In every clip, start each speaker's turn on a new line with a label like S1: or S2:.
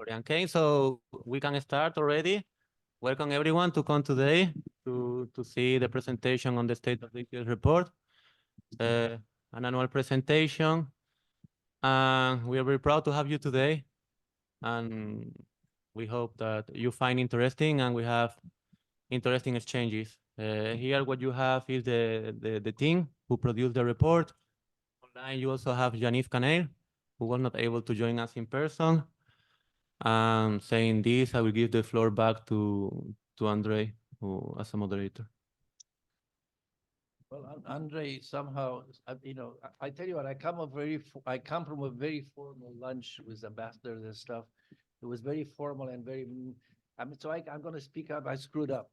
S1: Okay, so we can start already. Welcome everyone to come today to see the presentation on the state of the ETS report, an annual presentation. And we are very proud to have you today. And we hope that you find interesting and we have interesting exchanges. Here what you have is the team who produced the report. Online you also have Janif Canel, who was not able to join us in person. Saying this, I will give the floor back to Andre, as a moderator.
S2: Well, Andre, somehow, I tell you what, I come from a very formal lunch with ambassadors and stuff. It was very formal and very, I'm going to speak up. I screwed up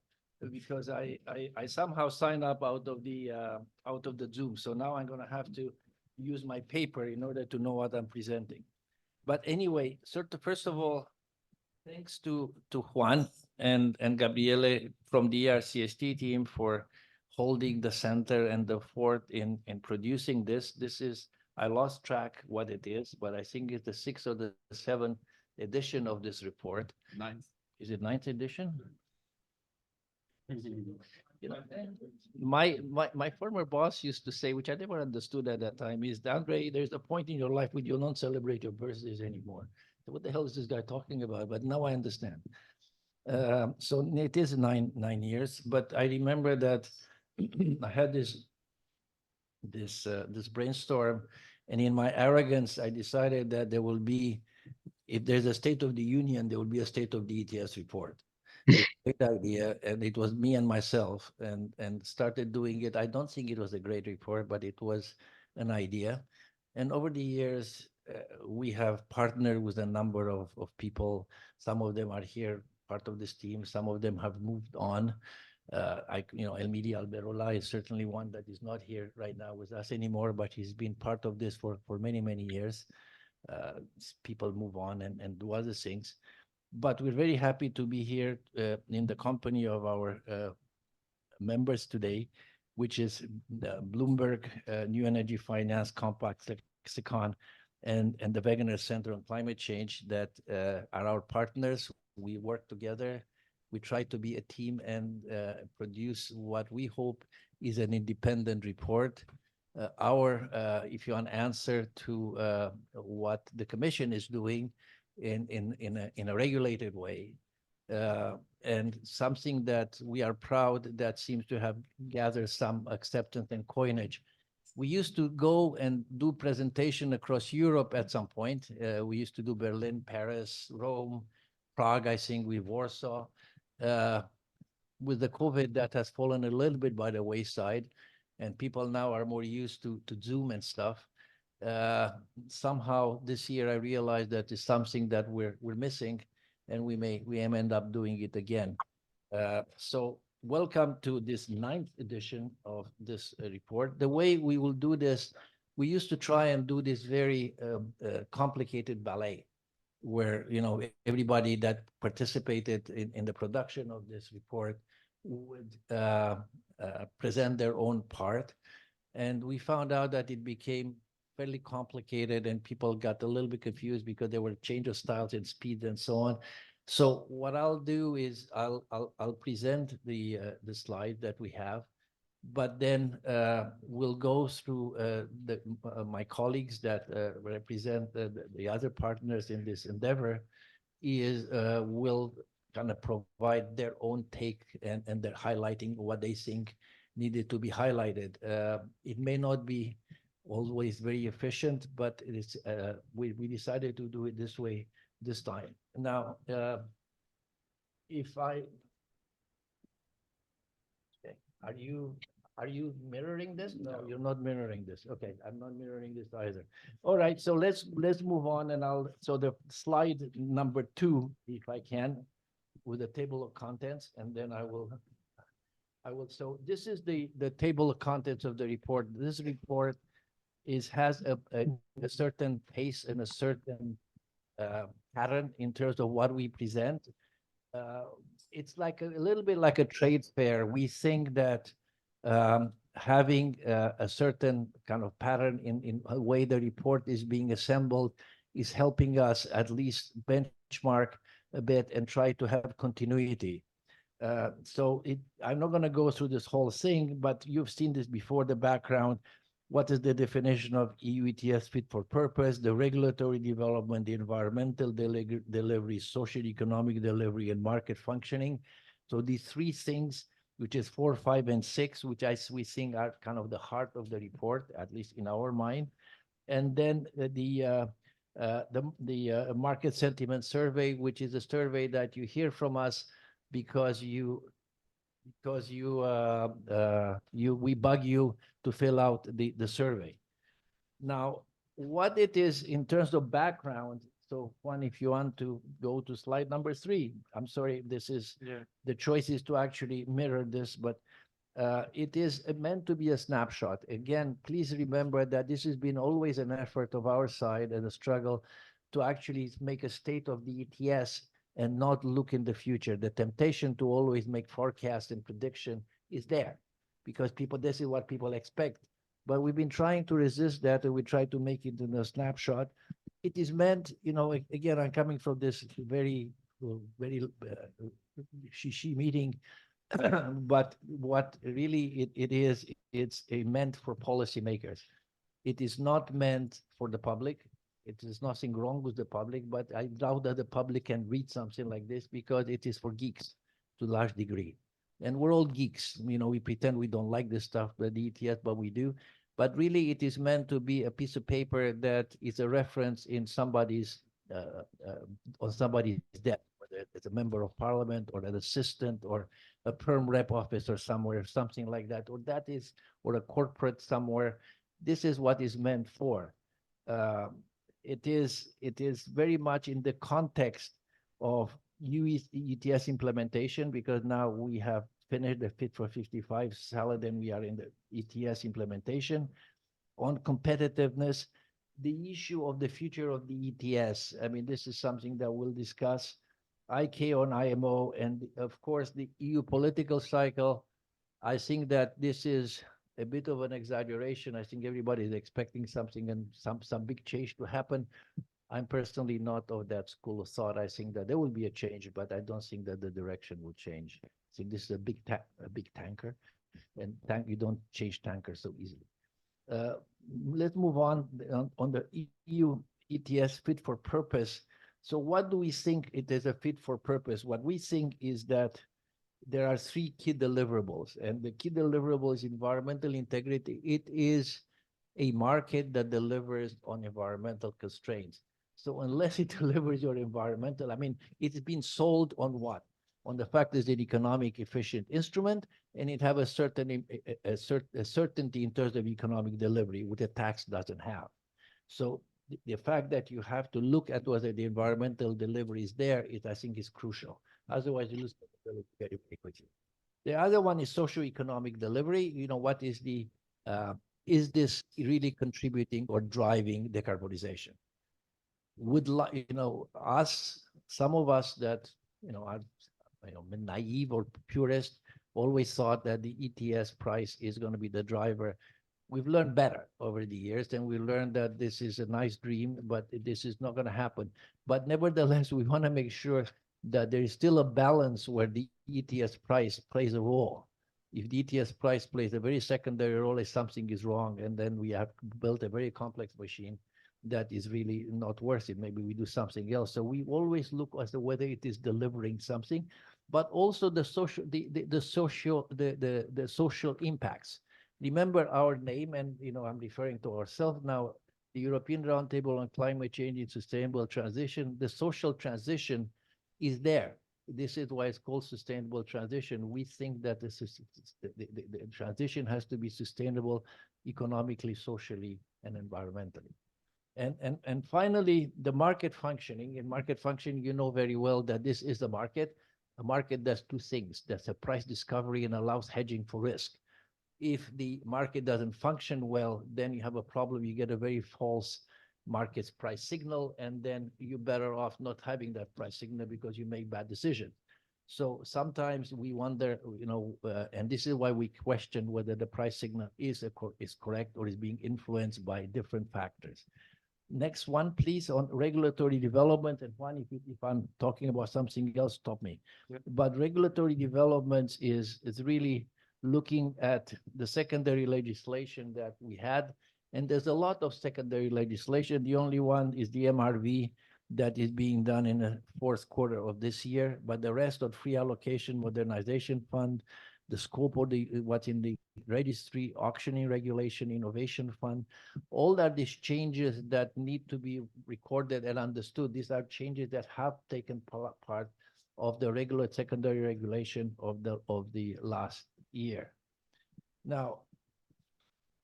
S2: because I somehow signed up out of the Zoom. So now I'm going to have to use my paper in order to know what I'm presenting. But anyway, first of all, thanks to Juan and Gabriele from the ERCST team for holding the center and the fort in producing this. This is, I lost track what it is, but I think it's the 6th or the 7th edition of this report.
S3: Ninth.
S2: Is it 9th edition? You know, my former boss used to say, which I never understood at that time, is, Andre, there's a point in your life when you don't celebrate your birthdays anymore. So what the hell is this guy talking about? But now I understand. So it is nine years, but I remember that I had this brainstorm, and in my arrogance, I decided that there will be, if there's a State of the Union, there will be a State of the ETS report. Great idea, and it was me and myself, and started doing it. I don't think it was a great report, but it was an idea. And over the years, we have partnered with a number of people. Some of them are here, part of this team. Some of them have moved on. Elmidi Alberola is certainly one that is not here right now with us anymore, but he's been part of this for many, many years. People move on and do other things. But we're very happy to be here in the company of our members today, which is the Bloomberg New Energy Finance Compact Lexicon and the Wegener Center on Climate Change that are our partners. We work together. We try to be a team and produce what we hope is an independent report. If you want answer to what the Commission is doing in a regulated way, and something that we are proud that seems to have gathered some acceptance and coinage. We used to go and do presentation across Europe at some point. We used to do Berlin, Paris, Rome, Prague, I think, with Warsaw. With the COVID, that has fallen a little bit by the wayside, and people now are more used to Zoom and stuff. Somehow this year I realized that it's something that we're missing, and we may end up doing it again. So welcome to this 9th edition of this report. The way we will do this, we used to try and do this very complicated ballet, where everybody that participated in the production of this report would present their own part. And we found out that it became fairly complicated and people got a little bit confused because there were change of styles and speed and so on. So what I'll do is I'll present the slide that we have, but then we'll go through my colleagues that represent the other partners in this endeavor will kind of provide their own take and they're highlighting what they think needed to be highlighted. It may not be always very efficient, but it is, we decided to do it this way this time. Now, are you mirroring this? No, you're not mirroring this. Okay, I'm not mirroring this either. All right, so let's move on, and so the slide number 2, if I can, with the table of contents, and then I will. So this is the table of contents of the report. This report has a certain pace and a certain pattern in terms of what we present. It's like a little bit like a trade fair. We think that having a certain kind of pattern in a way the report is being assembled is helping us at least benchmark benchmark a bit and try to have continuity. I'm not going to go through this whole thing, but you've seen this before, the background. What is the definition of EU ETS fit for purpose, the regulatory development, the environmental delivery, social economic delivery, and market functioning. So these three things, which is 4, 5, and 6, which we think are kind of the heart of the report, at least in our mind. And then the market sentiment survey, which is a survey that you hear from us because we bug you to fill out the survey. Now, what it is in terms of background. So Juan, if you want to go to slide number 3, I'm sorry, this is the choice is to actually mirror this, but it is meant to be a snapshot. Again, please remember that this has been always an effort of our side and a struggle to actually make a state of the ETS and not look in the future. The temptation to always make forecast and prediction is there because this is what people expect. But we've been trying to resist that, and we try to make it in a snapshot. It is meant, again, I'm coming from this very shishi meeting, but what really it is, it's meant for policymakers. It is not meant for the public. It is nothing wrong with the public, but I doubt that the public can read something like this because it is for geeks to a large degree. And we're all geeks. We pretend we don't like this stuff, the ETS, but we do. But really, it is meant to be a piece of paper that is a reference in somebody's on somebody's desk, whether it's a member of parliament or an assistant or a perm rep office or somewhere, something like that, or a corporate somewhere. This is what is meant for. It is very much in the context of EU ETS implementation, because now we have finished the Fit for 55 salad and we are in the ETS implementation. On competitiveness, the issue of the future of the ETS, I mean, this is something that we'll discuss. IK on IMO, and of course the EU political cycle. I think that this is a bit of an exaggeration. I think everybody is expecting something and some big change to happen. I'm personally not of that school of thought. I think that there will be a change, but I don't think that the direction will change. I think this is a big tanker, and you don't change tankers so easily. Let's move on the EU ETS fit for purpose. So what do we think it is a fit for purpose? What we think is that there are 3 key deliverables, and the key deliverable is environmental integrity. It is a market that delivers on environmental constraints. So unless it delivers your environmental, I mean, it's been sold on what? On the fact it's an economic efficient instrument, and it have a certainty in terms of economic delivery, which a tax doesn't have. So the fact that you have to look at whether the environmental delivery is there, I think is crucial. Otherwise, you lose very, very quickly. The other one is socioeconomic delivery. What is is this really contributing or driving decarbonization? Some of us that, are, naive or purist, always thought that the ETS price is going to be the driver. We've learned better over the years, and we learned that this is a nice dream, but this is not going to happen. But nevertheless, we want to make sure that there is still a balance where the ETS price plays a role. If the ETS price plays a very secondary role, if something is wrong, and then we have built a very complex machine that is really not worth it. Maybe we do something else. So we always look as to whether it is delivering something, but also the social impacts. Remember our name, and I'm referring to ourselves now, the European Roundtable on Climate Change and Sustainable Transition. The social transition is there. This is why it's called sustainable transition. We think that the transition has to be sustainable economically, socially, and environmentally. And finally, the market functioning. In market functioning, you know very well that this is a market. A market does 2 things. That's a price discovery and allows hedging for risk. If the market doesn't function well, then you have a problem. You get a very false market's price signal, and then you're better off not having that price signal because you make bad decisions. So sometimes we wonder, and this is why we question whether the price signal is correct or is being influenced by different factors. Next one, please, on regulatory development. And Juan, if I'm talking about something else, stop me.
S1: Yep.
S2: But regulatory developments is really looking at the secondary legislation that we had. And there's a lot of secondary legislation. The only one is the MRV that is being done in the fourth quarter of this year. But the rest of free allocation modernization fund, the scope of what's in the registry, auctioning regulation, innovation fund, all that these changes that need to be recorded and understood. These are changes that have taken part of the regular secondary regulation of the last year. Now,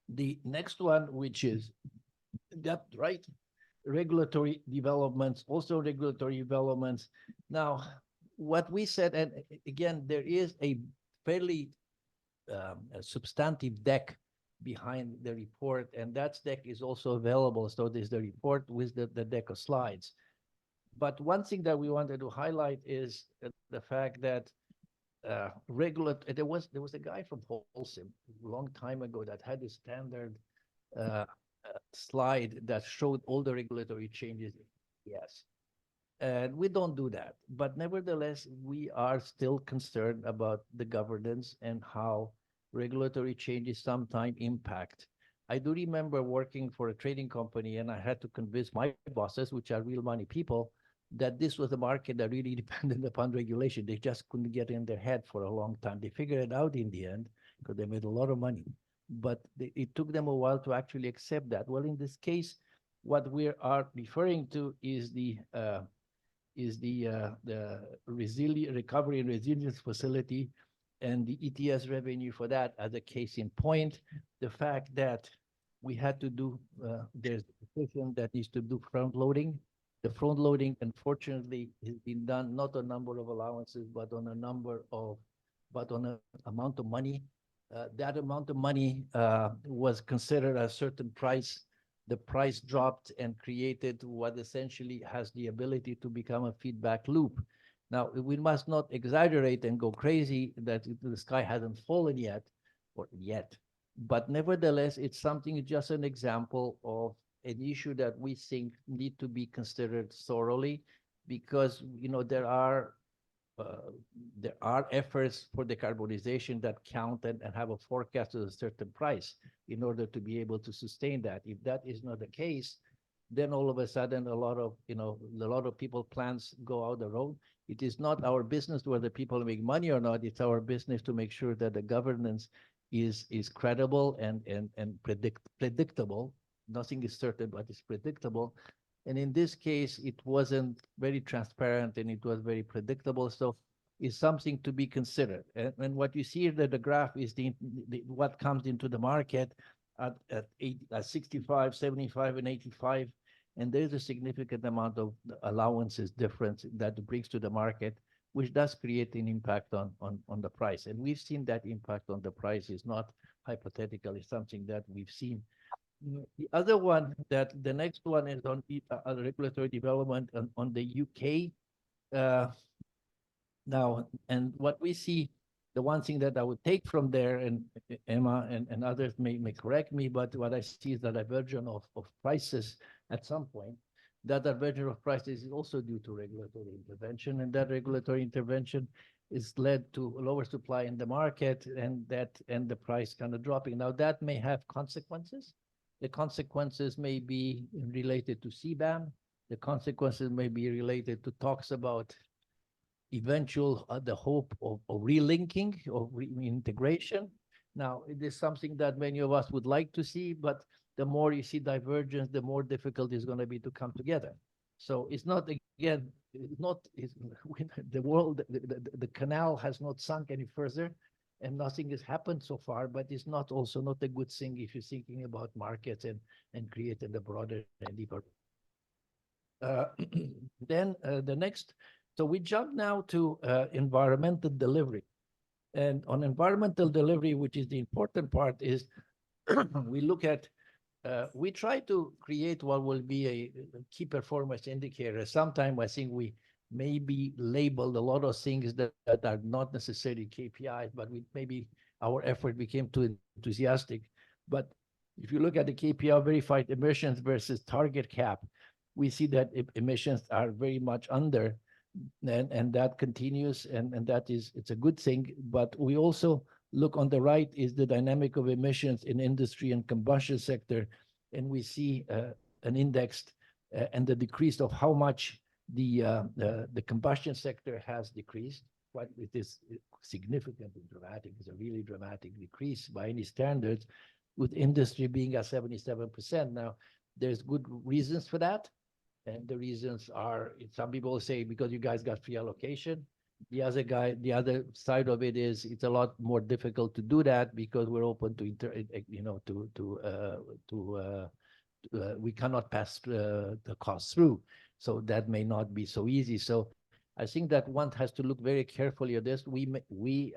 S2: the next one, which is that right, regulatory developments, also regulatory developments. Now, what we said, and again, there is a fairly a substantive deck behind the report, and that deck is also available. So there's the report with the deck of slides. But one thing that we wanted to highlight is the fact that there was a guy from Holcim a long time ago that had a standard slide that showed all the regulatory changes. Yes. And we don't do that. But nevertheless, we are still concerned about the governance and how regulatory changes sometimes impact. I do remember working for a trading company, and I had to convince my bosses, which are real money people, that this was a market that really depended upon regulation. They just couldn't get in their head for a long time. They figured it out in the end because they made a lot of money. But it took them a while to actually accept that. Well, in this case, what we are referring to is the recovery and resilience facility and the ETS revenue for that as a case in point. The fact that we had to do, there's a decision that is to do front loading. The front loading, unfortunately, has been done not a number of allowances, but on an amount of money. That amount of money was considered a certain price. The price dropped and created what essentially has the ability to become a feedback loop. Now, we must not exaggerate and go crazy that the sky hasn't fallen yet, but nevertheless, it's something, just an example of an issue that we think need to be considered thoroughly, because there are efforts for decarbonization that count and have a forecast at a certain price in order to be able to sustain that. If that is not the case, then all of a sudden a lot of people plans go out the road. It is not our business whether people make money or not. It's our business to make sure that the governance is credible and predictable. Nothing is certain, but it's predictable. And in this case, it wasn't very transparent and it was very predictable. So it's something to be considered. And what you see that the graph is what comes into the market at 65, 75, and 85. And there's a significant amount of allowances difference that brings to the market, which does create an impact on the price. And we've seen that impact on the price is not hypothetical, it's something that we've seen. The other one, the next one is on regulatory development on the UK. Now, and what we see, the one thing that I would take from there, and Emma and others may correct me, but what I see is the divergence of prices at some point. That divergence of prices is also due to regulatory intervention, and that regulatory intervention is led to lower supply in the market, and the price kind of dropping. Now, that may have consequences. The consequences may be related to CBAM. The consequences may be related to talks about eventual the hope of relinking or reintegration. Now, it is something that many of us would like to see, but the more you see divergence, the more difficult it's going to be to come together. So it's not, again, the world, the canal has not sunk any further, and nothing has happened so far, but it's not a good thing if you're thinking about markets and creating the broader and deeper. Then the next, so we jump now to environmental delivery. And on environmental delivery, which is the important part, is we look at, we try to create what will be a key performance indicator. Sometimes I think we maybe labeled a lot of things that are not necessarily KPIs, but maybe our effort became too enthusiastic. But If you look at the KPI verified emissions versus target cap, we see that emissions are very much under, and that continues, and that is, it's a good thing. But we also look on the right is the dynamic of emissions in industry and combustion sector, and we see an indexed and the decrease of how much the combustion sector has decreased. What it is significant and dramatic, is a really dramatic decrease by any standards, with industry being at 77%. Now, there's good reasons for that. And the reasons are, some people say, because you guys got free allocation. The other side of it is it's a lot more difficult to do that because we're open to we cannot pass the cost through. So that may not be so easy. So I think that one has to look very carefully at this. We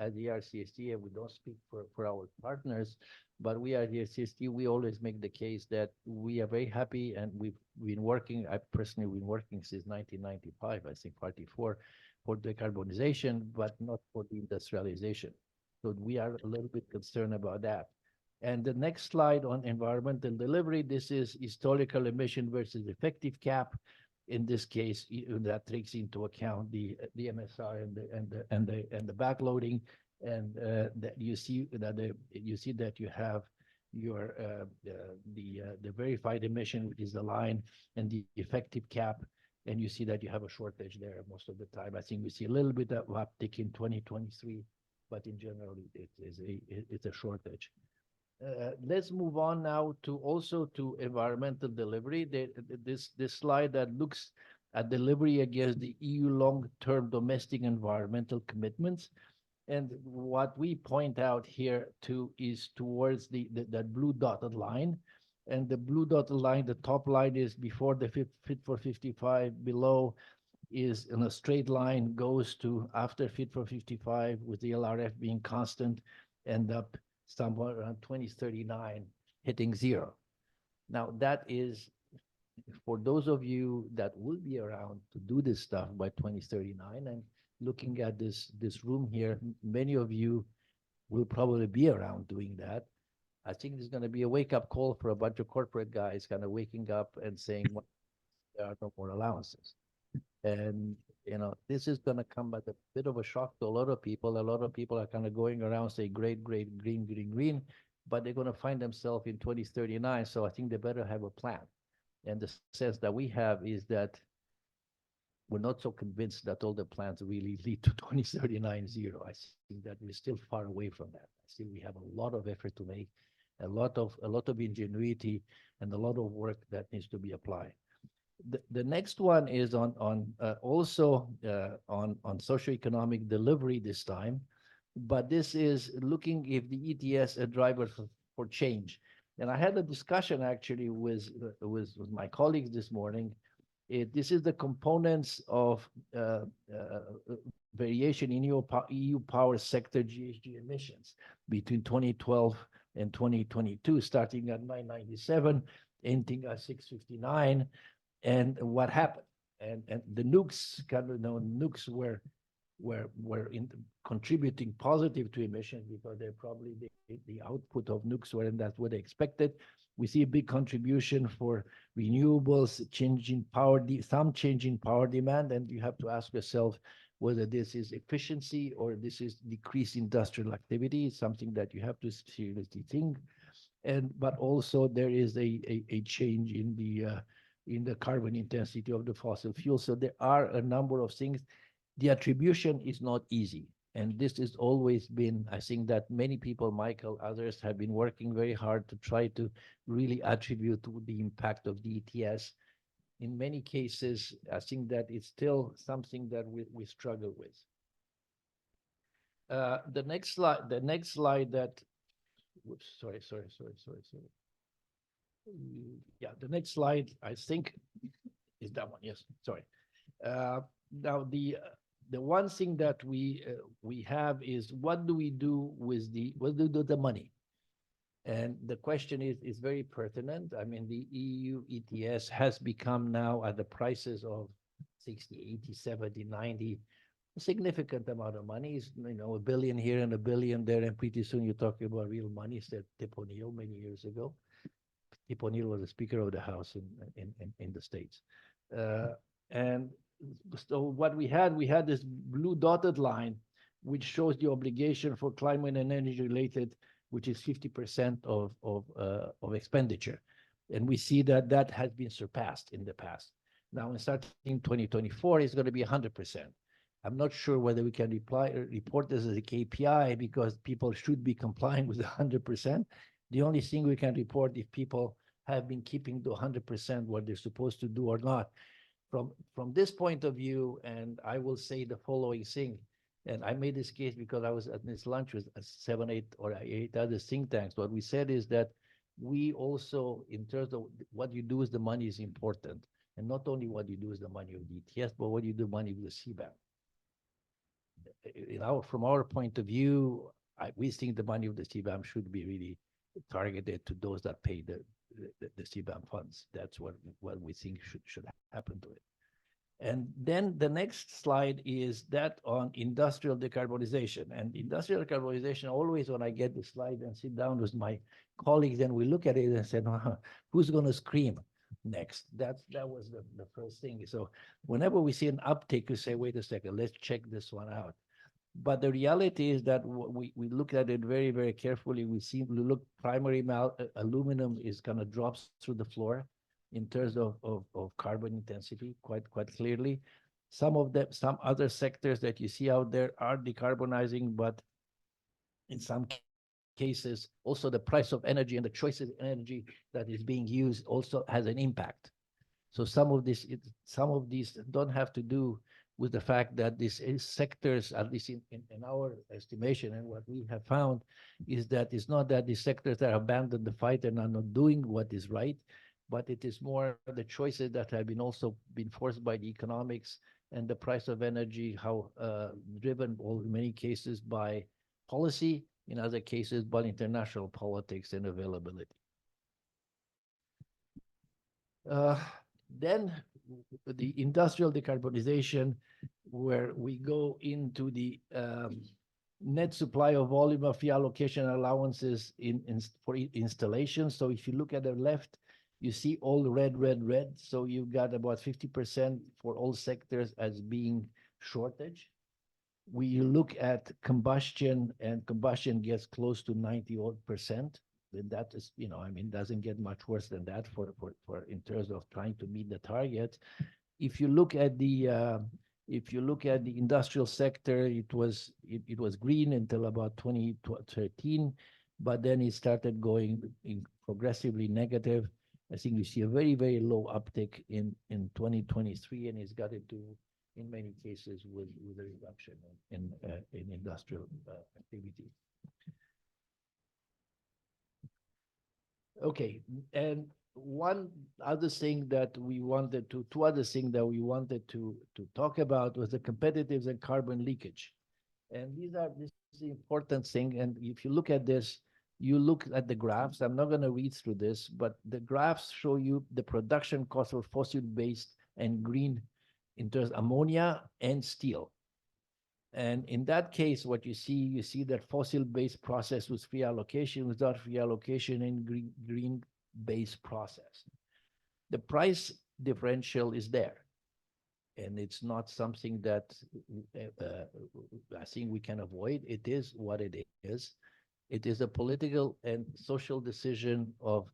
S2: at the RCST, and we don't speak for our partners, but we are here, CST, we always make the case that we are very happy, and we've been working, I personally been working since 1995, I think 44, for decarbonization, but not for the industrialization. So we are a little bit concerned about that. And the next slide on environmental delivery, this is historical emission versus effective cap. In this case, that takes into account the MSR and the backloading, and that you see that you have your the verified emission, which is the line, and the effective cap, and you see that you have a shortage there most of the time. I think we see a little bit of uptick in 2023, but in general, it's a shortage. Let's move on now to environmental delivery. This slide that looks at delivery against the EU long-term domestic environmental commitments. And what we point out here is towards that blue dotted line. And the blue dotted line, the top line is before the Fit for 55, below is in a straight line, goes to after Fit for 55, with the LRF being constant, end up somewhere around 2039, hitting zero. Now, that is, for those of you that will be around to do this stuff by 2039, and looking at this room here, many of you will probably be around doing that. I think there's going to be a wake-up call for a bunch of corporate guys kind of waking up and saying, well, there are no more allowances. And, this is going to come at a bit of a shock to a lot of people. A lot of people are kind of going around saying, great, great, green, green, green, but they're going to find themselves in 2039. So I think they better have a plan. And the sense that we have is that we're not so convinced that all the plans really lead to 2039 zero. I think that we're still far away from that. I think we have a lot of effort to make, a lot of ingenuity, and a lot of work that needs to be applied. The next one is also on socioeconomic delivery this time, but this is looking if the ETS a driver for change. And I had a discussion actually with my colleagues this morning. This is the components of variation in EU power sector GHG emissions between 2012 and 2022, starting at 997, ending at 659. And what happened? And the nukes, nukes were contributing positive to emissions because they're probably the output of nukes were, and that's what they expected. We see a big contribution for renewables, some change in power demand, and you have to ask yourself whether this is efficiency or this is decreased industrial activity. It's something that you have to seriously think. But also there is a change in the carbon intensity of the fossil fuel. So there are a number of things. The attribution is not easy. And this has always been, I think that many people, Michael, others have been working very hard to try to really attribute to the impact of the ETS. In many cases, I think that it's still something that we struggle with. The next slide that, whoops, sorry. Yeah, the next slide, I think, is that one. Yes, sorry. Now, the one thing that we have is, what do we do with the money? And the question is very pertinent. I mean, the EU ETS has become now at the prices of 60, 80, 70, 90, a significant amount of money. Is a billion here and a billion there, and pretty soon you're talking about real money. Said Tip O'Neill many years ago. Tip O'Neill was the Speaker of the House in the States. Uh, and so what we had this blue dotted line, which shows the obligation for climate and energy related, which is 50% of expenditure. And we see that that has been surpassed in the past. Now, in starting 2024, it's going to be 100%. I'm not sure whether we can report this as a KPI because people should be complying with 100%. The only thing we can report if people have been keeping to 100% what they're supposed to do or not. From this point of view, and I will say the following thing, and I made this case because I was at this lunch with 7, 8, or 8 other think tanks. What we said is that we also, in terms of what you do with the money is important. And not only what you do with the money of the ETS, but what you do money with the CBAM. From our point of view, we think the money of the CBAM should be really targeted to those that pay the CBAM funds. That's what we think should happen to it. And then the next slide is that on industrial decarbonization. And industrial decarbonization, always when I get the slide and sit down with my colleagues and we look at it and say, who's going to scream next? That was the first thing. So whenever we see an uptick, we say, wait a second, let's check this one out. But the reality is that we look at it very, very carefully. We look primary aluminum is going to drop through the floor in terms of carbon intensity quite clearly. Some other sectors that you see out there are decarbonizing, but in some cases, also the price of energy and the choices of energy that is being used also has an impact. So some of these don't have to do with the fact that these sectors, at least in our estimation and what we have found, is that it's not that the sectors that abandoned the fight and are not doing what is right, but it is more the choices that have also been forced by the economics and the price of energy, how driven in many cases by policy, in other cases by international politics and availability. Then the industrial decarbonization, where we go into the net supply of volume of fee allocation allowances for installations. So if you look at the left, you see all red. So you've got about 50% for all sectors as being shortage. We look at combustion, and combustion gets close to 90%. Then that is, doesn't get much worse than that for in terms of trying to meet the target. If you look at the industrial sector, it was green until about 2013, but then it started going progressively negative. I think we see a very, very low uptick in 2023, and it's got into, in many cases, with a reduction in industrial activity. Okay, and two other things that we wanted to talk about was the competitiveness and carbon leakage. And this is the important thing. And if you look at this, you look at the graphs. I'm not going to read through this, but the graphs show you the production cost for fossil-based and green in terms of ammonia and steel. And in that case, what you see that fossil-based process with free allocation, without free allocation, and green-based process. The price differential is there. And it's not something that I think we can avoid. It is what it is. It is a political and social decision of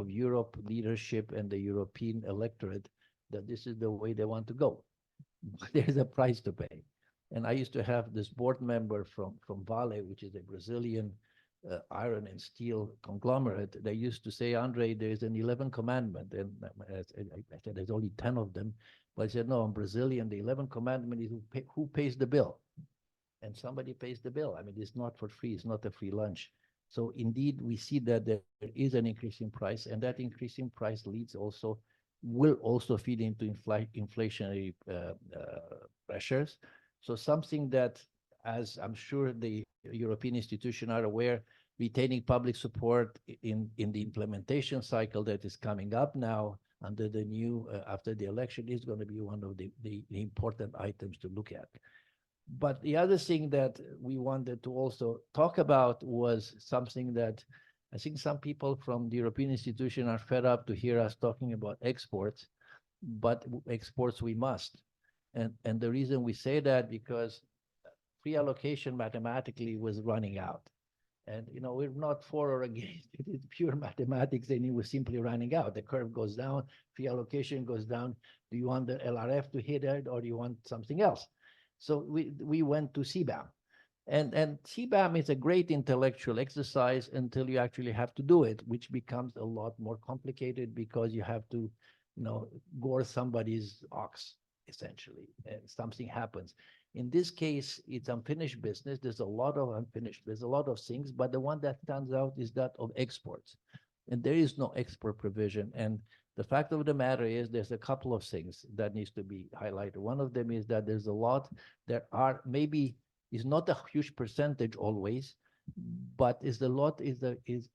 S2: Europe leadership and the European electorate that this is the way they want to go. There's a price to pay. And I used to have this board member from Vale, which is a Brazilian iron and steel conglomerate. They used to say, Andre, there's an 11th commandment. And I said, there's only 10 of them. But I said, no, I'm Brazilian. The 11th commandment is who pays the bill? And somebody pays the bill. I mean, it's not for free. It's not a free lunch. So indeed, we see that there is an increase in price, and that increase in price will also feed into inflationary pressures. So something that, as I'm sure the European institutions are aware, retaining public support in the implementation cycle that is coming up now under the new, after the election, is going to be one of the important items to look at. But the other thing that we wanted to also talk about was something that I think some people from the European institution are fed up to hear us talking about exports, but exports we must. And the reason we say that because free allocation mathematically was running out. And we're not for or against. It is pure mathematics, and it was simply running out. The curve goes down, free allocation goes down. Do you want the LRF to hit it, or do you want something else? So we went to CBAM, and CBAM is a great intellectual exercise until you actually have to do it, which becomes a lot more complicated because you have to, gore somebody's ox essentially, and something happens. In this case, it's unfinished business. There's a lot of unfinished. There's a lot of things, but the one that stands out is that of exports. And there is no export provision. And the fact of the matter is there's a couple of things that needs to be highlighted. One of them is that there's a lot, there are maybe is not a huge percentage always, but is a lot is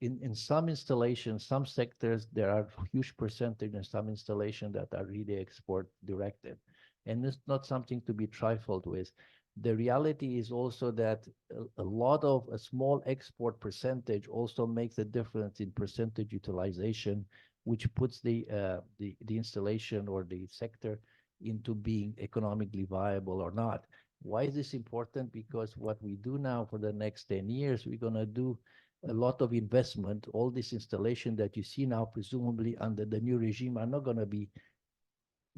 S2: in some installations, some sectors, there are huge percentage in some installation that are really export directed. And it's not something to be trifled with. The reality is also that a lot of a small export percentage also makes a difference in percentage utilization, which puts the installation or the sector into being economically viable or not. Why is this important? Because what we do now for the next 10 years, we're going to do a lot of investment. All this installation that you see now, presumably under the new regime, are not going to be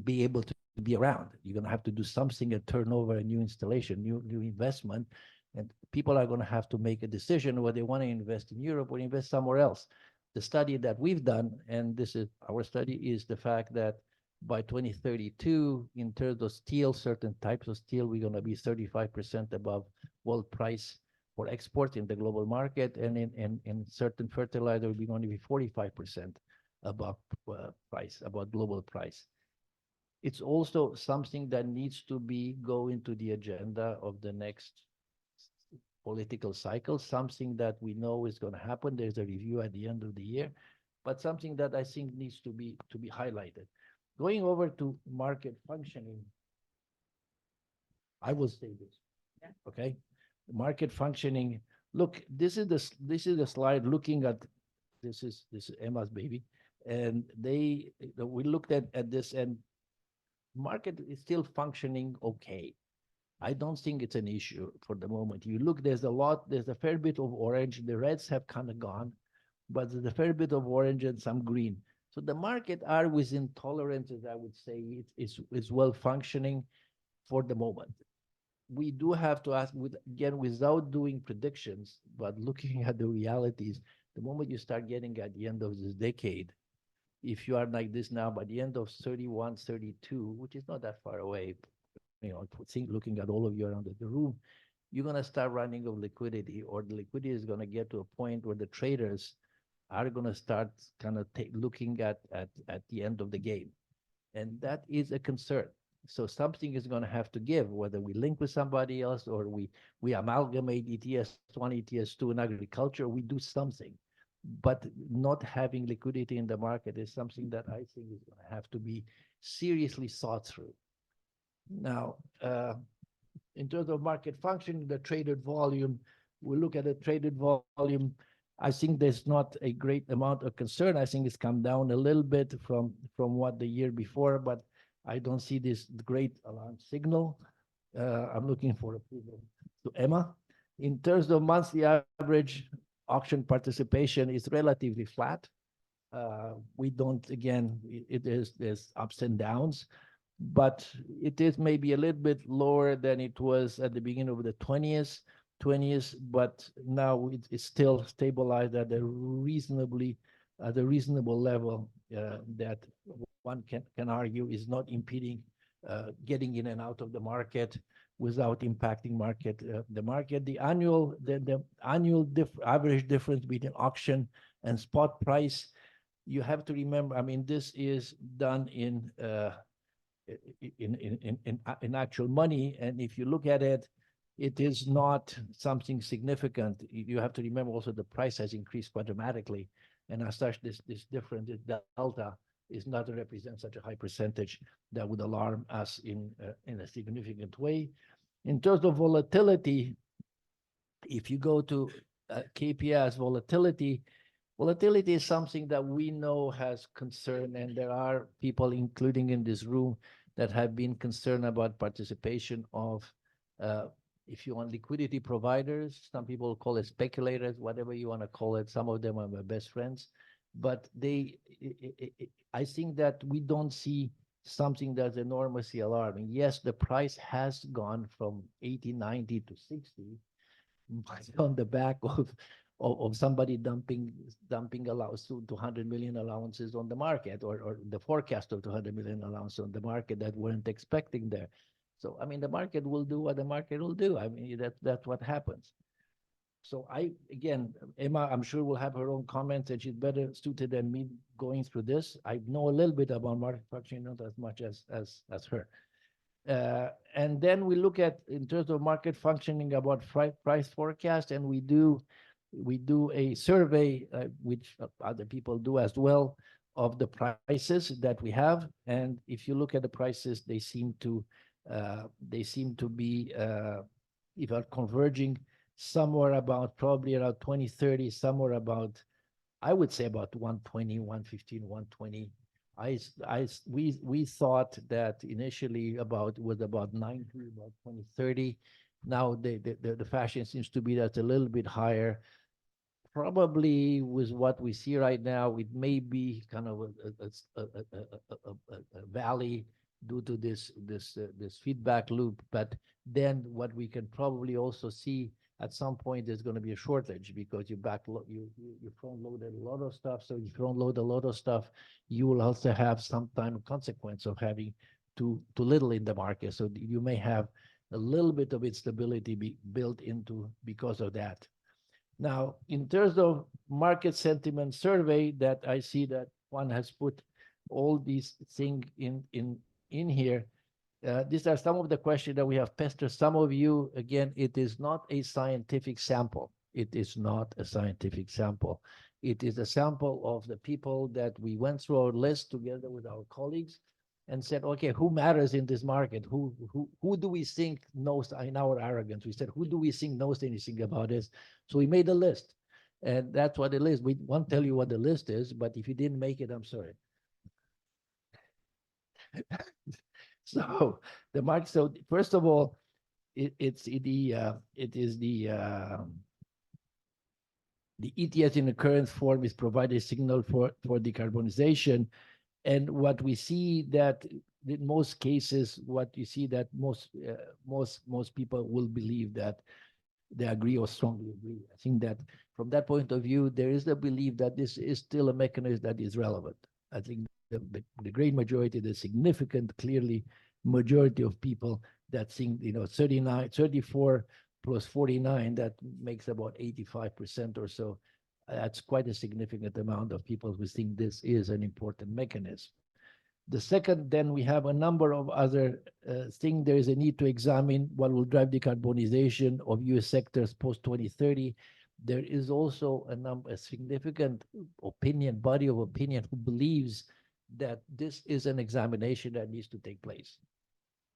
S2: able to be around. You're going to have to do something and turn over a new installation, new investment, and people are going to have to make a decision whether they want to invest in Europe or invest somewhere else. The study that we've done, and this is our study, is the fact that by 2032, in terms of steel, certain types of steel, we're going to be 35% above world price for export in the global market, and in certain fertilizer, we're going to be 45% above price, above global price. It's also something that needs to go into the agenda of the next political cycle, something that we know is going to happen. There's a review at the end of the year, but something that I think needs to be highlighted. Going over to market functioning, I will say this. Yeah. Okay, market functioning. Look, this is the slide looking at this is Emma's baby, and we looked at this, and market is still functioning okay. I don't think it's an issue for the moment. You look, there's a fair bit of orange. The reds have kind of gone, but there's a fair bit of orange and some green. So the market are within tolerances, I would say. It's well functioning for the moment. We do have to ask, again, without doing predictions, but looking at the realities, the moment you start getting at the end of this decade, if you are like this now, by the end of 31, 32, which is not that far away, looking at all of you around the room, you're going to start running of liquidity, or the liquidity is going to get to a point where the traders are going to start kind of looking at the end of the game. And that is a concern. So something is going to have to give, whether we link with somebody else or we amalgamate ETS1, ETS2 in agriculture, we do something. But not having liquidity in the market is something that I think is going to have to be seriously thought through. Now, in terms of market function, the traded volume, we look at the traded volume. I think there's not a great amount of concern. I think it's come down a little bit from what the year before, but I don't see this great alarm signal. I'm looking for approval to Emma. In terms of monthly average auction participation, is relatively flat. We don't, again, there's ups and downs, but it is maybe a little bit lower than it was at the beginning of the 20s, but now it's still stabilized at a reasonable level that one can argue is not impeding getting in and out of the market without impacting the market. The annual average difference between auction and spot price, you have to remember, I mean, this is done in actual money, and if you look at it, it is not something significant. You have to remember also the price has increased quite dramatically, and as such, this difference, this delta, is not to represent such a high percentage that would alarm us in a significant way. In terms of volatility, if you go to KPIs volatility, Volatility is something that we know has concern, and there are people, including in this room, that have been concerned about participation of, uh, if you want, liquidity providers. Some people call it speculators, whatever you want to call it. Some of them are my best friends, but I think that we don't see something that's enormously alarming. Yes, the price has gone from 80, 90 to 60, on the back of somebody dumping allowance to 200 million allowances on the market, or the forecast of 200 million allowance on the market that weren't expecting there. So I mean, the market will do what the market will do. I mean, that's what happens. So again, Emma, I'm sure will have her own comments, and she's better suited than me going through this. I know a little bit about market functioning, not as much as her. And then we look at, in terms of market functioning, about price forecast, and we do a survey, which other people do as well, of the prices that we have. And if you look at the prices, they seem to be, if are converging somewhere about, probably around 2030, somewhere about, I would say about 120, 115, 120. We thought that initially was about 90, about 2030. Now the fashion seems to be that's a little bit higher. Probably with what we see right now, it may be kind of a valley due to this feedback loop. But then what we can probably also see, at some point there's going to be a shortage, because you front loaded a lot of stuff. So if you front load a lot of stuff, you will also have some time consequence of having too little in the market. So you may have a little bit of instability built into because of that. Now, in terms of market sentiment survey, that I see that one has put all these things in here. These are some of the questions that we have pestered some of you. Again, it is not a scientific sample. It is not a scientific sample. It is a sample of the people that we went through our list together with our colleagues and said, okay, who matters in this market? Who do we think knows, in our arrogance? We said, who do we think knows anything about this? So we made a list, and that's what it is. We won't tell you what the list is, but if you didn't make it, I'm sorry. So the market. So first of all, it is the ETS in the current form is providing a signal for decarbonization. And what we see that in most cases, what you see that most people will believe that they agree or strongly agree. I think that from that point of view, there is a belief that this is still a mechanism that is relevant. I think the great majority, the significant, clearly majority of people that think, 34 plus 49, that makes about 85% or so. That's quite a significant amount of people who think this is an important mechanism. The second, then we have a number of other things. There is a need to examine what will drive decarbonization of US sectors post 2030. There is also a significant body of opinion who believes that this is an examination that needs to take place.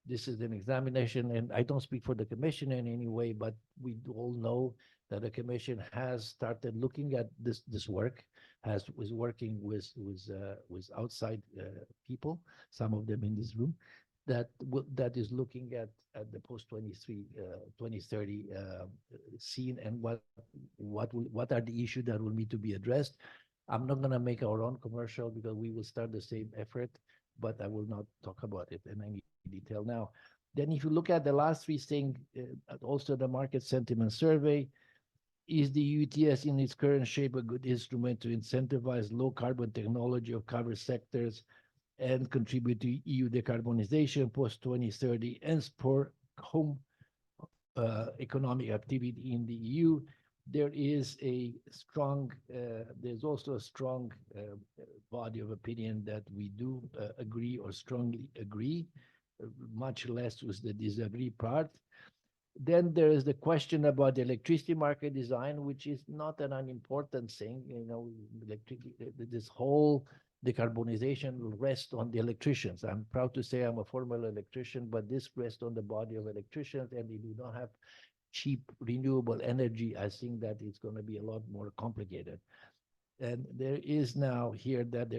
S2: This is an examination, and I don't speak for the commission in any way, but we all know that the commission has started looking at this work, was working with outside people, some of them in this room, that is looking at the post 2030 scene, and what are the issues that will need to be addressed. I'm not going to make our own commercial because we will start the same effort, but I will not talk about it in any detail now. Then if you look at the last three things, also the market sentiment survey, is the ETS in its current shape a good instrument to incentivize low carbon technology of covered sectors and contribute to EU decarbonization post 2030 and support home economic activity in the EU? There is there's also a strong body of opinion that we do agree or strongly agree, much less with the disagree part. Then there is the question about the electricity market design, which is not an unimportant thing. This whole decarbonization will rest on the electricians. I'm proud to say I'm a former electrician, but this rests on the body of electricians, and if you don't have cheap renewable energy, I think that it's going to be a lot more complicated. And there is now here that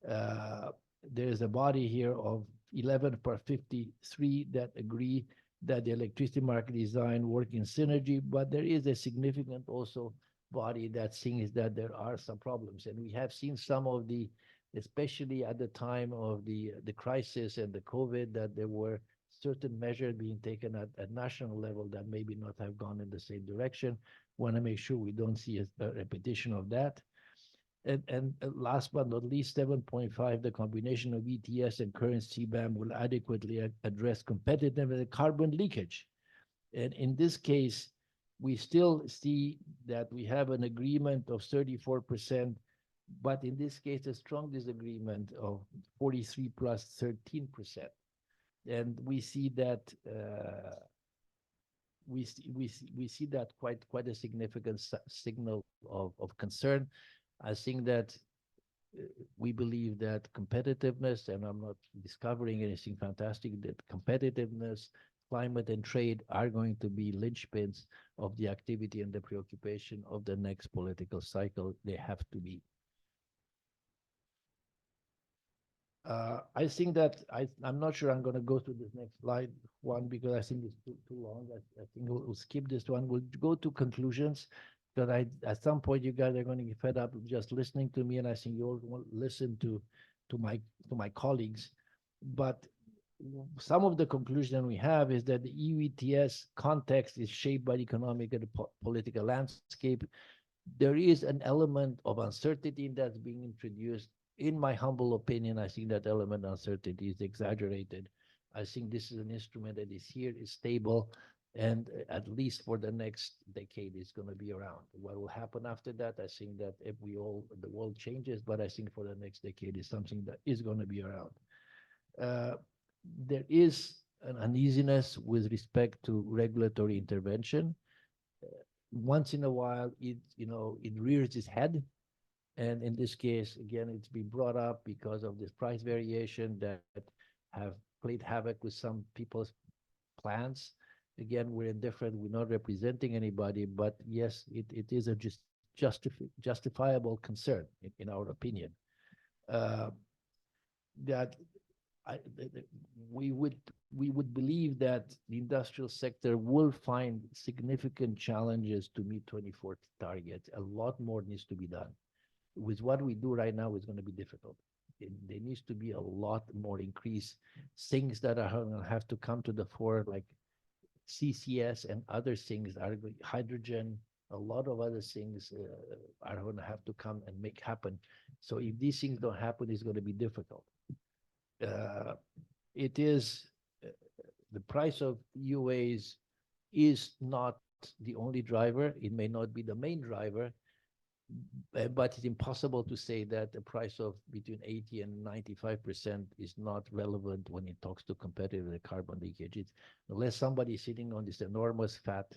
S2: uh, there is a body here of 11 per 53 that agree that the electricity market design work in synergy, but there is a significant also body that thinks that there are some problems. And we have seen some of the, especially at the time of the crisis and the COVID, that there were certain measures being taken at national level that maybe not have gone in the same direction. Want to make sure we don't see a repetition of that. And last but not least, 7.5, the combination of ETS and current CBAM will adequately address competitive and carbon leakage. And in this case, we still see that we have an agreement of 34%, but in this case, a strong disagreement of 43 plus 13%. And we see that we see that quite a significant signal of concern. I think that we believe that competitiveness, and I'm not discovering anything fantastic, that competitiveness, climate, and trade are going to be linchpins of the activity and the preoccupation of the next political cycle. They have to be. I think that I'm not sure I'm going to go to this next slide one because I think it's too long. I think we'll skip this one. We'll go to conclusions because at some point you guys are going to get fed up just listening to me, and I think you all will listen to my colleagues. But some of the conclusion we have is that the EU ETS context is shaped by the economic and political landscape. There is an element of uncertainty that's being introduced. In my humble opinion, I think that element of uncertainty is exaggerated. I think this is an instrument that is here, is stable, and at least for the next decade is going to be around. What will happen after that? I think that if the world changes, but I think for the next decade is something that is going to be around. There is an uneasiness with respect to regulatory intervention. Once in a while, it rears its head. And in this case, again, it's been brought up because of this price variation that have played havoc with some people's plans. Again, we're indifferent. We're not representing anybody, but yes, it is a justifiable concern in our opinion. That we would believe that the industrial sector will find significant challenges to meet 2040 targets. A lot more needs to be done. With what we do right now, it's going to be difficult. There needs to be a lot more increase. Things that are going to have to come to the fore, like CCS and other things, are hydrogen. A lot of other things are going to have to come and make happen. So if these things don't happen, it's going to be difficult. It is the price of UAs is not the only driver. It may not be the main driver, but it's impossible to say that the price of between 80 and 95% is not relevant when it talks to competitive carbon leakage. It's, unless somebody is sitting on this enormous fat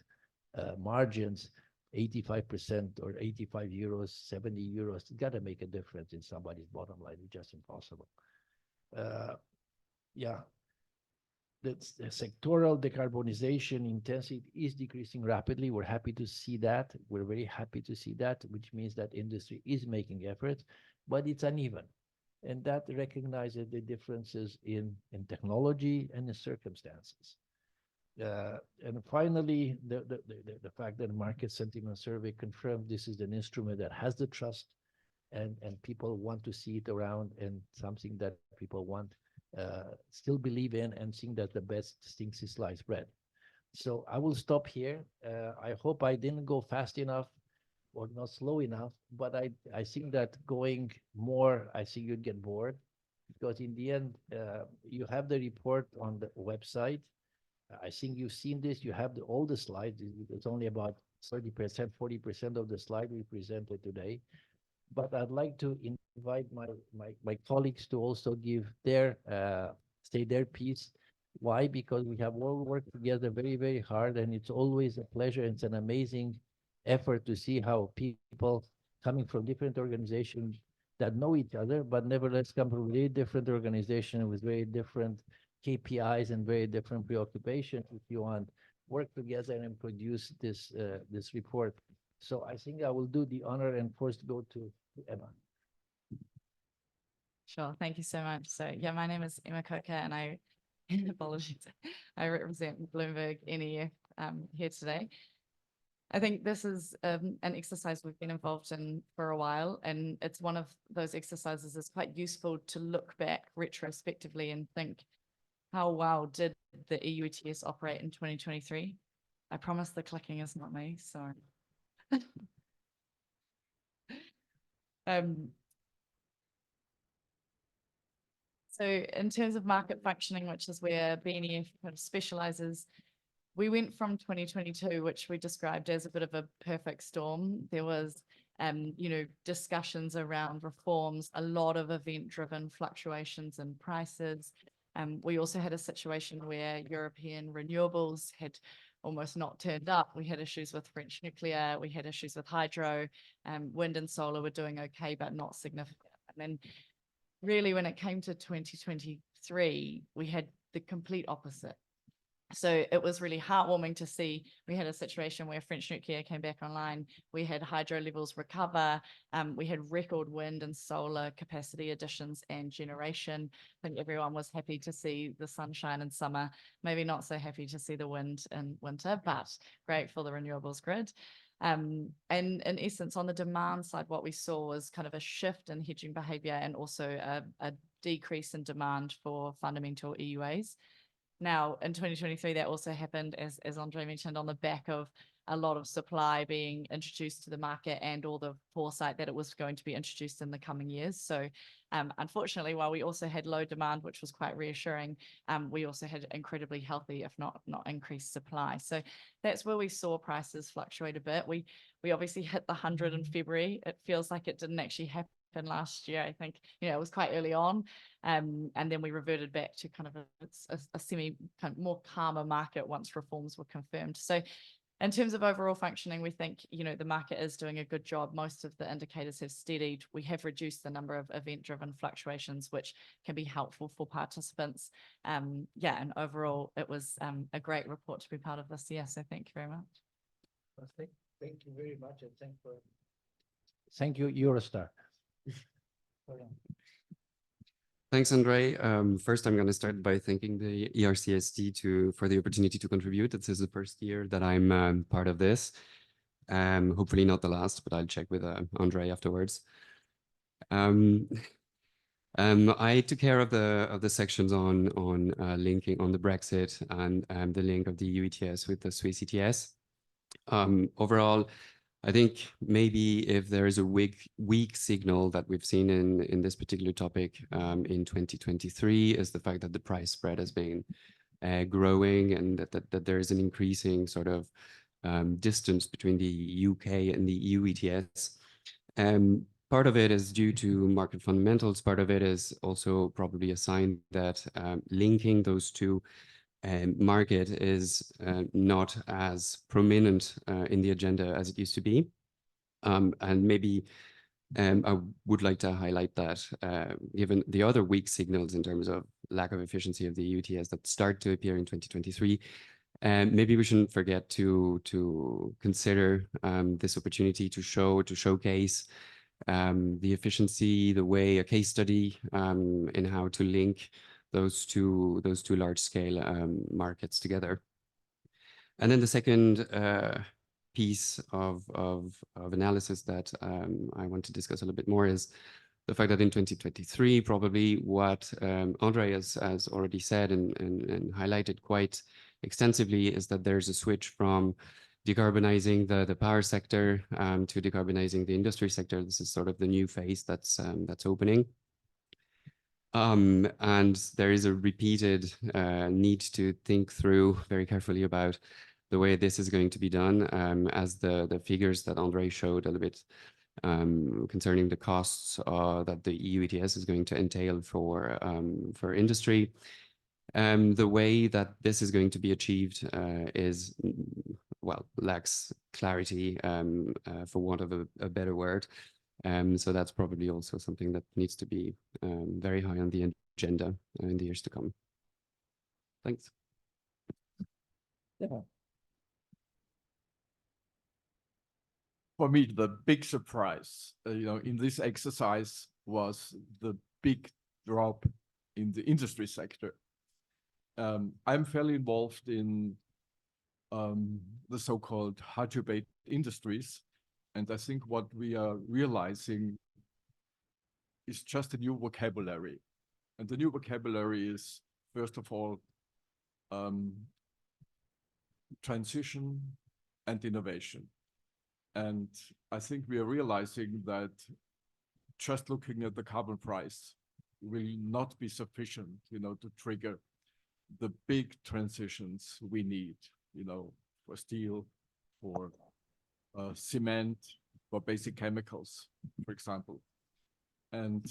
S2: margins, 85% or 85 euros, 70 euros, it's got to make a difference in somebody's bottom line. It's just impossible. Yeah, the sectoral decarbonization intensity is decreasing rapidly. We're happy to see that. We're very happy to see that, which means that industry is making efforts, but it's uneven. And that recognizes the differences in technology and in circumstances. And finally, the fact that market sentiment survey confirmed this is an instrument that has the trust and people want to see it around, and something that people want still believe in and think that the best things is sliced bread. So I will stop here. I hope I didn't go fast enough or not slow enough, but I think that going more, I think you'd get bored, because in the end, you have the report on the website. I think you've seen this. You have all the slides. It's only about 30%, 40% of the slide we presented today. But I'd like to invite my colleagues to also give their say their piece. Why? Because we have all worked together very, very hard, and it's always a pleasure. It's an amazing effort to see how people coming from different organizations that know each other, but nevertheless come from very different organizations with very different KPIs and very different preoccupations, if you want, work together and produce this report. So I think I will do the honor and first go to Emma.
S3: Sure. Thank you so much. So yeah, my name is Emma Coker and I apologies. I represent Bloomberg NEF here today. I think this is an exercise we've been involved in for a while, and it's one of those exercises that's quite useful to look back retrospectively and think, how well did the EU ETS operate in 2023? I promise the clicking is not me, sorry. So in terms of market functioning, which is where BNEF kind of specializes, we went from 2022, which we described as a bit of a perfect storm. There was, discussions around reforms, a lot of event-driven fluctuations in prices. We also had a situation where European renewables had almost not turned up. We had issues with French nuclear, we had issues with hydro, wind and solar were doing okay, but not significant. And then really when it came to 2023, we had the complete opposite. So it was really heartwarming to see. We had a situation where French nuclear came back online. We had hydro levels recover. We had record wind and solar capacity additions and generation. I think everyone was happy to see the sunshine in summer, maybe not so happy to see the wind in winter, but great for the renewables grid. And in essence, on the demand side, what we saw was kind of a shift in hedging behavior and also a decrease in demand for fundamental EUAs. Now, in 2023, that also happened, as Andre mentioned, on the back of a lot of supply being introduced to the market and all the foresight that it was going to be introduced in the coming years. So unfortunately, while we also had low demand, which was quite reassuring, we also had incredibly healthy, if not increased supply. So that's where we saw prices fluctuate a bit. We obviously hit the 100 in February. It feels like it didn't actually happen last year. I think, it was quite early on. And then we reverted back to kind of a semi kind of more calmer market once reforms were confirmed. So in terms of overall functioning, we think, the market is doing a good job. Most of the indicators have steadied. We have reduced the number of event-driven fluctuations, which can be helpful for participants. And overall, it was a great report to be part of this year. So thank you very much.
S2: Thank you very much, and thank you, Eurostar.
S4: Thanks, Andre. First, I'm going to start by thanking the ERCSD for the opportunity to contribute. This is the first year that I'm part of this. Hopefully not the last, but I'll check with Andre afterwards. I took care of the sections on linking on the Brexit and the link of the EU ETS with the Swiss ETS. Overall, I think maybe if there is a weak signal that we've seen in this particular topic in 2023 is the fact that the price spread has been growing and that there is an increasing sort of distance between the UK and the EU ETS. Part of it is due to market fundamentals. Part of it is also probably a sign that linking those two market is not as prominent in the agenda as it used to be. And maybe I would like to highlight that given the other weak signals in terms of lack of efficiency of the ETS that start to appear in 2023, maybe we shouldn't forget to consider this opportunity to showcase the efficiency, the way a case study in how to link those two large scale markets together. And then the second piece of analysis that I want to discuss a little bit more is the fact that in 2023, probably what Andre has already said and highlighted quite extensively is that there's a switch from decarbonizing the power sector to decarbonizing the industry sector. This is sort of the new phase that's opening. And there is a repeated need to think through very carefully about the way this is going to be done, as the figures that Andre showed a little bit concerning the costs that the EU ETS is going to entail for industry. The way that this is going to be achieved is, well, lacks clarity, for want of a better word. So that's probably also something that needs to be very high on the agenda in the years to come. Thanks.
S2: Yeah.
S5: for me, the big surprise, in this exercise was the big drop in the industry sector. I'm fairly involved in the so-called hard-to-abate industries, and I think what we are realizing is just a new vocabulary. And the new vocabulary is, first of all, transition and innovation. And I think we are realizing that just looking at the carbon price will not be sufficient, to trigger the big transitions we need, for steel, for cement, for basic chemicals, for example. And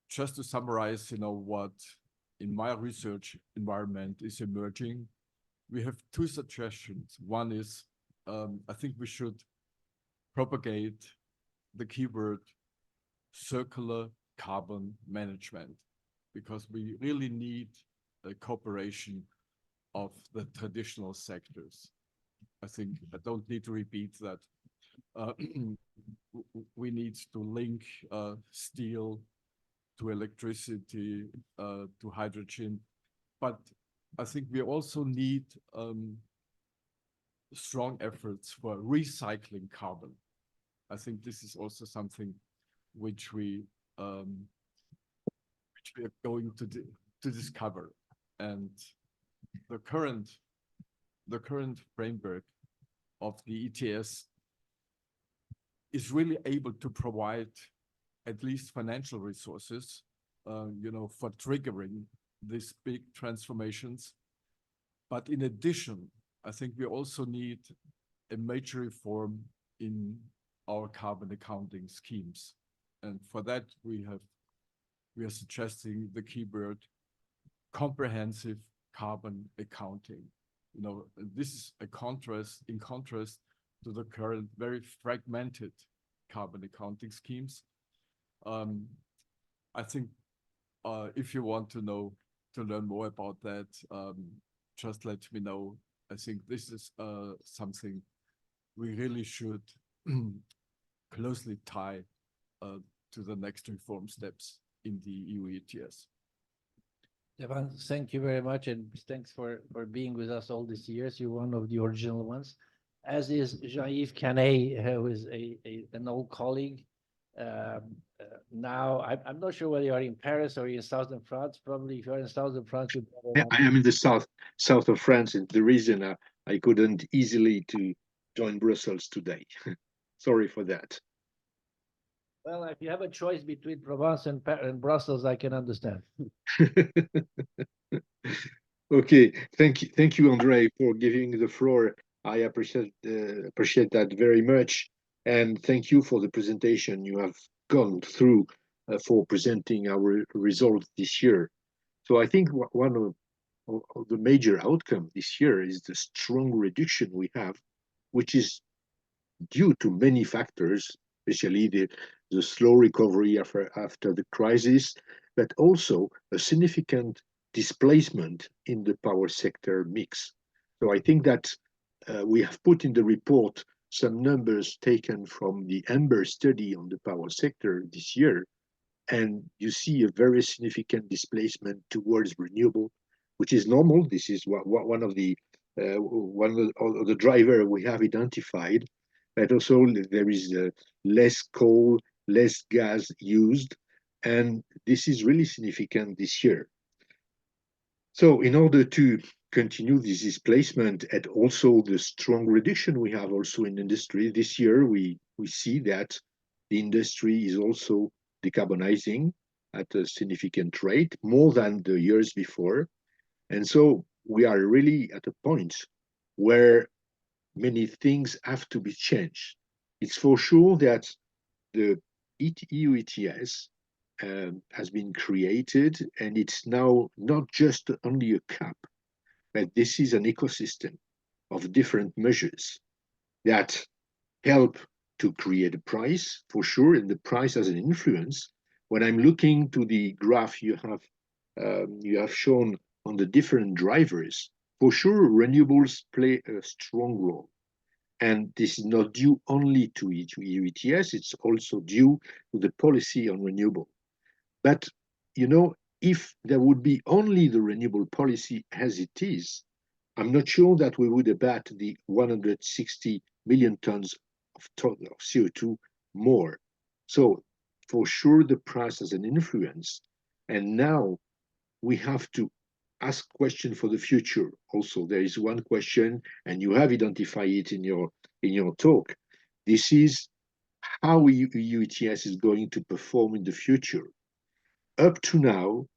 S5: just to summarize, what in my research environment is emerging, we have two suggestions. One is, I think we should propagate the keyword circular carbon management, because we really need a cooperation of the traditional sectors. I think I don't need to repeat that. We need to link steel to electricity, to hydrogen, but I think we also need strong efforts for recycling carbon. I think this is also something which we are going to discover. And the current framework of the ETS is really able to provide at least financial resources, for triggering these big transformations. But in addition, I think we also need a major reform in our carbon accounting schemes. And for that, we are suggesting the keyword comprehensive carbon accounting. This is in contrast to the current very fragmented carbon accounting schemes. I think if you want to learn more about that, just let me know. I think this is something we really should closely tie to the next reform steps in the EU ETS.
S2: Stefan, thank you very much, and thanks for being with us all these years. You're one of the original ones, as is Jean-Yves Canet, who is an old colleague. Now, I'm not sure whether you are in Paris or in southern France. Probably if you're in southern France, you
S6: I am in the south of France. And the reason I couldn't easily to join Brussels today. Sorry for that.
S2: Well, if you have a choice between Provence and Brussels, I can understand.
S6: Okay, thank you, Andre, for giving the floor. I appreciate that very much, and thank you for the presentation you have gone through for presenting our results this year. So I think one of the major outcomes this year is the strong reduction we have, which is due to many factors, especially the slow recovery after the crisis, but also a significant displacement in the power sector mix. So I think that we have put in the report some numbers taken from the Amber study on the power sector this year, and you see a very significant displacement towards renewable, which is normal. This is one of the driver we have identified. But also there is less coal, less gas used, and this is really significant this year. So in order to continue this displacement and also the strong reduction we have also in industry this year, we see that the industry is also decarbonizing at a significant rate, more than the years before. And so we are really at a point where many things have to be changed. It's for sure that the EU ETS has been created, and it's now not just only a cap, but this is an ecosystem of different measures that help to create a price, for sure, and the price has an influence. When I'm looking to the graph you have shown on the different drivers, for sure, renewables play a strong role. And this is not due only to EU ETS, it's also due to the policy on renewable. But, you know, if there would be only the renewable policy as it is, I'm not sure that we would abate the 160 million tons of CO2 more. So for sure, the price has an influence. And now we have to ask question for the future. Also, there is one question, and you have identified it in your talk. This is how EU ETS is going to perform in the future. Up to now,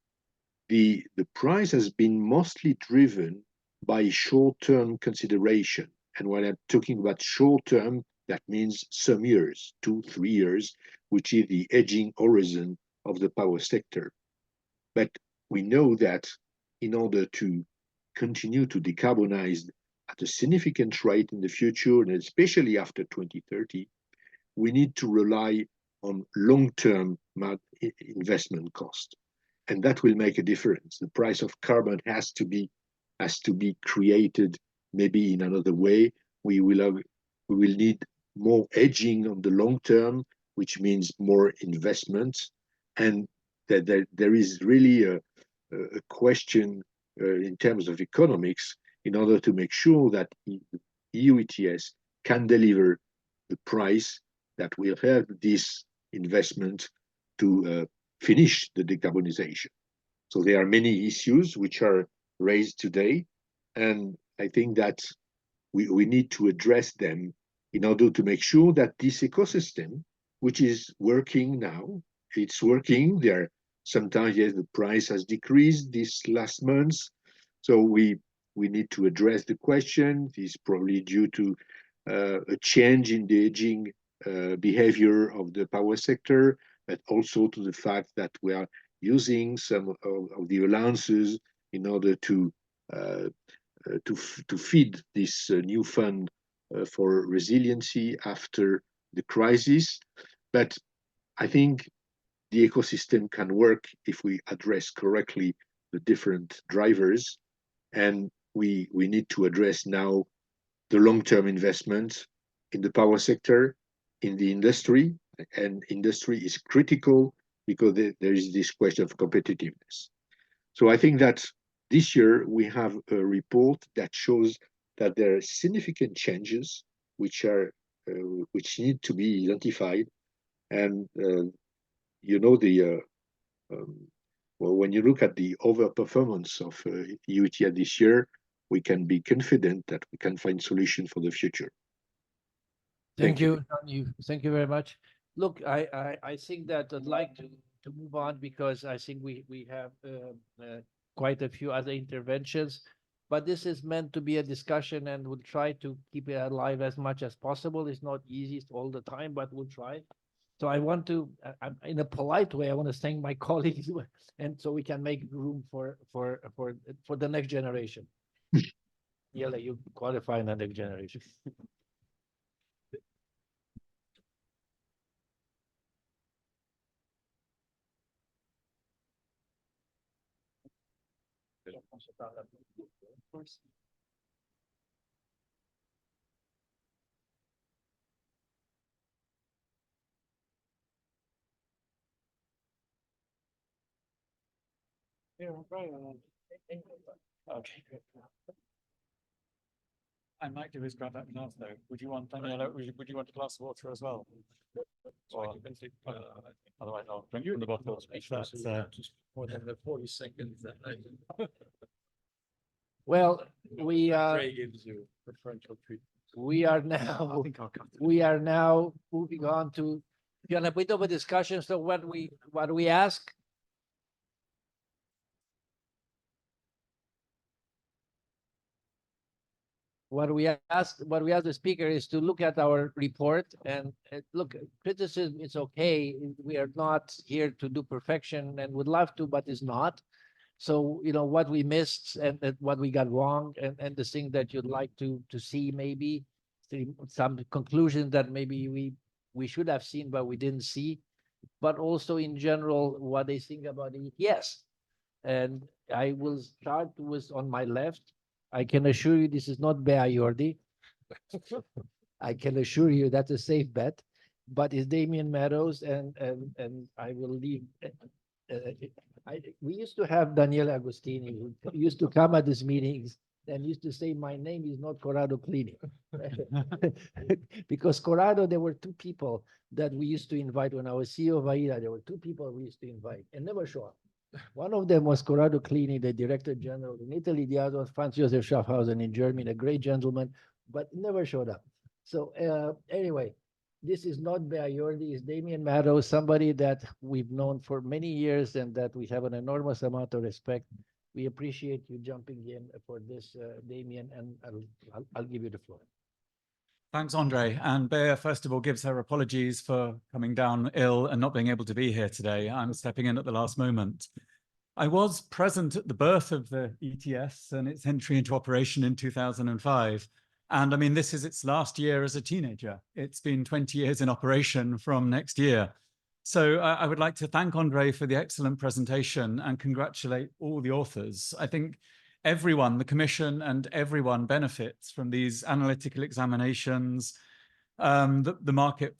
S6: the price has been mostly driven by short-term consideration. And when I'm talking about short-term, that means some years, 2-3 years, which is the aging horizon of the power sector. But we know that in order to continue to decarbonize at a significant rate in the future, and especially after 2030, we need to rely on long-term investment cost. And that will make a difference. The price of carbon has to be created maybe in another way. We will need more hedging on the long term, which means more investment. And that there is really a question in terms of economics in order to make sure that EU ETS can deliver the price that will help this investment to finish the decarbonization. So there are many issues which are raised today, and I think that we need to address them in order to make sure that this ecosystem, which is working now, it's working. There sometimes, yes, the price has decreased this last month, so we need to address the question. This is probably due to a change in the aging behavior of the power sector, but also to the fact that we are using some of the allowances in order to feed this new fund for resiliency after the crisis. But I think the ecosystem can work if we address correctly the different drivers, and we need to address now the long-term investment in the power sector, in the industry, and industry is critical because there is this question of competitiveness. So I think that this year we have a report that shows that there are significant changes which need to be identified, and you know well, when you look at the overperformance of EU ETS this year, we can be confident that we can find solution for the future.
S2: Thank you. Thank you very much. Look, I think that I'd like to move on because I think we have quite a few other interventions, but this is meant to be a discussion and we'll try to keep it alive as much as possible. It's not easy all the time, but we'll try. So I want to, in a polite way, I want to thank my colleagues, and so we can make room for the next generation. Yele, you qualify in the next generation.
S7: Okay. I might do is grab that glass though. Would you want Daniela, would you want a glass of water as well? Or, otherwise I'll drink from the bottle. If that's,
S2: just more than the 40 seconds. Well, we are now moving on to a bit of a discussion. So what we ask. What we ask the speaker is to look at our report and look, criticism is okay. We are not here to do perfection and would love to, but it's not. So, you know, what we missed and what we got wrong and the thing that you'd like to see, maybe some conclusions that maybe we should have seen, but we didn't see, but also in general, what they think about ETS. And I will start with on my left. I can assure you this is not Bear Yordi. I can assure you that's a safe bet. But it's Damian Meadows, and I will leave. We used to have Daniele Agostini, who used to come at these meetings and used to say, "My name is not Corrado Clini," because Corrado, there were two people that we used to invite when I was CEO of AIDA. There were two people we used to invite and never show up. One of them was Corrado Clini, the Director General in Italy. The other was Franz Josef Schaffhausen in Germany, a great gentleman, but never showed up. So anyway, this is not Beayordi, it's Damian Meadows, somebody that we've known for many years and that we have an enormous amount of respect. We appreciate you jumping in for this, Damian, and I'll give you the floor.
S7: Thanks, Andre. And Bea, first of all, gives her apologies for coming down ill and not being able to be here today. I'm stepping in at the last moment. I was present at the birth of the ETS and its entry into operation in 2005. And I mean, this is its last year as a teenager. It's been 20 years in operation from next year. So I would like to thank Andre for the excellent presentation and congratulate all the authors. I think everyone, the Commission and everyone benefits from these analytical examinations. The market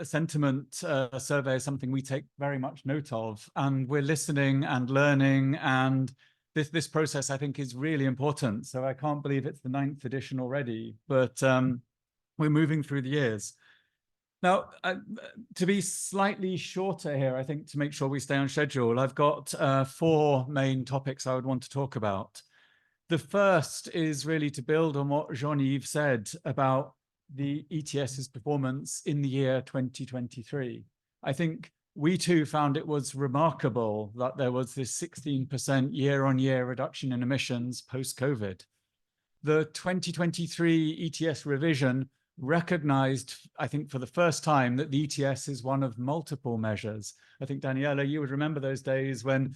S7: sentiment survey is something we take very much note of, and we're listening and learning, and this process, I think, is really important. So I can't believe it's the 9th edition already, but we're moving through the years. Now, to be slightly shorter here, I think, to make sure we stay on schedule, I've got 4 main topics I would want to talk about. The first is really to build on what Jean-Yves said about the ETS's performance in the year 2023. I think we too found it was remarkable that there was this 16% year-on-year reduction in emissions post-COVID. The 2023 ETS revision recognized, I think for the first time, that the ETS is one of multiple measures. I think, Daniela, you would remember those days when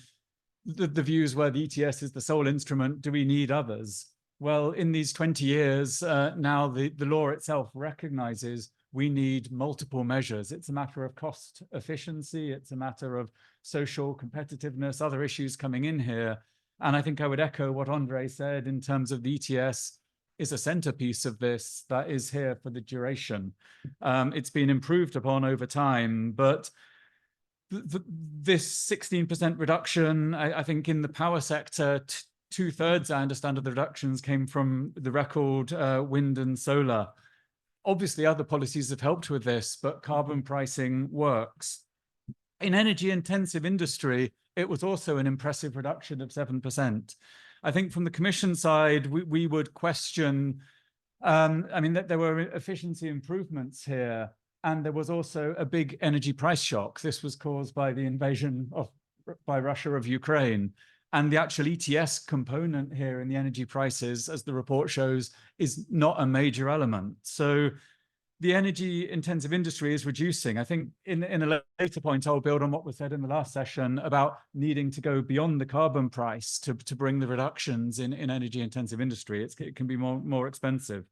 S7: the views were the ETS is the sole instrument, do we need others? Well, in these 20 years, now the law itself recognizes we need multiple measures. It's a matter of cost efficiency, it's a matter of social competitiveness, other issues coming in here. And I think I would echo what Andre said in terms of the ETS is a centerpiece of this that is here for the duration. It's been improved upon over time, but this 16% reduction, I think in the power sector, 2/3, I understand, of the reductions came from the record wind and solar. Obviously, other policies have helped with this, but carbon pricing works. In energy-intensive industry, it was also an impressive reduction of 7%. I think from the Commission side, we would question, I mean, that there were efficiency improvements here, and there was also a big energy price shock. This was caused by the invasion by Russia of Ukraine. And the actual ETS component here in the energy prices, as the report shows, is not a major element. So the energy intensive industry is reducing. I think in a later point, I'll build on what was said in the last session about needing to go beyond the carbon price to bring the reductions in energy intensive industry. It can be more expensive.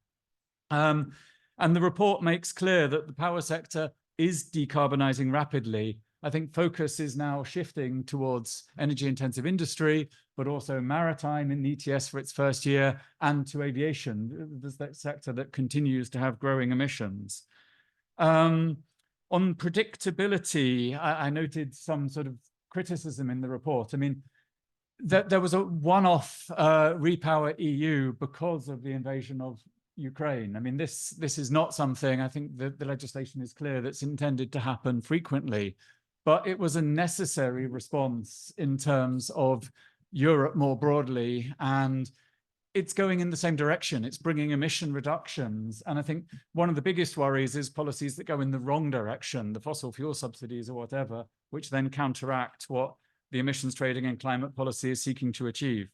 S7: And the report makes clear that the power sector is decarbonizing rapidly. I think focus is now shifting towards energy-intensive industry, but also maritime in the ETS for its first year, and to aviation, the sector that continues to have growing emissions. On predictability, I noted some sort of criticism in the report. I mean, there was a one-off Repower EU because of the invasion of Ukraine. I mean, this is not something, I think the legislation is clear, that's intended to happen frequently. But it was a necessary response in terms of Europe more broadly, and it's going in the same direction. It's bringing emission reductions. And I think one of the biggest worries is policies that go in the wrong direction, the fossil fuel subsidies or whatever, which then counteract what the emissions trading and climate policy is seeking to achieve.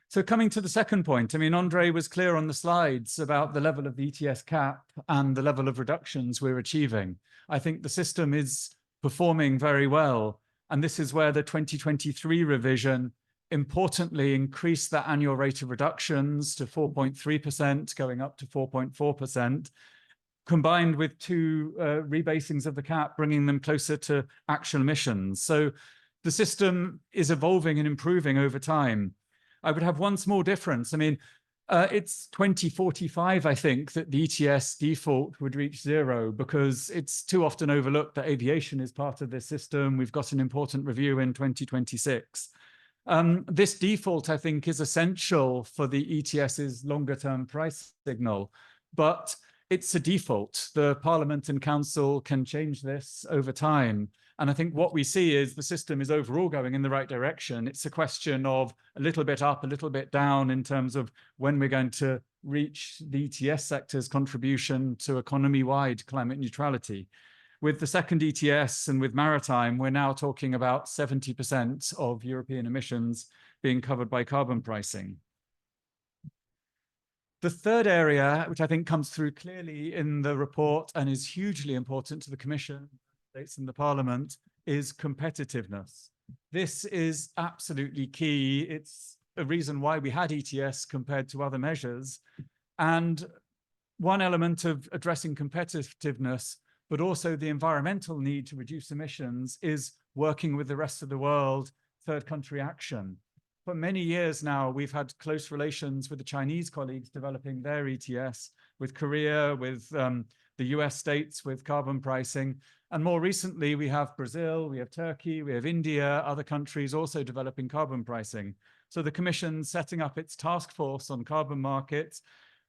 S7: So coming to the second point, I mean, Andre was clear on the slides about the level of the ETS cap and the level of reductions we're achieving. I think the system is performing very well. And this is where the 2023 revision importantly increased that annual rate of reductions to 4.3%, going up to 4.4%, combined with 2 rebasings of the cap, bringing them closer to actual emissions. So the system is evolving and improving over time. I would have one small difference. I mean, It's 2045, I think, that the ETS default would reach zero, because it's too often overlooked that aviation is part of this system. We've got an important review in 2026. This default, I think, is essential for the ETS's longer term price signal, but it's a default. The Parliament and Council can change this over time. And I think what we see is the system is overall going in the right direction. It's a question of a little bit up, a little bit down in terms of when we're going to reach the ETS sector's contribution to economy-wide climate neutrality. With the second ETS and with maritime, we're now talking about 70% of European emissions being covered by carbon pricing. The third area, which I think comes through clearly in the report and is hugely important to the Commission, States and the Parliament, is competitiveness. This is absolutely key. It's a reason why we had ETS compared to other measures. And one element of addressing competitiveness, but also the environmental need to reduce emissions, is working with the rest of the world, third country action. For many years now, we've had close relations with the Chinese colleagues developing their ETS, with Korea, with the US states with carbon pricing. And more recently, we have Brazil, we have Turkey, we have India, other countries also developing carbon pricing. So the Commission's setting up its task force on carbon markets.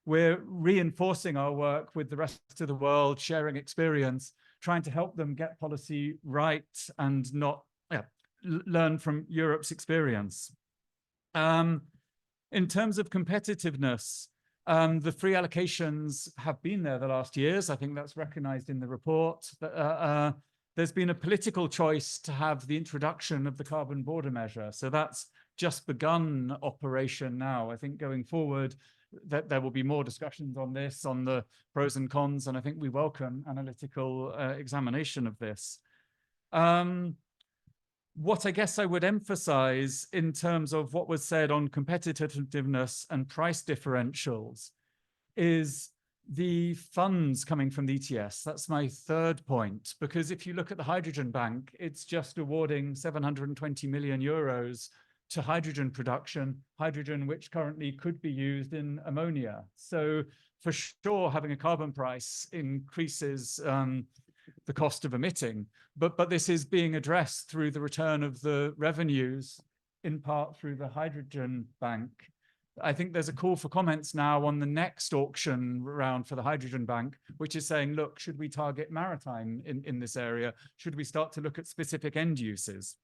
S7: We're reinforcing our work with the rest of the world, sharing experience, trying to help them get policy right and not learn from Europe's experience. In terms of competitiveness, the free allocations have been there the last years. I think that's recognized in the report. There's been a political choice to have the introduction of the carbon border measure. So that's just begun operation now. I think going forward, that there will be more discussions on this, on the pros and cons, and I think we welcome analytical examination of this. What I guess I would emphasize in terms of what was said on competitiveness and price differentials is the funds coming from the ETS. That's my third point, because if you look at the Hydrogen Bank, it's just awarding 720 million euros to hydrogen production, hydrogen which currently could be used in ammonia. So for sure, having a carbon price increases the cost of emitting, but this is being addressed through the return of the revenues, in part through the Hydrogen Bank. I think there's a call for comments now on the next auction round for the Hydrogen Bank, which is saying, look, should we target maritime in this area? Should we start to look at specific end uses?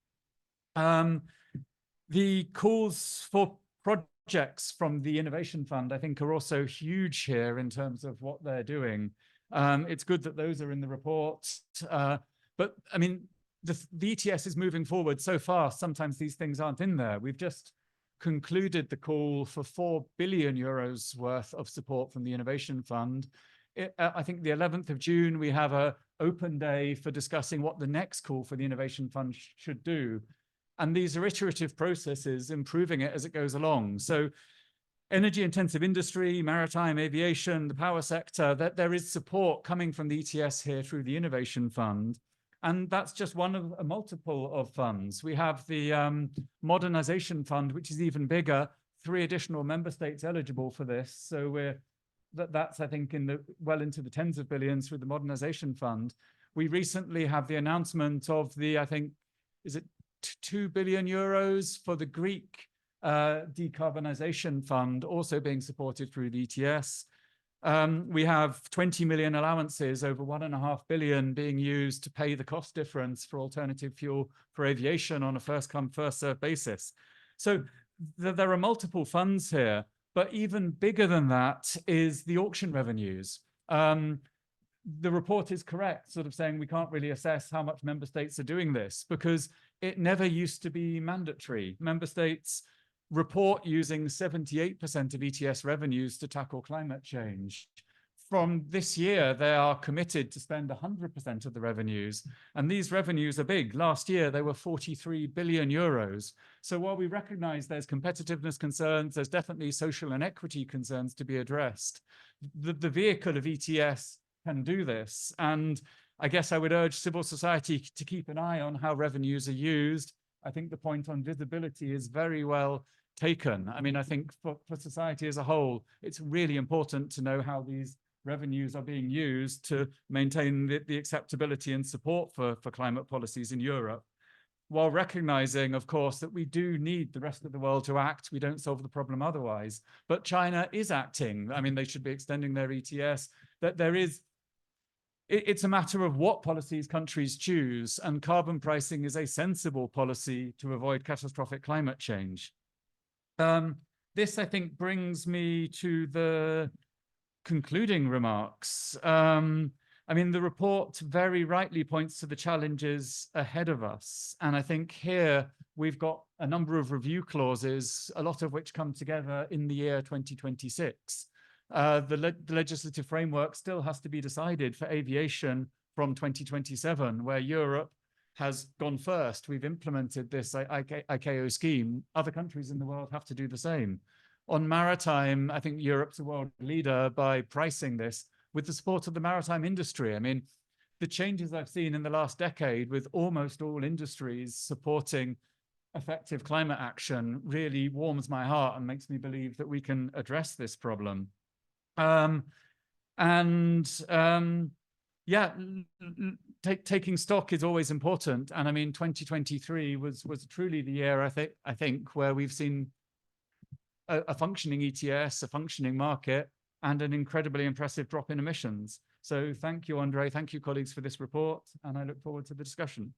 S7: The calls for projects from the Innovation Fund, I think, are also huge here in terms of what they're doing. It's good that those are in the report. But I mean, the ETS is moving forward so fast, sometimes these things aren't in there. We've just concluded the call for 4 billion euros worth of support from the Innovation Fund. I think the 11th of June, we have an open day for discussing what the next call for the Innovation Fund should do. And these are iterative processes, improving it as it goes along. So energy intensive industry, maritime, aviation, the power sector, that there is support coming from the ETS here through the Innovation Fund. And that's just one of a multiple of funds. We have the Modernization Fund, which is even bigger, 3 additional member states eligible for this. So that's, I think, well into the tens of billions through the Modernization Fund. We recently have the announcement of the, I think, is it 2 billion euros for the Greek decarbonization fund also being supported through the ETS. We have 20 million allowances, over 1.5 billion being used to pay the cost difference for alternative fuel for aviation on a first come, first served basis. So there are multiple funds here, but even bigger than that is the auction revenues. The report is correct, sort of saying we can't really assess how much member states are doing this because it never used to be mandatory. Member states report using 78% of ETS revenues to tackle climate change. From this year, they are committed to spend 100% of the revenues, and these revenues are big. Last year, they were 43 billion euros. So while we recognize there's competitiveness concerns, there's definitely social and equity concerns to be addressed. The vehicle of ETS can do this. And I guess I would urge civil society to keep an eye on how revenues are used. I think the point on visibility is very well taken. I mean, I think for society as a whole, it's really important to know how these revenues are being used to maintain the acceptability and support for climate policies in Europe, while recognizing, of course, that we do need the rest of the world to act. We don't solve the problem otherwise. But China is acting. I mean, they should be extending their ETS. That there is, it's a matter of what policies countries choose, and carbon pricing is a sensible policy to avoid catastrophic climate change. This, I think, brings me to the concluding remarks. I mean, the report very rightly points to the challenges ahead of us. And I think here we've got a number of review clauses, a lot of which come together in the year 2026. The legislative framework still has to be decided for aviation from 2027, where Europe has gone first. We've implemented this ICAO scheme. Other countries in the world have to do the same. On maritime, I think Europe's a world leader by pricing this with the support of the maritime industry. I mean, the changes I've seen in the last decade with almost all industries supporting effective climate action really warms my heart and makes me believe that we can address this problem. Yeah, taking stock is always important. And I mean, 2023 was truly the year, I think, where we've seen a functioning ETS, a functioning market, and an incredibly impressive drop in emissions. So thank you, Andre. Thank you, colleagues, for this report. And I look forward to the discussion.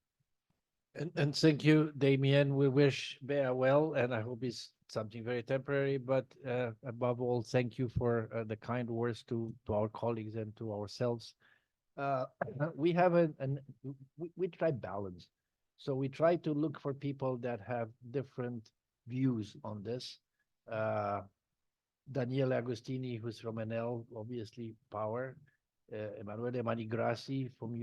S2: And thank you, Damien. We wish Bea well, and I hope it's something very temporary. But above all, thank you for the kind words to our colleagues and to ourselves. We have we try balance. So we try to look for people that have different views on this. Daniele Agostini, who's from Enel, obviously power. Emanuele Manigrassi from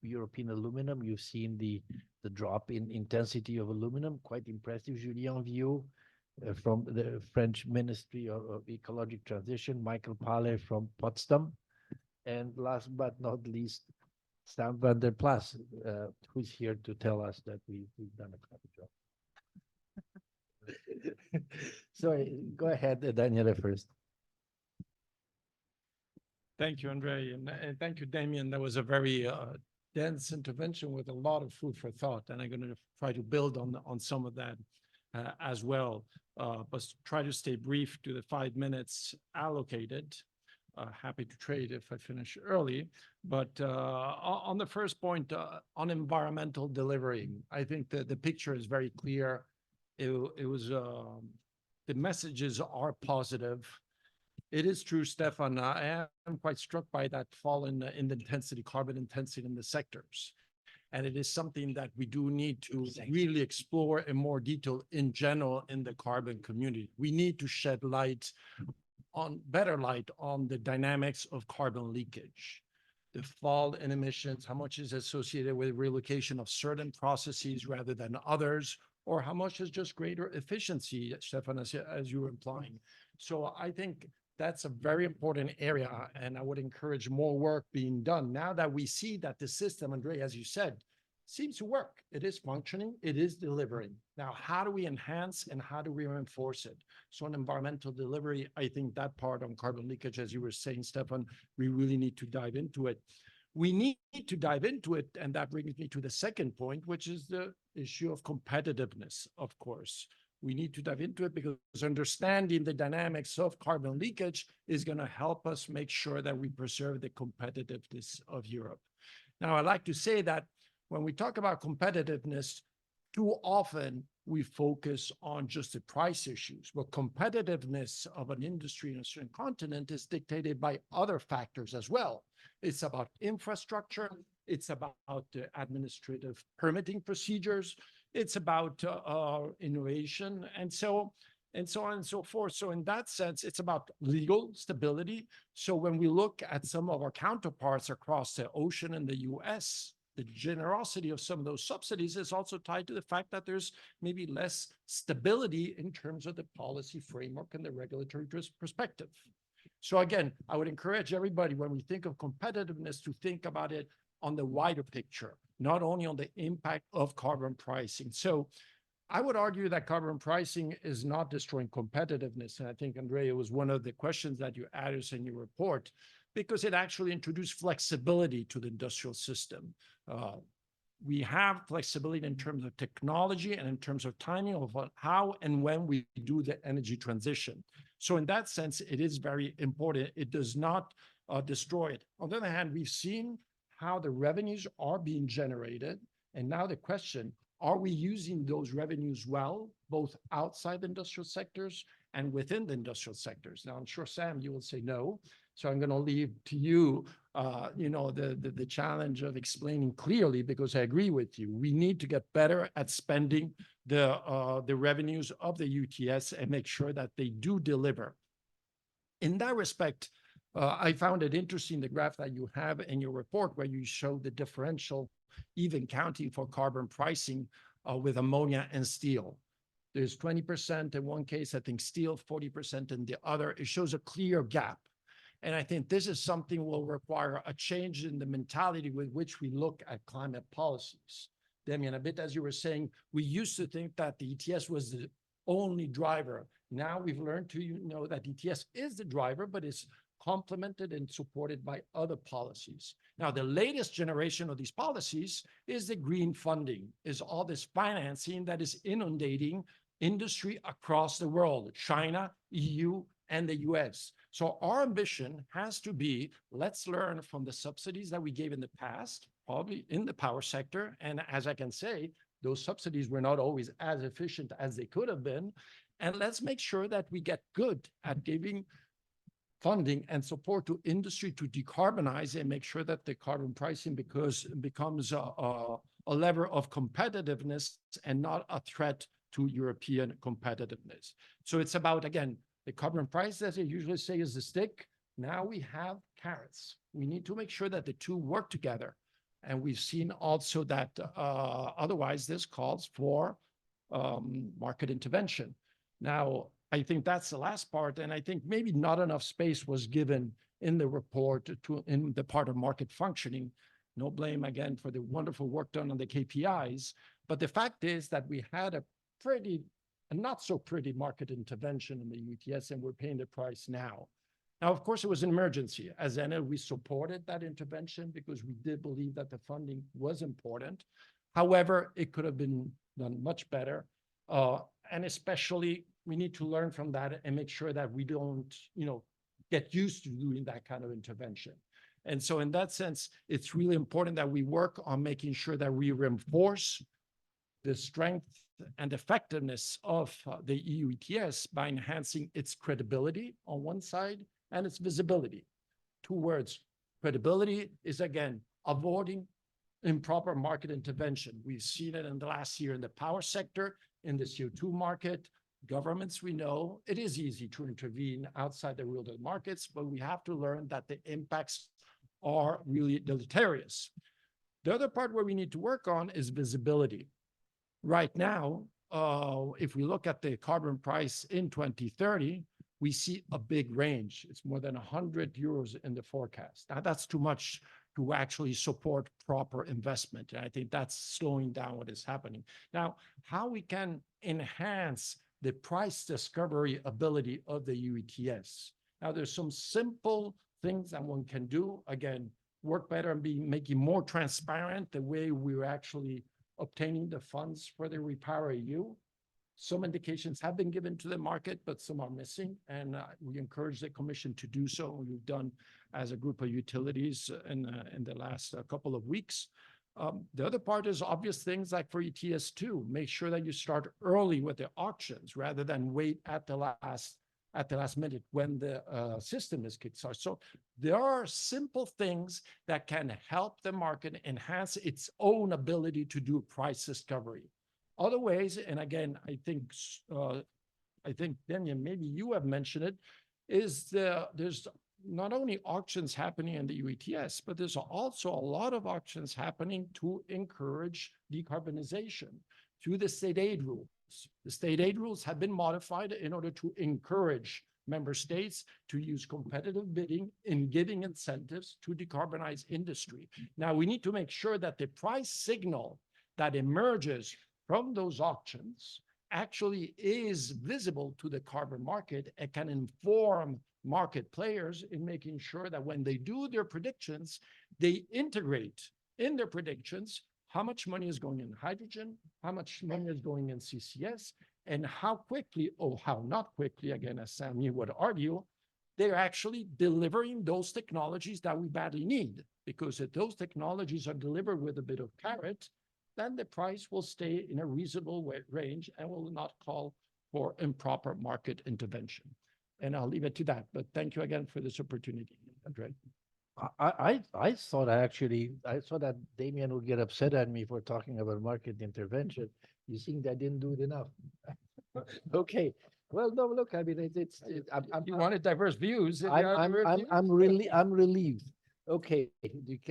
S2: European Aluminum. You've seen the drop in intensity of aluminum, quite impressive. Julien Viau from the French Ministry of Ecological Transition. Michael Pale from Potsdam. And last but not least, Sam van der Plas, who's here to tell us that we've done a clever job. Sorry, go ahead, Daniele, first.
S8: Thank you, Andre, and thank you, Damien. That was a very dense intervention with a lot of food for thought, and I'm going to try to build on some of that as well, but try to stay brief to the 5 minutes allocated. Happy to trade if I finish early, but on the first point, on environmental delivery, I think that the picture is very clear. It was the messages are positive. It is true, Stefan. I am quite struck by that fall in the intensity, carbon intensity in the sectors. And it is something that we do need to really explore in more detail in general in the carbon community. We need to shed better light on the dynamics of carbon leakage, the fall in emissions, how much is associated with relocation of certain processes rather than others, or how much is just greater efficiency, Stefan, as you were implying. So I think that's a very important area, and I would encourage more work being done. Now that we see that the system, Andre, as you said, seems to work. It is functioning, it is delivering. Now, how do we enhance and how do we reinforce it? So on environmental delivery, I think that part on carbon leakage, as you were saying, Stefan, we really need to dive into it. We need to dive into it, and that brings me to the second point, which is the issue of competitiveness, of course. We need to dive into it because understanding the dynamics of carbon leakage is going to help us make sure that we preserve the competitiveness of Europe. Now, I like to say that when we talk about competitiveness, too often we focus on just the price issues, but competitiveness of an industry in a certain continent is dictated by other factors as well. It's about infrastructure, it's about the administrative permitting procedures, it's about innovation, and so on and so forth. So in that sense, it's about legal stability. So when we look at some of our counterparts across the ocean in the US, the generosity of some of those subsidies is also tied to the fact that there's maybe less stability in terms of the policy framework and the regulatory perspective. So again, I would encourage everybody when we think of competitiveness to think about it on the wider picture, not only on the impact of carbon pricing. So I would argue that carbon pricing is not destroying competitiveness. And I think, Andrea, was one of the questions that you added in your report, because it actually introduced flexibility to the industrial system. We have flexibility in terms of technology and in terms of timing of how and when we do the energy transition. So in that sense, it is very important. It does not destroy it. On the other hand, we've seen how the revenues are being generated. And now the question, are we using those revenues well, both outside the industrial sectors and within the industrial sectors? Now, I'm sure, Sam, you will say no. So I'm going to leave to you, the challenge of explaining clearly, because I agree with you. We need to get better at spending the revenues of the UTS and make sure that they do deliver. In that respect, I found it interesting, the graph that you have in your report, where you show the differential, even counting for carbon pricing with ammonia and steel. There's 20% in one case, I think steel, 40% in the other. It shows a clear gap. And I think this is something will require a change in the mentality with which we look at climate policies. Damien, a bit as you were saying, we used to think that the ETS was the only driver. Now we've learned to know that ETS is the driver, but it's complemented and supported by other policies. Now, the latest generation of these policies is the green funding, is all this financing that is inundating industry across the world, China, EU, and the US. So our ambition has to be, let's learn from the subsidies that we gave in the past, probably in the power sector. And as I can say, those subsidies were not always as efficient as they could have been. And let's make sure that we get good at giving funding and support to industry to decarbonize and make sure that the carbon pricing becomes a lever of competitiveness and not a threat to European competitiveness. So it's about, again, the carbon price, as I usually say, is the stick. Now we have carrots. We need to make sure that the two work together. And we've seen also that otherwise this calls for market intervention. Now, I think that's the last part. And I think maybe not enough space was given in the report in the part of market functioning. No blame again for the wonderful work done on the KPIs. But the fact is that we had a not so pretty market intervention in the UTS, and we're paying the price now. Now, of course, it was an emergency. As Enel, we supported that intervention because we did believe that the funding was important. However, it could have been done much better. And especially, we need to learn from that and make sure that we don't, get used to doing that kind of intervention. And so in that sense, it's really important that we work on making sure that we reinforce the strength and effectiveness of the EU ETS by enhancing its credibility on one side and its visibility. 2 words, credibility is, again, avoiding improper market intervention. We've seen it in the last year in the power sector, in the CO2 market. Governments, we know it is easy to intervene outside the real markets, but we have to learn that the impacts are really deleterious. The other part where we need to work on is visibility. Right now, if we look at the carbon price in 2030, we see a big range. It's more than 100 euros in the forecast. Now, that's too much to actually support proper investment. And I think that's slowing down what is happening. Now, how we can enhance the price discovery ability of the EU ETS. Now, there's some simple things that one can do. Again, work better and making more transparent the way we're actually obtaining the funds for the REPowerEU. Some indications have been given to the market, but some are missing. And we encourage the Commission to do so. We've done as a group of utilities in the last couple of weeks. The other part is obvious things like for ETS2, make sure that you start early with the auctions rather than wait at the last minute when the system is kickstarted. So there are simple things that can help the market enhance its own ability to do price discovery. Other ways, and again, I think Damien, maybe you have mentioned it, is there's not only auctions happening in the EU ETS, but there's also a lot of auctions happening to encourage decarbonization through the state aid rules. The state aid rules have been modified in order to encourage member states to use competitive bidding in giving incentives to decarbonize industry. Now, we need to make sure that the price signal that emerges from those auctions actually is visible to the carbon market and can inform market players in making sure that when they do their predictions, they integrate in their predictions how much money is going in hydrogen, how much money is going in CCS, and how quickly, or how not quickly, again, as Sammy would argue, they're actually delivering those technologies that we badly need. Because if those technologies are delivered with a bit of carrot, then the price will stay in a reasonable range and will not call for improper market intervention. And I'll leave it to that. But thank you again for this opportunity, Andre.
S2: I thought I thought that Damien would get upset at me for talking about market intervention. You think I didn't do it enough? Okay. Well, no, look, I mean,
S8: You wanted diverse views.
S2: I'm relieved. Okay,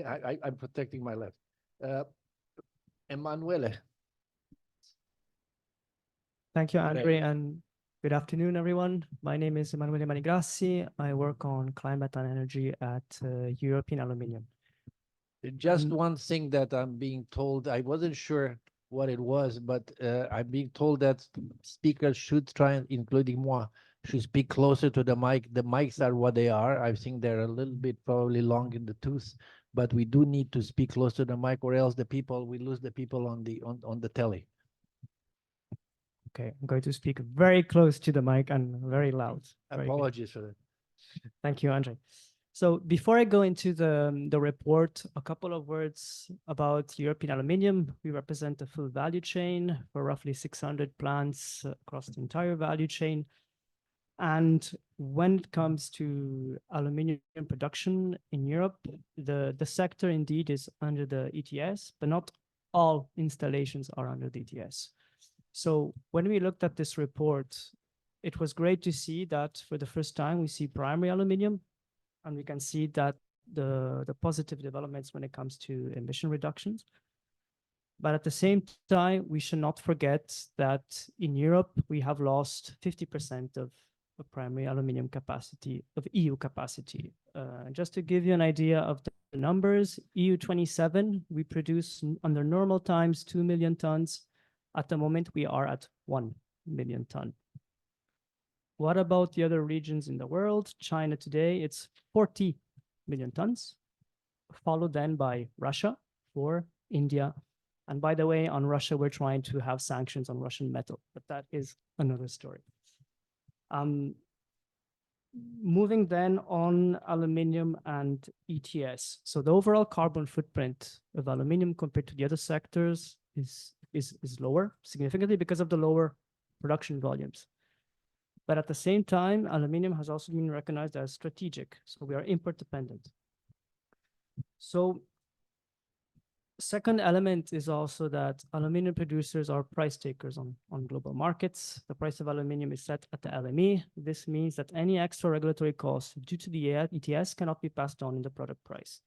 S2: I'm protecting my left. Emanuele.
S9: Thank you,
S2: Right.
S9: Andre, and good afternoon, everyone. My name is Emanuele Manigrassi. I work on climate and energy at European Aluminium.
S2: Just one thing that I'm being told, I wasn't sure what it was, but I'm being told that speakers should try, including moi, should speak closer to the mic. The mics are what they are. I think they're a little bit probably long in the tooth, but we do need to speak close to the mic, or else we lose the people on the telly.
S9: Okay, I'm going to speak very close to the mic and very loud. Very good.
S2: Apologies for that.
S9: Thank you, Andre. So before I go into the report, a couple of words about European Aluminium. We represent a full value chain for roughly 600 plants across the entire value chain. And when it comes to aluminium production in Europe, the sector indeed is under the ETS, but not all installations are under the ETS. So when we looked at this report, it was great to see that for the first time we see primary aluminium, and we can see that the positive developments when it comes to emission reductions. But at the same time, we should not forget that in Europe, we have lost 50% of primary aluminium capacity, of EU capacity. Just to give you an idea of the numbers, EU 27, we produce under normal times 2 million tons. At the moment, we are at 1 million ton. What about the other regions in the world? China today, it's 40 million tons, followed then by Russia, for India. And by the way, on Russia, we're trying to have sanctions on Russian metal, but that is another story. Moving then on aluminium and ETS. So the overall carbon footprint of aluminium compared to the other sectors is lower significantly because of the lower production volumes. But at the same time, aluminium has also been recognized as strategic. So we are import dependent. So second element is also that aluminium producers are price takers on global markets. The price of aluminium is set at the LME. This means that any extra regulatory costs due to the ETS cannot be passed on in the product price.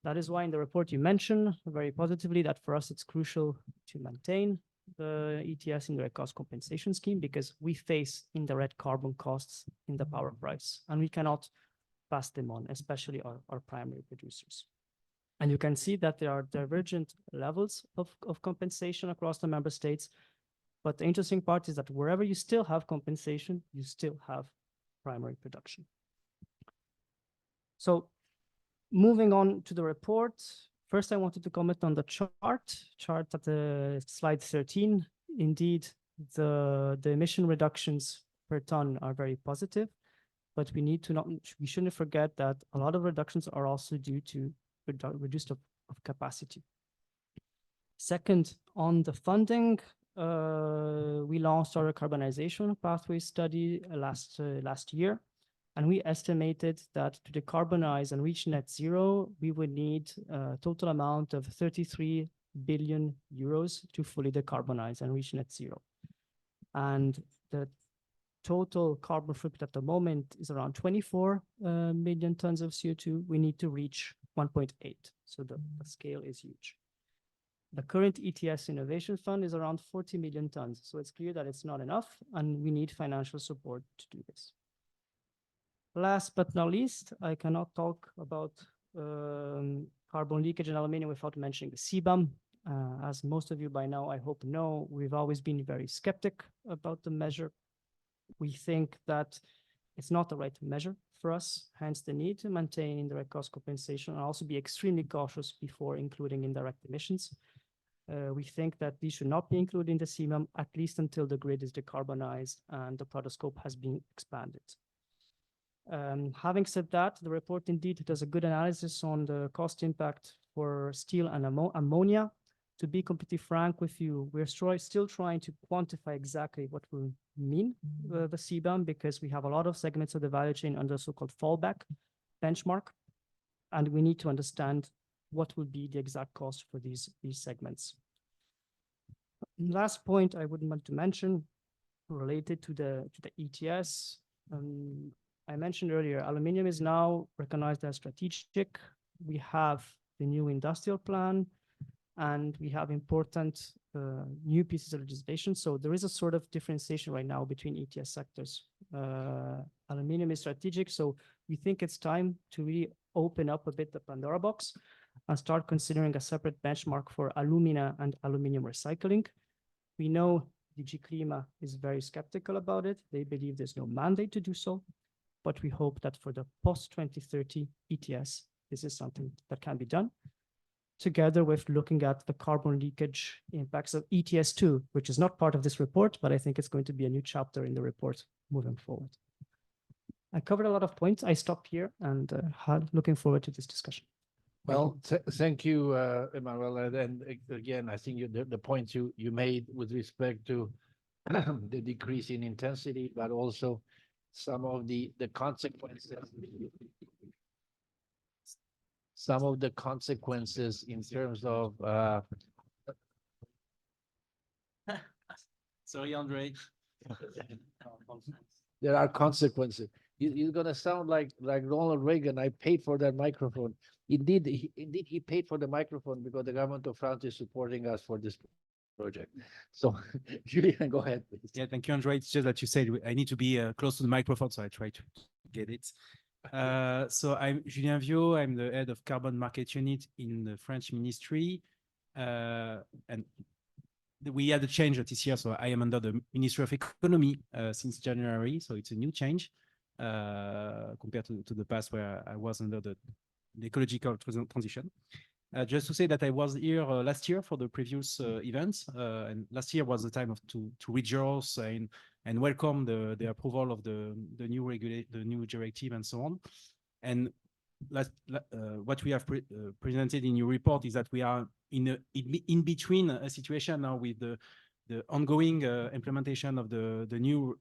S9: That is why in the report you mention very positively that for us it's crucial to maintain the ETS indirect cost compensation scheme because we face indirect carbon costs in the power price and we cannot pass them on, especially our primary producers. And you can see that there are divergent levels of compensation across the member states. But the interesting part is that wherever you still have compensation, you still have primary production. So moving on to the report, first I wanted to comment on the chart at the slide 13. Indeed, the emission reductions per ton are very positive, but we shouldn't forget that a lot of reductions are also due to reduced of capacity. Second, on the funding, we launched our decarbonization pathway study last year, and we estimated that to decarbonize and reach net zero, we would need a total amount of 33 billion euros to fully decarbonize and reach net zero. And the total carbon footprint at the moment is around 24 million tons of CO2. We need to reach 1.8. So the scale is huge. The current ETS Innovation Fund is around 40 million tons. So it's clear that it's not enough and we need financial support to do this. Last but not least, I cannot talk about carbon leakage in aluminium without mentioning the CBAM. As most of you by now, I hope know, we've always been very skeptic about the measure. We think that it's not the right measure for us, hence the need to maintain indirect cost compensation and also be extremely cautious before including indirect emissions. We think that these should not be included in the CBAM, at least until the grid is decarbonized and the product scope has been expanded. Having said that, the report indeed does a good analysis on the cost impact for steel and ammonia. To be completely frank with you, we're still trying to quantify exactly what will mean the CBAM, because we have a lot of segments of the value chain under so-called fallback benchmark, and we need to understand what will be the exact cost for these segments. Last point I would want to mention related to the ETS. I mentioned earlier, aluminium is now recognized as strategic. We have the new industrial plan, and we have important new pieces of legislation. So there is a sort of differentiation right now between ETS sectors. Aluminium is strategic, so we think it's time to really open up a bit the Pandora box and start considering a separate benchmark for alumina and aluminium recycling. We know DG Klima is very skeptical about it. They believe there's no mandate to do so, but we hope that for the post-2030 ETS, this is something that can be done, together with looking at the carbon leakage impacts of ETS2, which is not part of this report, but I think it's going to be a new chapter in the report moving forward. I covered a lot of points. I stop here and looking forward to this discussion.
S2: Well, thank you, Emmanuel. And again, I think the points you made with respect to the decrease in intensity, but also some of the consequences. Some of the consequences in terms of
S1: Sorry, Andre.
S2: there are consequences. You're gonna sound like Ronald Reagan. I paid for that microphone. Indeed, he paid for the microphone because the government of France is supporting us for this project. So, Julian, go ahead, please.
S10: Yeah, thank you, Andre. It's just that you said I need to be close to the microphone, so I try to get it. So I'm Julien Viau. I'm the head of carbon market unit in the French ministry. And we had a change this year, so I am under the Ministry of Economy since January. So it's a new change compared to the past where I was under the ecological transition. Just to say that I was here last year for the previous events, and last year was the time to rejoice and welcome the approval of the new directive and so on. And what we have presented in your report is that we are in between a situation now with the ongoing implementation of the new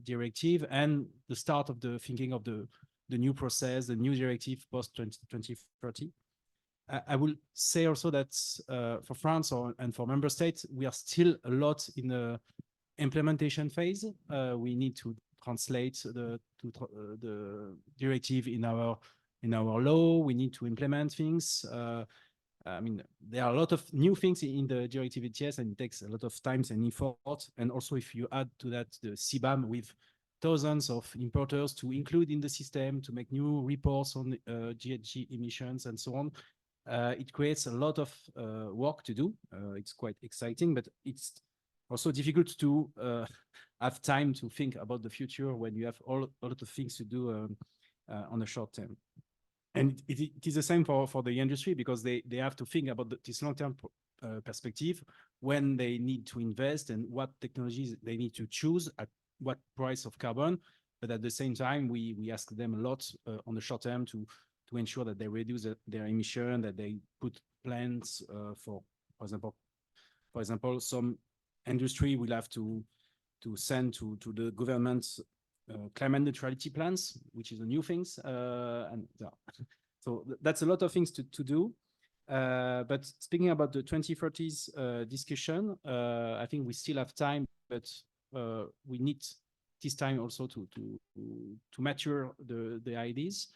S10: directive and the start of the thinking of the new process, the new directive post 2030. I will say also that for France and for member states, we are still a lot in the implementation phase. We need to translate the directive in our law. We need to implement things. I mean, there are a lot of new things in the directive ETS, and it takes a lot of time and effort. And also, if you add to that the CBAM with thousands of importers to include in the system, to make new reports on GHG emissions and so on, it creates a lot of work to do. It's quite exciting, but it's also difficult to have time to think about the future when you have a lot of things to do on the short term. And it is the same for the industry, because they have to think about this long-term perspective when they need to invest and what technologies they need to choose at what price of carbon. But at the same time, we ask them a lot on the short term to ensure that they reduce their emission, that they put plans for example, some industry will have to send to the government's climate neutrality plans, which is a new things. And so that's a lot of things to do. But speaking about the 2030s discussion, I think we still have time, but we need this time also to mature the ideas.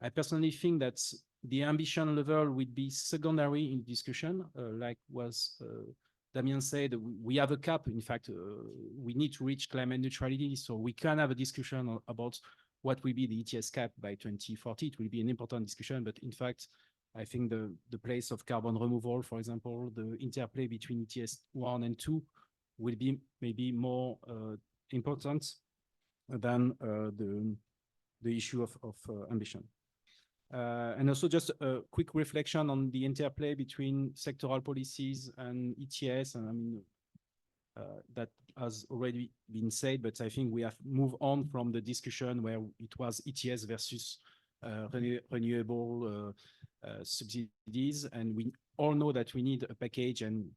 S10: I personally think that the ambition level will be secondary in discussion, like was Damien said. We have a cap. In fact, we need to reach climate neutrality, so we can have a discussion about what will be the ETS cap by 2040. It will be an important discussion, but in fact, I think the place of carbon removal, for example, the interplay between ETS 1 and 2 will be maybe more important than the issue of ambition. And also just a quick reflection on the interplay between sectoral policies and ETS. And I mean, that has already been said, but I think we have moved on from the discussion where it was ETS versus renewable subsidies. And we all know that we need a package and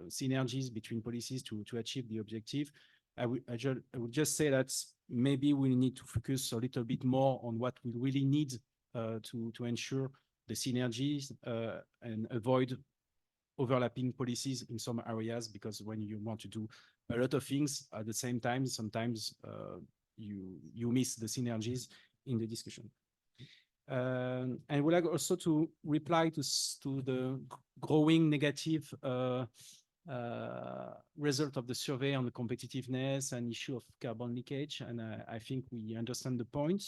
S10: synergies between policies to achieve the objective. I would just say that maybe we need to focus a little bit more on what we really need to ensure the synergies and avoid overlapping policies in some areas, because when you want to do a lot of things at the same time, sometimes you miss the synergies in the discussion. And I would like also to reply to the growing negative result of the survey on the competitiveness and issue of carbon leakage. And I think we understand the point.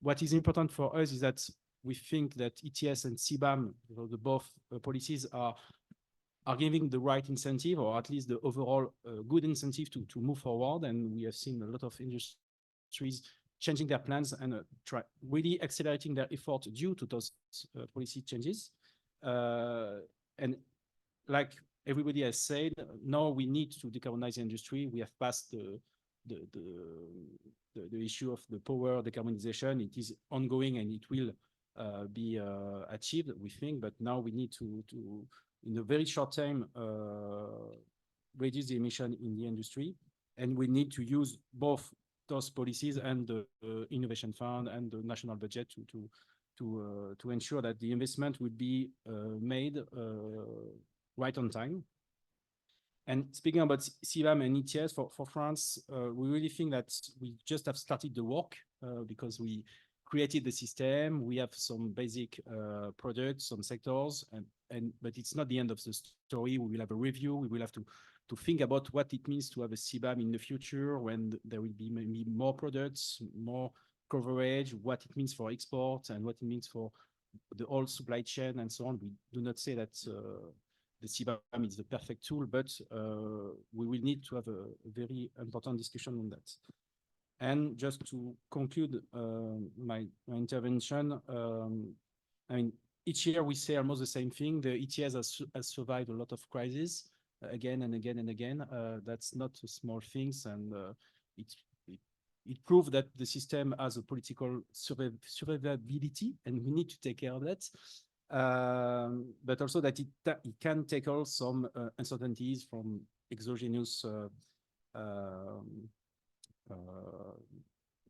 S10: What is important for us is that we think that ETS and CBAM, the both policies are giving the right incentive, or at least the overall good incentive to move forward. And we have seen a lot of industries changing their plans and really accelerating their effort due to those policy changes. And like everybody has said, now we need to decarbonize the industry. We have passed the issue of the power decarbonization. It is ongoing and it will be achieved, we think, but now we need to in a very short time, reduce the emission in the industry. And we need to use both those policies and the innovation fund and the national budget to ensure that the investment would be made right on time. And speaking about CBAM and ETS for France, we really think that we just have started the work because we created the system. We have some basic products, some sectors, but it's not the end of the story. We will have a review. We will have to think about what it means to have a CBAM in the future when there will be maybe more products, more coverage, what it means for export and what it means for the whole supply chain and so on. We do not say that the CBAM is the perfect tool, but we will need to have a very important discussion on that. And just to conclude my intervention, I mean, each year we say almost the same thing. The ETS has survived a lot of crises again and again and again. That's not a small things, and it proved that the system has a political survivability, and we need to take care of that. But also that it can tackle some uncertainties from exogenous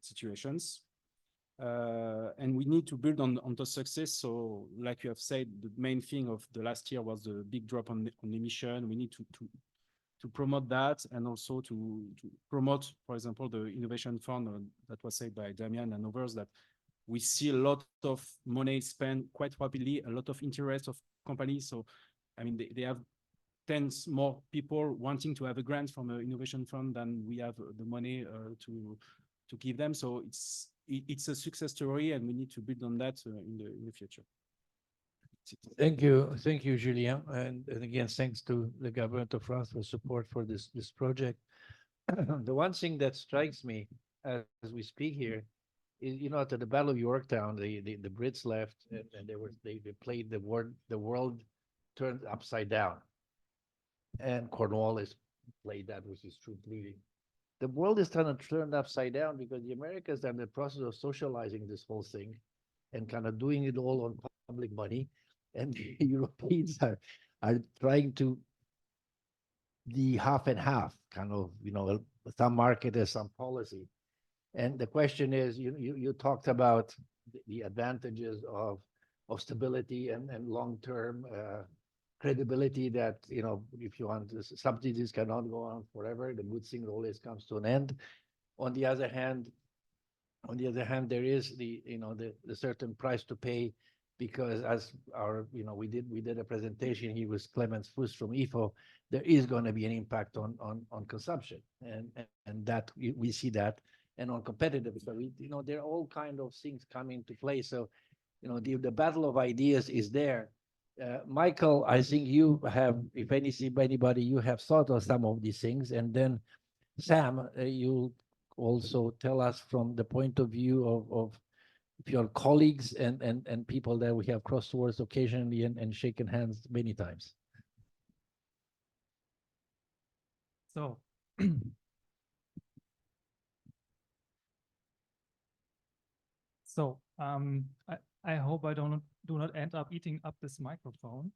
S10: situations. And we need to build on the success. So like you have said, the main thing of the last year was the big drop on emission. We need to promote that, and also to promote, for example, the innovation fund that was said by Damien and others, that we see a lot of money spent quite rapidly, a lot of interest of companies. So, I mean, they have tens more people wanting to have a grant from an innovation fund than we have the money to give them. So it's a success story, and we need to build on that in the future.
S2: Thank you, Julien, and again, thanks to the government of France for support for this project. The one thing that strikes me as we speak here is, you know, at the Battle of Yorktown, the Brits left, and they played the world turned upside down, and Cornwallis played that, which is true bleeding. The world is kind of turned upside down because the Americans are in the process of socializing this whole thing and kind of doing it all on public money. And the Europeans are trying to the half and half, kind of, you know, some market and some policy. And the question is, you talked about the advantages of stability and long-term credibility, that, you know, if you want, subsidies cannot go on forever. The good thing always comes to an end. On the other hand, there is the certain price to pay, because as we did a presentation here with Clemens Fuss from IFO, there is going to be an impact on consumption, and that we see that. and on competitiveness. So there are all kind of things coming to play. So, the battle of ideas is there. Michael, I think you have, if anybody, you have thought of some of these things. And then Sam, you also tell us from the point of view of your colleagues and people that we have crossed swords occasionally and shaken hands many times.
S11: So I hope I do not end up eating up this microphone,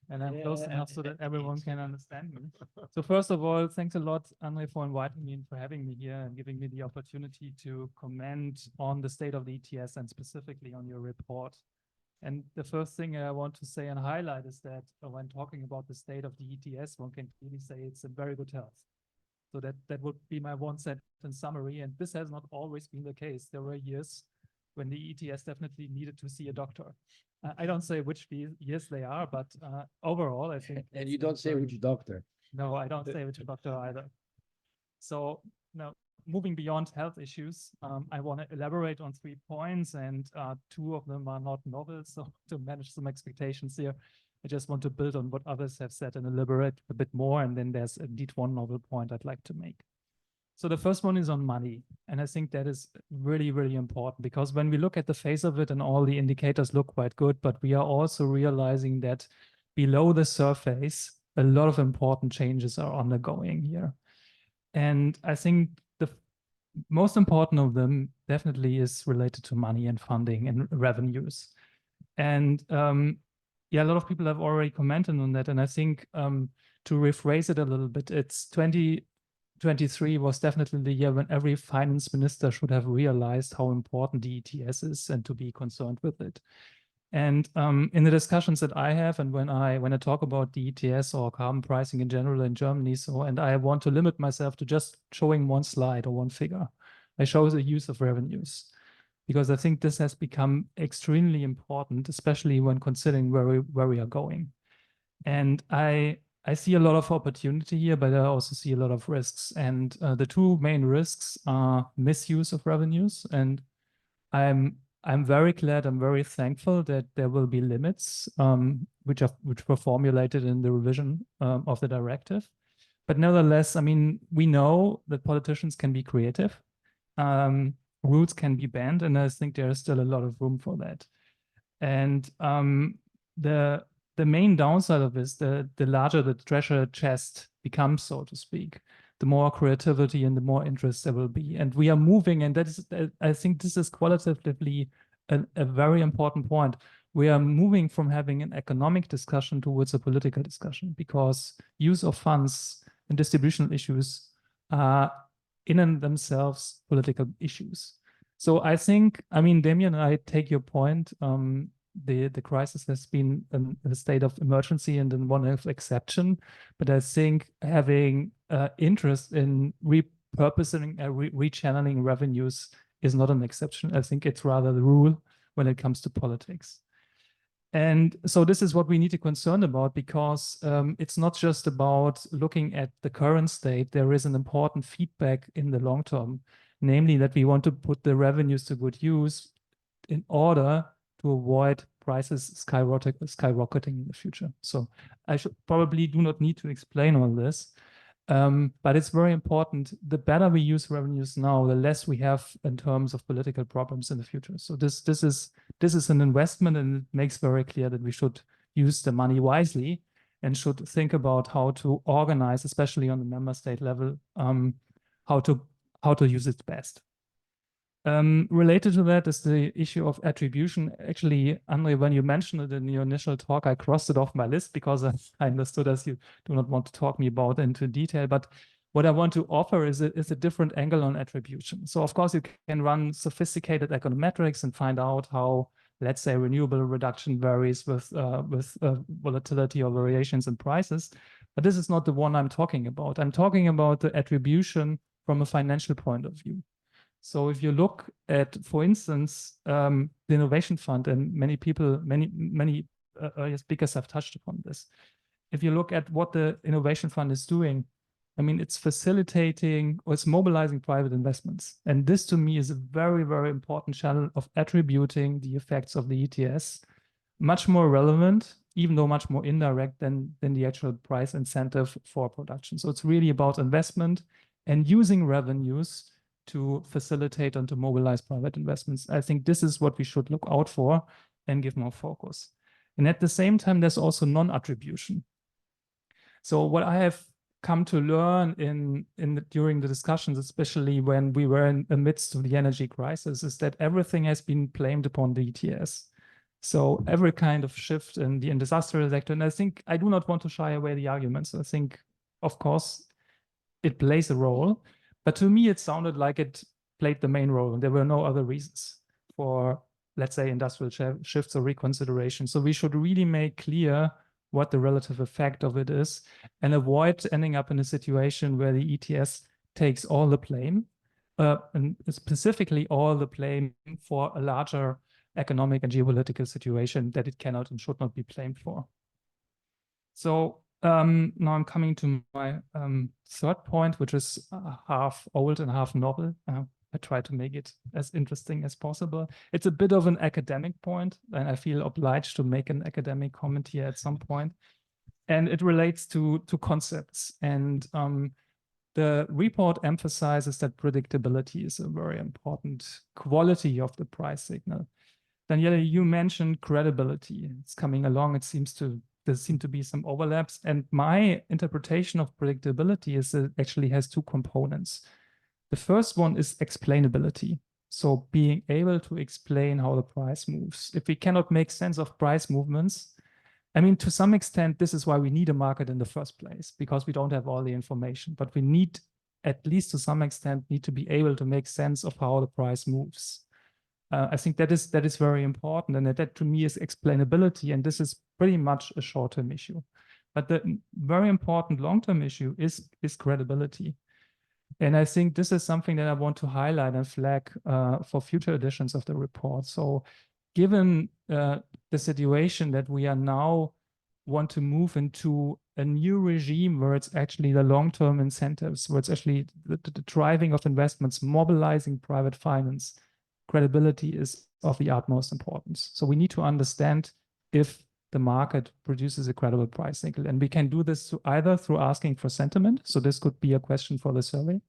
S11: and I'm close enough so that everyone can understand me. So first of all, thanks a lot, Andre, for inviting me and for having me here and giving me the opportunity to comment on the state of the ETS and specifically on your report. And the first thing I want to say and highlight is that when talking about the state of the ETS, one can clearly say it's in very good health. So that would be my one sentence summary. And this has not always been the case. There were years when the ETS definitely needed to see a doctor. I don't say which years they are, but overall, I think.
S2: And you don't say which doctor.
S11: No, I don't say which doctor either. So now, moving beyond health issues, I want to elaborate on 3 points, and 2 of them are not novel. So to manage some expectations here, I just want to build on what others have said and elaborate a bit more. And then there's indeed one novel point I'd like to make. So the first one is on money. And I think that is really, really important, because when we look at the face of it and all the indicators look quite good, but we are also realizing that below the surface, a lot of important changes are undergoing here. And I think the most important of them definitely is related to money and funding and revenues. And yeah, a lot of people have already commented on that. And I think to rephrase it a little bit, it's 2023 was definitely the year when every finance minister should have realized how important the ETS is and to be concerned with it. And in the discussions that I have, and when I talk about the ETS or carbon pricing in general in Germany, and I want to limit myself to just showing one slide or one figure, I show the use of revenues, because I think this has become extremely important, especially when considering where we are going. And I see a lot of opportunity here, but I also see a lot of risks. And the 2 main risks are misuse of revenues. And I'm very glad, I'm very thankful that there will be limits which were formulated in the revision of the directive. But nevertheless, I mean, we know that politicians can be creative. Rules can be banned, and I think there is still a lot of room for that. And the main downside of this, the larger the treasure chest becomes, so to speak, the more creativity and the more interest there will be. And we are moving, and that is, I think this is qualitatively a very important point. We are moving from having an economic discussion towards a political discussion, because use of funds and distributional issues are in and themselves political issues. So I think, I mean, Damien, I take your point. The crisis has been a state of emergency and then one of exception. But I think having interest in repurposing, rechanneling revenues is not an exception. I think it's rather the rule when it comes to politics. And so this is what we need to concern about, because it's not just about looking at the current state. There is an important feedback in the long term, namely that we want to put the revenues to good use in order to avoid prices skyrocketing in the future. So I should probably do not need to explain all this, but it's very important. The better we use revenues now, the less we have in terms of political problems in the future. So this is an investment, and it makes very clear that we should use the money wisely and should think about how to organize, especially on the member state level, how to use it best. Related to that is the issue of attribution. Actually, Andre, when you mentioned it in your initial talk, I crossed it off my list because I understood as you do not want to talk me about into detail. But what I want to offer is a different angle on attribution. So of course, you can run sophisticated econometrics and find out how, let's say, renewable reduction varies with volatility or variations in prices. But this is not the one I'm talking about. I'm talking about the attribution from a financial point of view. So if you look at, for instance, the Innovation Fund, and many people, many earlier speakers have touched upon this. If you look at what the Innovation Fund is doing, I mean, it's facilitating or it's mobilizing private investments. And this to me is a very, very important channel of attributing the effects of the ETS, much more relevant, even though much more indirect than the actual price incentive for production. So it's really about investment and using revenues to facilitate and to mobilize private investments. I think this is what we should look out for and give more focus. And at the same time, there's also non-attribution. So what I have come to learn during the discussions, especially when we were in the midst of the energy crisis, is that everything has been blamed upon the ETS. So every kind of shift in the industrial sector, and I think I do not want to shy away the arguments. I think, of course, it plays a role, but to me, it sounded like it played the main role, and there were no other reasons for, let's say, industrial shifts or reconsideration. So we should really make clear what the relative effect of it is and avoid ending up in a situation where the ETS takes all the blame, and specifically all the blame for a larger economic and geopolitical situation that it cannot and should not be blamed for. So now I'm coming to my third point, which is half old and half novel. I try to make it as interesting as possible. It's a bit of an academic point, and I feel obliged to make an academic comment here at some point. And it relates to concepts. And the report emphasizes that predictability is a very important quality of the price signal. Daniela, you mentioned credibility. It's coming along. There seem to be some overlaps. And my interpretation of predictability is it actually has two components. The first one is explainability. So being able to explain how the price moves. If we cannot make sense of price movements, I mean, to some extent, this is why we need a market in the first place, because we don't have all the information, but we need, at least to some extent, need to be able to make sense of how the price moves. I think that is very important, and that to me is explainability, and this is pretty much a short-term issue. But the very important long-term issue is credibility. And I think this is something that I want to highlight and flag for future editions of the report. So given the situation that we are now want to move into a new regime where it's actually the long-term incentives, where it's actually the driving of investments, mobilizing private finance, credibility is of the utmost importance. So we need to understand if the market produces a credible price signal. And we can do this either through asking for sentiment. So this could be a question for the survey.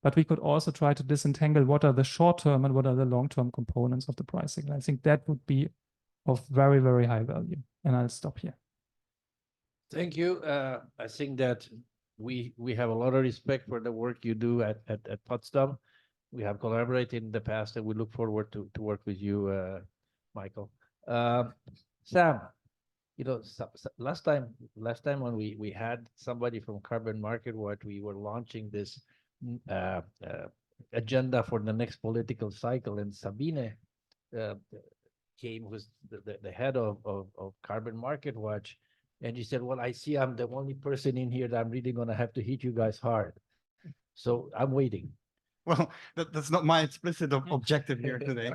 S11: But we could also try to disentangle what are the short-term and what are the long-term components of the price signal. I think that would be of very, very high value. And I'll stop here.
S2: Thank you. I think that we have a lot of respect for the work you do at Potsdam. We have collaborated in the past, and we look forward to work with you, Michael. Sam, you know, last time when we had somebody from Carbon Market Watch, we were launching this agenda for the next political cycle, and Sabine came, who's the head of Carbon Market Watch, and she said, well, I see I'm the only person in here that I'm really going to have to hit you guys hard. So I'm waiting.
S12: Well, that's not my explicit objective here today.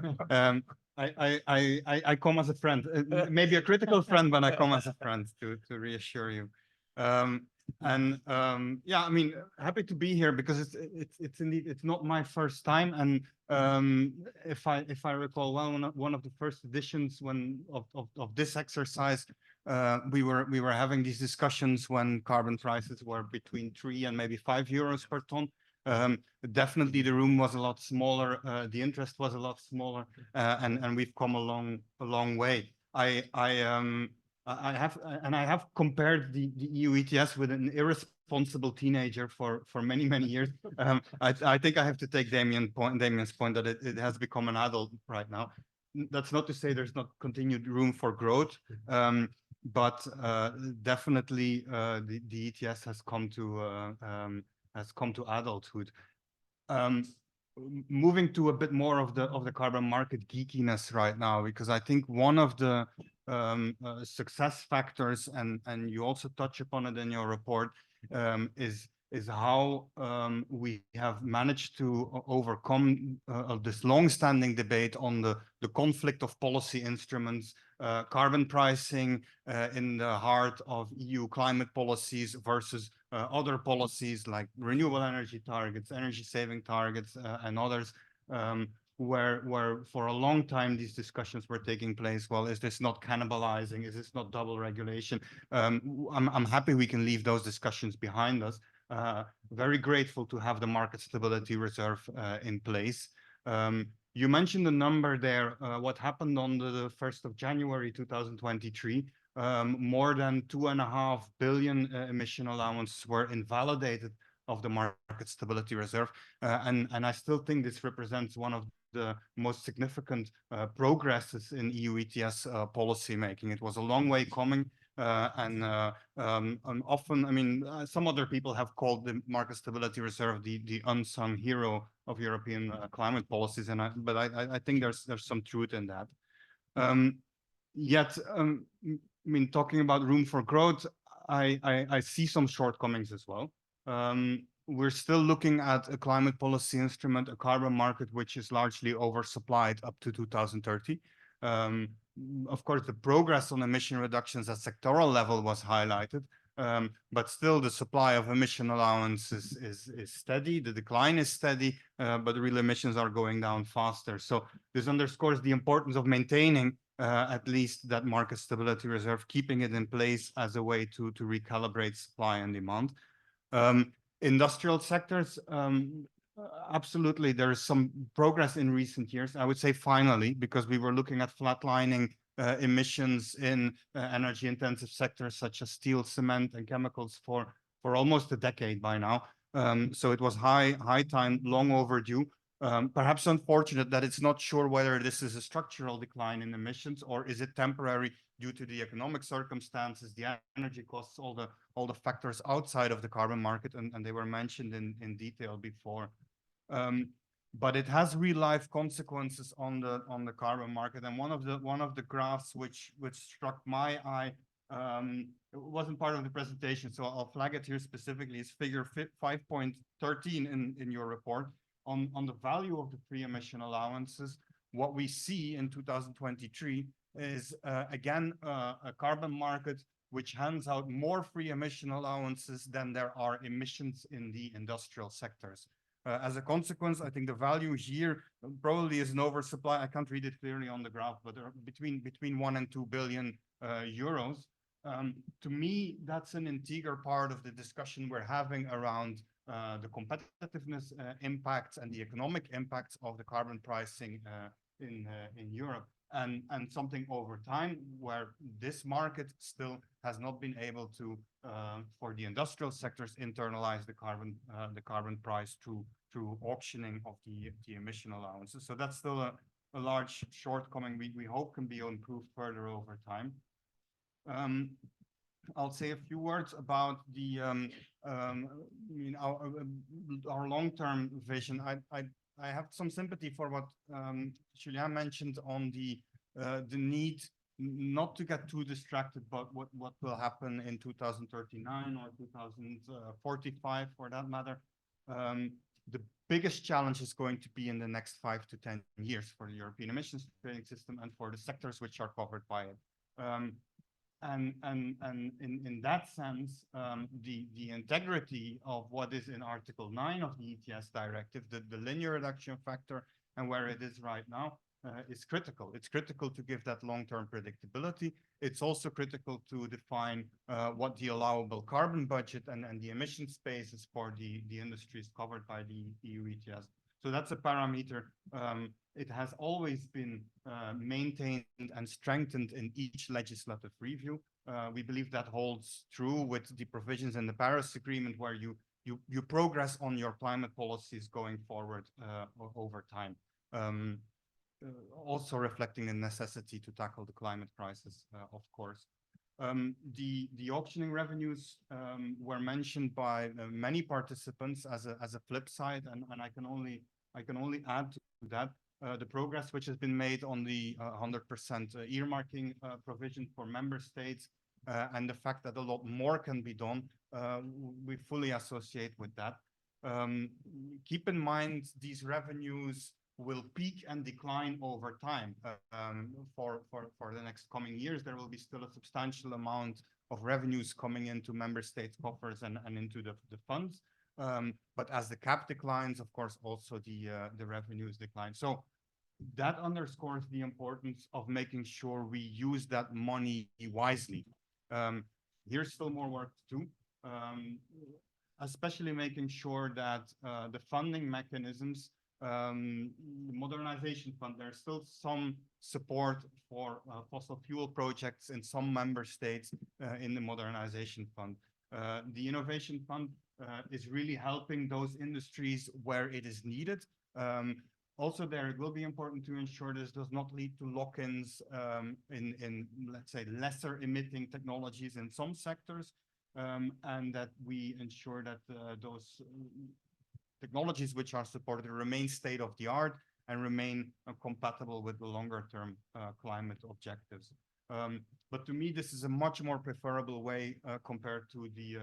S12: I come as a friend, maybe a critical friend, but I come as a friend to reassure you. Yeah, I mean, happy to be here because it's indeed, it's not my first time. And if I recall well, one of the first editions of this exercise, we were having these discussions when carbon prices were between 3 and maybe 5 euros per ton. Definitely the room was a lot smaller, the interest was a lot smaller, and we've come a long way. I have compared the EU ETS with an irresponsible teenager for many years. I think I have to take Damien's point that it has become an adult right now. That's not to say there's not continued room for growth, but definitely the ETS has come to adulthood. Moving to a bit more of the carbon market geekiness right now, because I think one of the success factors, and you also touch upon it in your report, is how we have managed to overcome this long-standing debate on the conflict of policy instruments, carbon pricing in the heart of EU climate policies versus other policies like renewable energy targets, energy saving targets, and others, where for a long time these discussions were taking place. Well, is this not cannibalizing? Is this not double regulation? I'm happy we can leave those discussions behind us. Very grateful to have the market stability reserve in place. You mentioned the number there. What happened on the 1st of January 2023? More than 2.5 billion emission allowances were invalidated of the market stability reserve, and I still think this represents one of the most significant progresses in EU ETS policy making. It was a long way coming. And often, I mean, some other people have called the market stability reserve the unsung hero of European climate policies, and but I think there's some truth in that. Yet, I mean, talking about room for growth, I see some shortcomings as well. We're still looking at a climate policy instrument, a carbon market, which is largely oversupplied up to 2030. Of course, the progress on emission reductions at sectoral level was highlighted, but still the supply of emission allowances is steady, the decline is steady, but real emissions are going down faster. So this underscores the importance of maintaining at least that market stability reserve, keeping it in place as a way to recalibrate supply and demand. Industrial sectors, absolutely, there is some progress in recent years. I would say finally, because we were looking at flatlining emissions in energy intensive sectors such as steel, cement, and chemicals for almost a decade by now. So it was high time, long overdue. Perhaps unfortunate that it's not sure whether this is a structural decline in emissions or is it temporary due to the economic circumstances, the energy costs, all the factors outside of the carbon market, and they were mentioned in detail before. But it has real life consequences on the carbon market. And one of the graphs which struck my eye, it wasn't part of the presentation, so I'll flag it here specifically, is figure 5.13 in your report. On the value of the free emission allowances, what we see in 2023 is, again, a carbon market which hands out more free emission allowances than there are emissions in the industrial sectors. As a consequence, I think the value here probably is an oversupply. I can't read it clearly on the graph, but between 1 and 2 billion euros. To me, that's an integral part of the discussion we're having around the competitiveness impacts and the economic impacts of the carbon pricing in Europe, and something over time where this market still has not been able to, for the industrial sectors, internalize the carbon price through auctioning of the emission allowances. So that's still a large shortcoming we hope can be improved further over time. I'll say a few words about the our long-term vision. I have some sympathy for what Julien mentioned on the need not to get too distracted about what will happen in 2039 or 2045, for that matter. The biggest challenge is going to be in the next 5 to 10 years for the European emissions trading system and for the sectors which are covered by it. And in that sense, the integrity of what is in Article 9 of the ETS directive, the linear reduction factor, and where it is right now, is critical. It's critical to give that long-term predictability. It's also critical to define what the allowable carbon budget and the emission spaces for the industries covered by the EU ETS. So that's a parameter. It has always been maintained and strengthened in each legislative review. We believe that holds true with the provisions in the Paris Agreement, where you progress on your climate policies going forward over time. Also reflecting the necessity to tackle the climate crisis, of course. The auctioning revenues were mentioned by many participants as a flip side, and I can only add to that the progress which has been made on the 100% earmarking provision for member states, and the fact that a lot more can be done. We fully associate with that. Keep in mind, these revenues will peak and decline over time. For the next coming years, there will be still a substantial amount of revenues coming into member states' coffers and into the funds. But as the cap declines, of course, also the revenues decline. So that underscores the importance of making sure we use that money wisely. Here's still more work to do, especially making sure that the funding mechanisms, the modernization fund, there's still some support for fossil fuel projects in some member states in the modernization fund. The innovation fund is really helping those industries where it is needed. Also, there it will be important to ensure this does not lead to lock-ins in, let's say, lesser emitting technologies in some sectors, and that we ensure that those technologies which are supported remain state-of-the-art and remain compatible with the longer-term climate objectives. But to me, this is a much more preferable way compared to the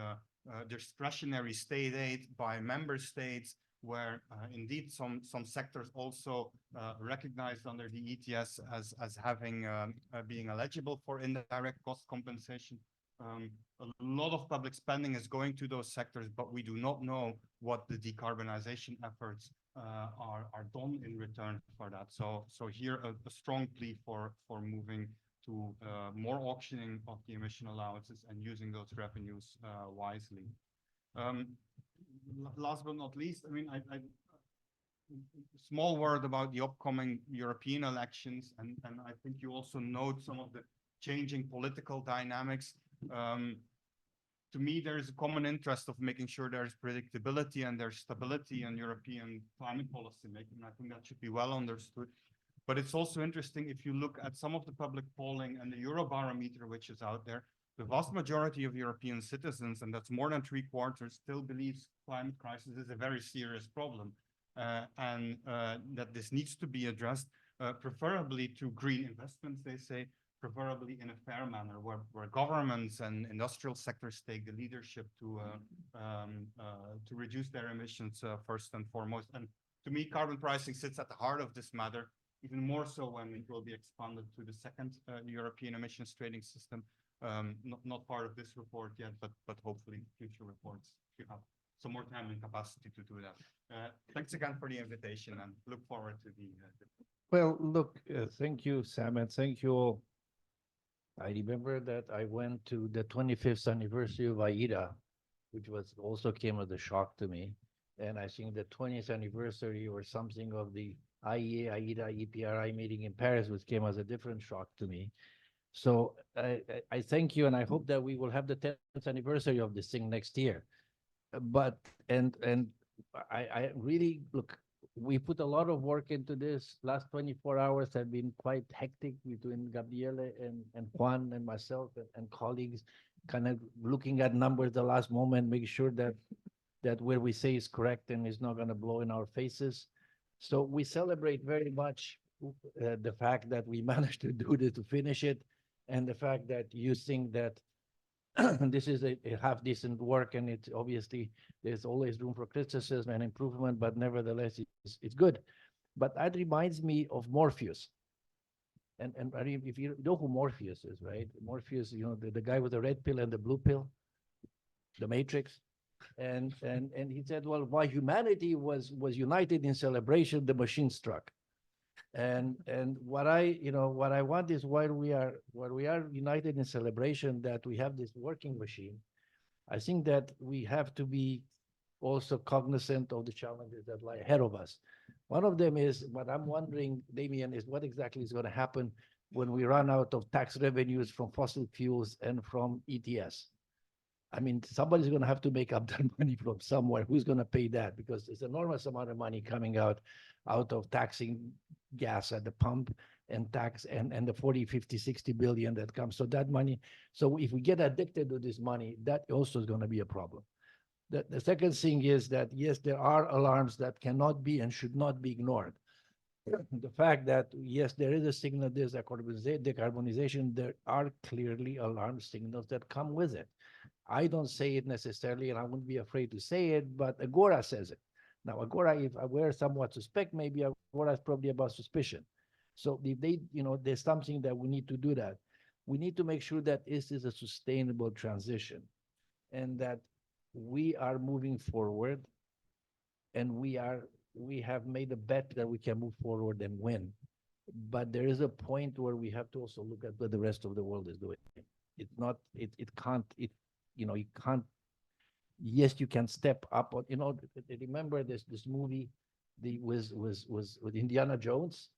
S12: discretionary state aid by member states, where indeed some sectors also recognized under the ETS as having being eligible for indirect cost compensation. A lot of public spending is going to those sectors, but we do not know what the decarbonization efforts are done in return for that. So here a strong plea for moving to more auctioning of the emission allowances and using those revenues wisely. Last but not least, I mean, I small word about the upcoming European elections, and I think you also note some of the changing political dynamics. To me, there is a common interest of making sure there's predictability and there's stability in European climate policy making. I think that should be well understood. But it's also interesting if you look at some of the public polling and the Eurobarometer, which is out there, the vast majority of European citizens, and that's more than 3/4, still believes climate crisis is a very serious problem, and that this needs to be addressed, preferably to green investments, they say, preferably in a fair manner, where governments and industrial sectors take the leadership to reduce their emissions first and foremost. And to me, carbon pricing sits at the heart of this matter, even more so when it will be expanded to the second European emissions trading system. Not part of this report yet, but hopefully future reports you have some more time and capacity to do that. Thanks again for the invitation, and look forward to the
S2: Well, look, thank you, Sam, and thank you all. I remember that I went to the 25th anniversary of AIDA, which was also came as a shock to me. And I think the 20th anniversary or something of the IEA, AIDA, EPRI meeting in Paris, which came as a different shock to me. So I thank you, and I hope that we will have the 10th anniversary of this thing next year. But, and I really, look, we put a lot of work into this. Last 24 hours have been quite hectic between Gabriele and Juan and myself and colleagues, kind of looking at numbers the last moment, make sure that where we say is correct and is not going to blow in our faces. So we celebrate very much the fact that we managed to do this, to finish it, and the fact that you think that this is a half decent work, and it's obviously there's always room for criticism and improvement, but nevertheless it's good. But that reminds me of Morpheus. And if you know who Morpheus is, right? Morpheus, you know, the guy with the red pill and the blue pill, the Matrix. And he said, well, while humanity was united in celebration, the machine struck. And what I want is while we are united in celebration that we have this working machine, I think that we have to be also cognizant of the challenges that lie ahead of us. One of them is what I'm wondering, Damien, is what exactly is going to happen when we run out of tax revenues from fossil fuels and from ETS. I mean, somebody's going to have to make up that money from somewhere. Who's going to pay that? Because there's an enormous amount of money coming out of taxing gas at the pump and tax and the 40, 50, 60 billion that comes. So that money, so if we get addicted to this money, that also is going to be a problem. The second thing is that, yes, there are alarms that cannot be and should not be ignored. The fact that, yes, there is a signal, there's a decarbonization, there are clearly alarm signals that come with it. I don't say it necessarily, and I wouldn't be afraid to say it, but Agora says it. Now, Agora, if I were somewhat suspect, maybe Agora is probably above suspicion. So if they, there's something that we need to do that. We need to make sure that this is a sustainable transition and that we are moving forward and we have made a bet that we can move forward and win. But there is a point where we have to also look at what the rest of the world is doing. It's not, it can't, you can't, yes, you can step up on, remember this movie, was with Indiana Jones,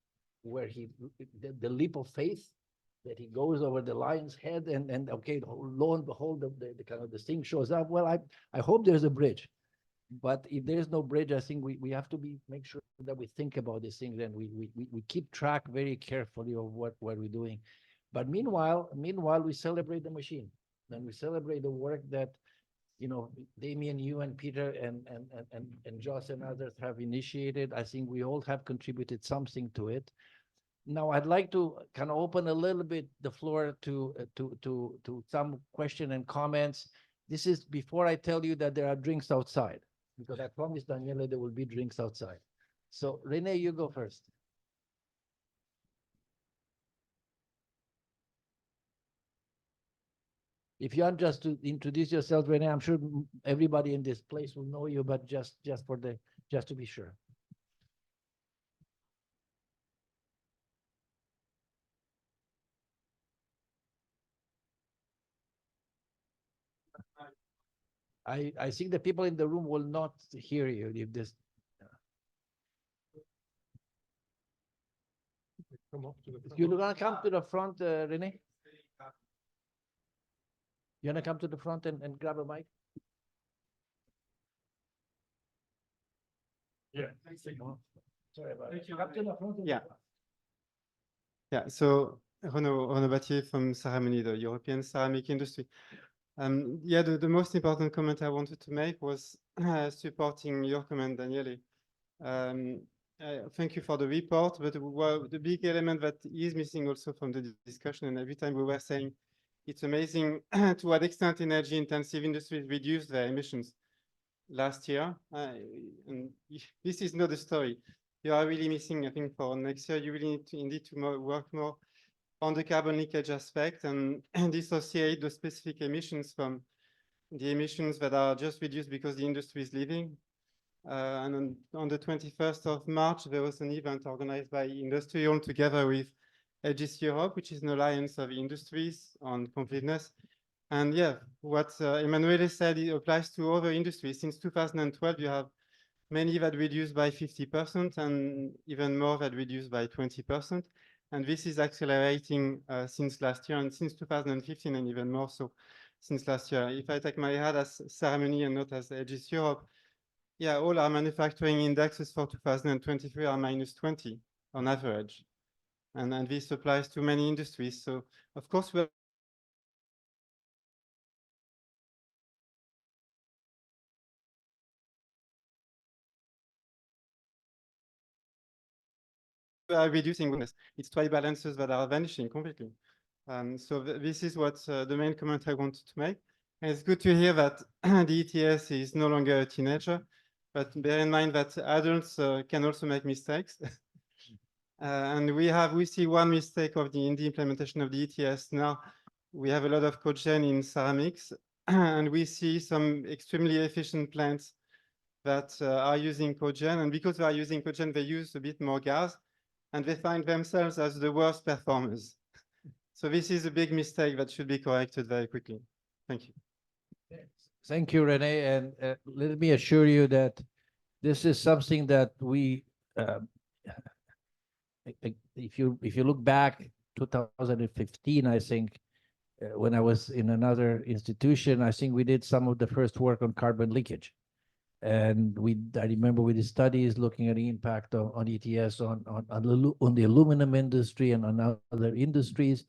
S2: where the leap of faith, that he goes over the lion's head and okay, lo and behold, the kind of the thing shows up. Well, I hope there's a bridge, but if there's no bridge, I think we have to make sure that we think about these things and we keep track very carefully of what we're doing. But meanwhile, we celebrate the machine and we celebrate the work that, Damien, you and Peter and Josh and others have initiated. I think we all have contributed something to it. Now, I'd like to kind of open a little bit the floor to some question and comments. This is before I tell you that there are drinks outside, because I promised Daniela there will be drinks outside. So Rene, you go first. If you want just to introduce yourself, Rene, I'm sure everybody in this place will know you, but just to be sure. I think the people in the room will not hear you if this. You're gonna come to the front, Rene? You wanna come to the front and grab a mic?
S12: Yeah.
S2: Sorry about it. Come to the front.
S12: Yeah. Yeah, so Renaud Battier from Ceremony, the European ceramic industry. Yeah, the most important comment I wanted to make was supporting your comment, Daniele. Thank you for the report, but the big element that is missing also from the discussion, and every time we were saying, it's amazing to what extent energy-intensive industries reduced their emissions last year. And this is not the story. You are really missing, I think, for next year, you really need to work more on the carbon leakage aspect and dissociate the specific emissions from the emissions that are just reduced because the industry is leaving. And on the 21st of March, there was an event organized by Industrial together with Aegis Europe, which is an alliance of industries on completeness. And yeah, what Emanuele said, it applies to other industries. Since 2012, you have many that reduced by 50% and even more that reduced by 20%. And this is accelerating since last year and since 2015 and even more so since last year. If I take my head as Ceremony and not as Aegis Europe, yeah, all our manufacturing indexes for 2023 are -20 on average. And this applies to many industries. So of course, we are reducing goodness. It's trade balances that are vanishing completely. So this is what the main comment I wanted to make. And it's good to hear that the ETS is no longer a teenager, but bear in mind that adults can also make mistakes. And we see one mistake in the implementation of the ETS now. We have a lot of cogen in ceramics, and we see some extremely efficient plants that are using cogen. And because they are using cogen, they use a bit more gas, and they find themselves as the worst performers. So this is a big mistake that should be corrected very quickly. Thank you.
S2: Thank you, Rene. And let me assure you that this is something that we, if you look back 2015, I think, when I was in another institution, I think we did some of the first work on carbon leakage. And I remember we did studies looking at the impact on ETS on the aluminum industry and on other industries.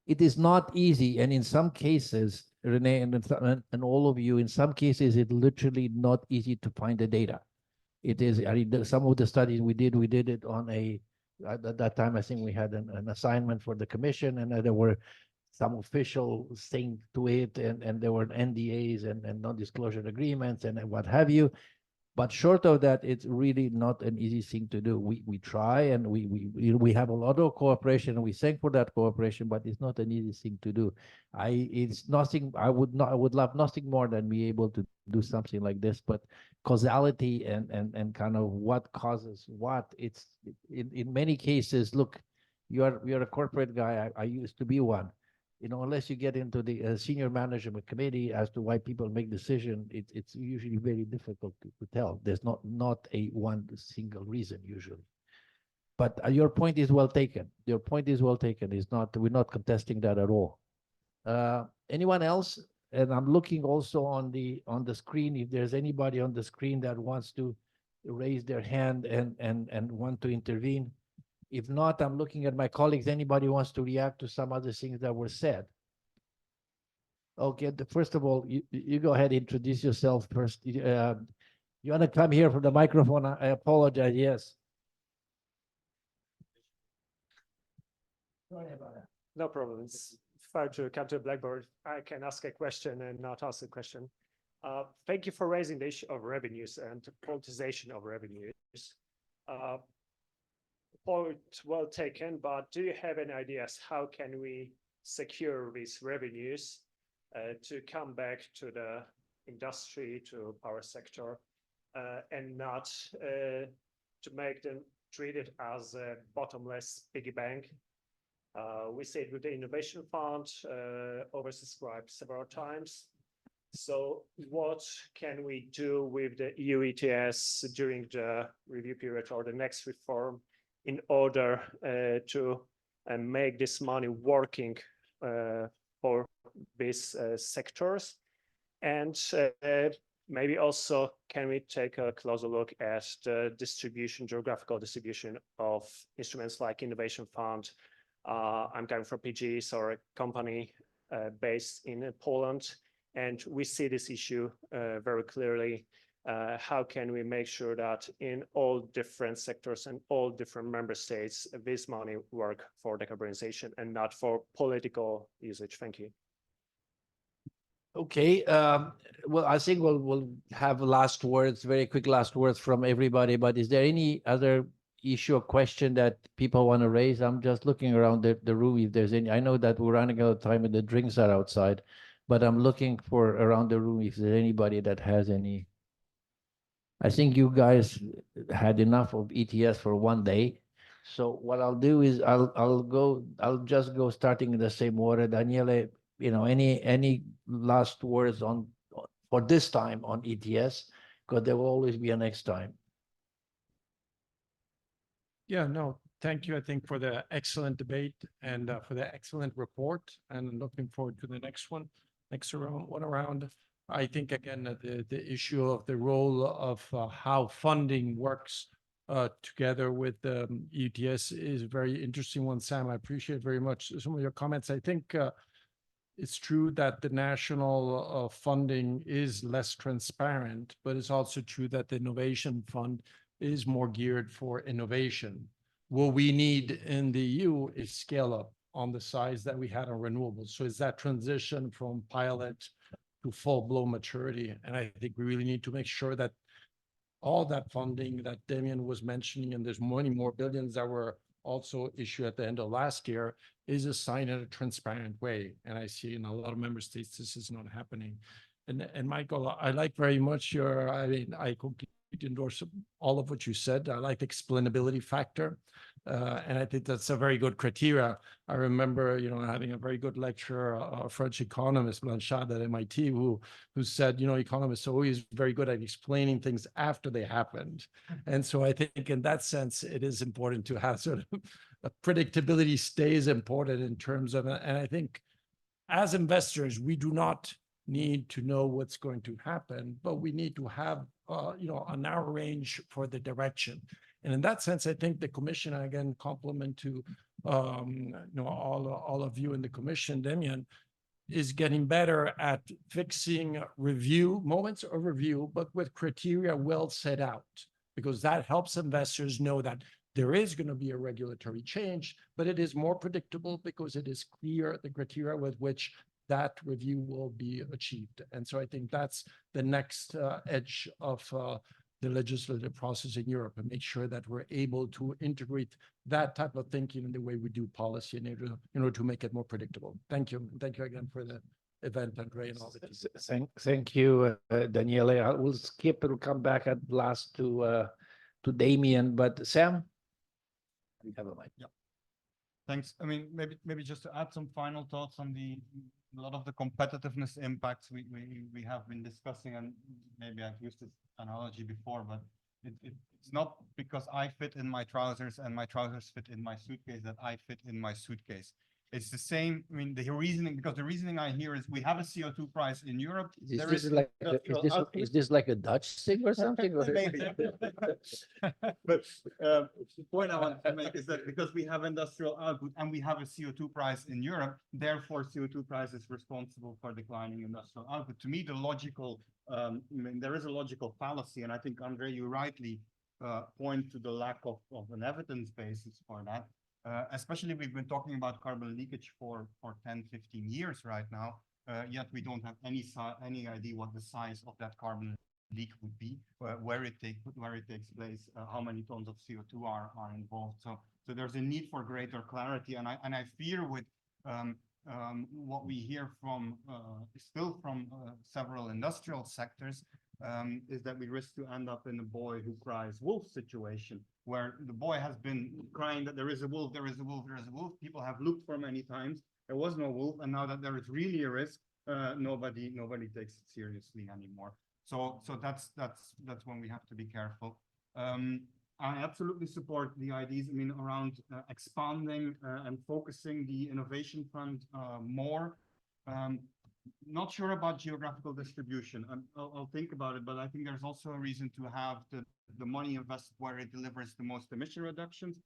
S2: It is not easy, and in some cases, Rene and all of you, in some cases, it's literally not easy to find the data. It is. I mean, some of the studies we did it on at that time. I think we had an assignment for the commission, and there were some official thing to it, and there were NDAs and non-disclosure agreements and what have you. But short of that, it's really not an easy thing to do. We try, and we have a lot of cooperation, and we thank for that cooperation, but it's not an easy thing to do. It's nothing. I would love nothing more than be able to do something like this. But causality and kind of what causes what, it's in many cases. Look, you're a corporate guy. I used to be one. You know, unless you get into the senior management committee as to why people make decision, it's usually very difficult to tell. There's not a one single reason usually. But your point is well taken. Your point is well taken. It's not, we're not contesting that at all. Anyone else? And I'm looking also on the screen, if there's anybody on the screen that wants to raise their hand and want to intervene. If not, I'm looking at my colleagues. Anybody wants to react to some other things that were said? Okay, first of all, you go ahead, introduce yourself first. You want to come here for the microphone? I apologize, yes. Sorry about that.
S13: No problem. It's far to come to a blackboard. I can ask a question and not ask a question. Thank you for raising the issue of revenues and politicization of revenues. Point well taken, but do you have any ideas how can we secure these revenues to come back to the industry, to power sector, and not to make them treated as a bottomless piggy bank? We see it with the innovation fund, oversubscribed several times. So what can we do with the EU ETS during the review period or the next reform in order to make this money working for these sectors? And maybe also, can we take a closer look at the distribution, geographical distribution of instruments like Innovation Fund? I'm coming from PGs, or a company based in Poland, and we see this issue very clearly. How can we make sure that in all different sectors and all different member states, this money work for decarbonization and not for political usage? Thank you.
S2: Okay, well, I think we'll have last words, very quick last words from everybody, but is there any other issue or question that people want to raise? I'm just looking around the room if there's any. I know that we're running out of time and the drinks are outside, but I'm looking for around the room if there's anybody that has any. I think you guys had enough of ETS for one day. So what I'll do is I'll just go starting in the same order. Daniele, you know, any last words on for this time on ETS, because there will always be a next time.
S8: Yeah, no, thank you, I think, for the excellent debate and for the excellent report, and looking forward to the next one, next round. I think, again, the issue of the role of how funding works together with the ETS is a very interesting one, Sam. I appreciate very much some of your comments. I think it's true that the national funding is less transparent, but it's also true that the Innovation Fund is more geared for innovation. What we need in the EU is scale up on the size that we had on renewables. So it's that transition from pilot to full-blown maturity. And I think we really need to make sure that all that funding that Damien was mentioning, and there's many more billions that were also issued at the end of last year, is assigned in a transparent way. And I see in a lot of member states, this is not happening. And Michael, I like very much I completely endorse all of what you said. I like the explainability factor. And I think that's a very good criteria. I remember, having a very good lecturer, a French economist, Blanchard at MIT, who said, economists are always very good at explaining things after they happened. And so I think in that sense, it is important to have sort of predictability stays important in terms of, and I think as investors, we do not need to know what's going to happen, but we need to have, a narrow range for the direction. And in that sense, I think the Commission, again, compliment to, all of you in the Commission, Damien, is getting better at fixing moments of review, but with criteria well set out, because that helps investors know that there is going to be a regulatory change, but it is more predictable because it is clear the criteria with which that review will be achieved. And so I think that's the next edge of the legislative process in Europe and make sure that we're able to integrate that type of thinking in the way we do policy in order to make it more predictable. Thank you. Thank you again for the event, Andre, and all the team.
S2: Thank you, Daniele. I will skip. It'll come back at last to Damien, but Sam, you have a mic.
S12: Yeah. Thanks. I mean, maybe just to add some final thoughts on a lot of the competitiveness impacts we have been discussing, and maybe I've used this analogy before, but it's not because I fit in my trousers and my trousers fit in my suitcase that I fit in my suitcase. It's the same. I mean, the reasoning I hear is we have a CO2 price in Europe.
S2: Is this like a Dutch thing or something?
S12: Maybe. But the point I want to make is that because we have industrial output and we have a CO2 price in Europe, therefore CO2 price is responsible for declining industrial output. To me, the logical, I mean, there is a logical fallacy, and I think, Andre, you rightly point to the lack of an evidence basis for that. Especially we've been talking about carbon leakage for 10, 15 years right now, yet we don't have any idea what the size of that carbon leak would be, where it takes place, how many tons of CO2 are involved. So there's a need for greater clarity, and I fear with what we hear from still from several industrial sectors is that we risk to end up in a boy who cries wolf situation, where the boy has been crying that there is a wolf, there is a wolf, there is a wolf. People have looked for many times, there was no wolf, and now that there is really a risk, nobody takes it seriously anymore. So that's when we have to be careful. I absolutely support the ideas, I mean, around expanding and focusing the innovation fund more. Not sure about geographical distribution. I'll think about it, but I think there's also a reason to have the money invested where it delivers the most emission reductions,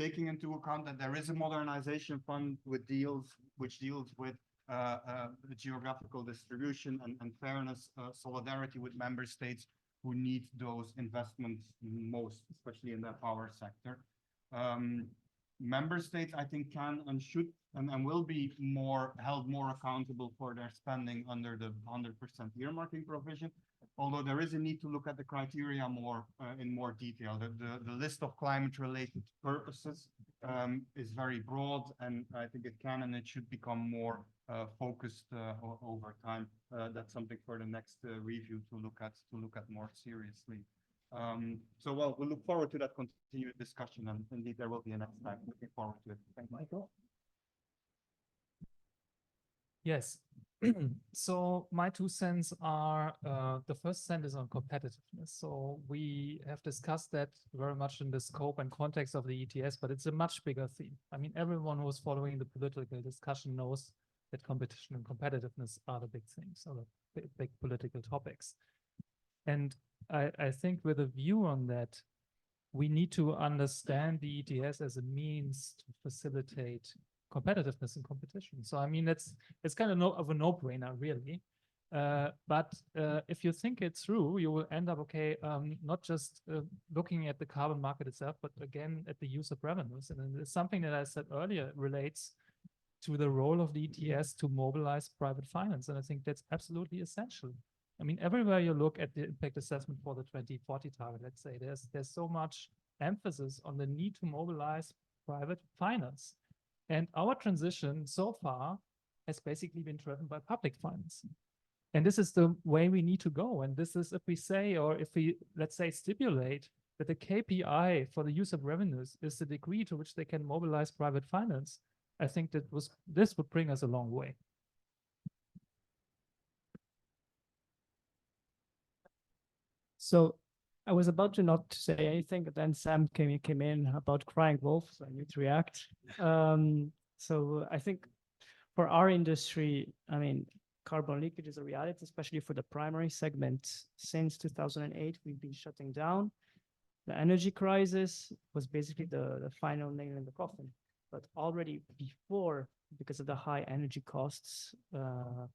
S12: taking into account that there is a modernization fund which deals with the geographical distribution and fairness, solidarity with member states who need those investments most, especially in the power sector. Member states, I think, can and should and will be held more accountable for their spending under the 100% earmarking provision. Although there is a need to look at the criteria in more detail. The list of climate-related purposes is very broad, and I think it can and it should become more focused over time. That's something for the next review to look at more seriously. So we'll look forward to that continued discussion, and indeed there will be a next time. Looking forward to it. Thank you, Michael.
S11: Yes. So my 2 cents are, the first cent is on competitiveness. So we have discussed that very much in the scope and context of the ETS, but it's a much bigger theme. I mean, everyone who is following the political discussion knows that competition and competitiveness are the big things, or the big political topics. And I think with a view on that, we need to understand the ETS as a means to facilitate competitiveness and competition. So I mean, it's kind of a no-brainer, really. But if you think it through, you will end up, not just looking at the carbon market itself, but again at the use of revenues. And it's something that I said earlier relates to the role of the ETS to mobilize private finance. And I think that's absolutely essential. I mean, everywhere you look at the impact assessment for the 2040 target, let's say, there's so much emphasis on the need to mobilize private finance. And our transition so far has basically been driven by public finance. And this is the way we need to go. And this is if we say, or if we, let's say, stipulate that the KPI for the use of revenues is the degree to which they can mobilize private finance, I think this would bring us a long way.
S9: So I was about to not say anything, but then Sam came in about crying wolf, so I need to react. So I think for our industry, I mean, carbon leakage is a reality, especially for the primary segment. Since 2008, we've been shutting down. The energy crisis was basically the final nail in the coffin. But already before, because of the high energy costs,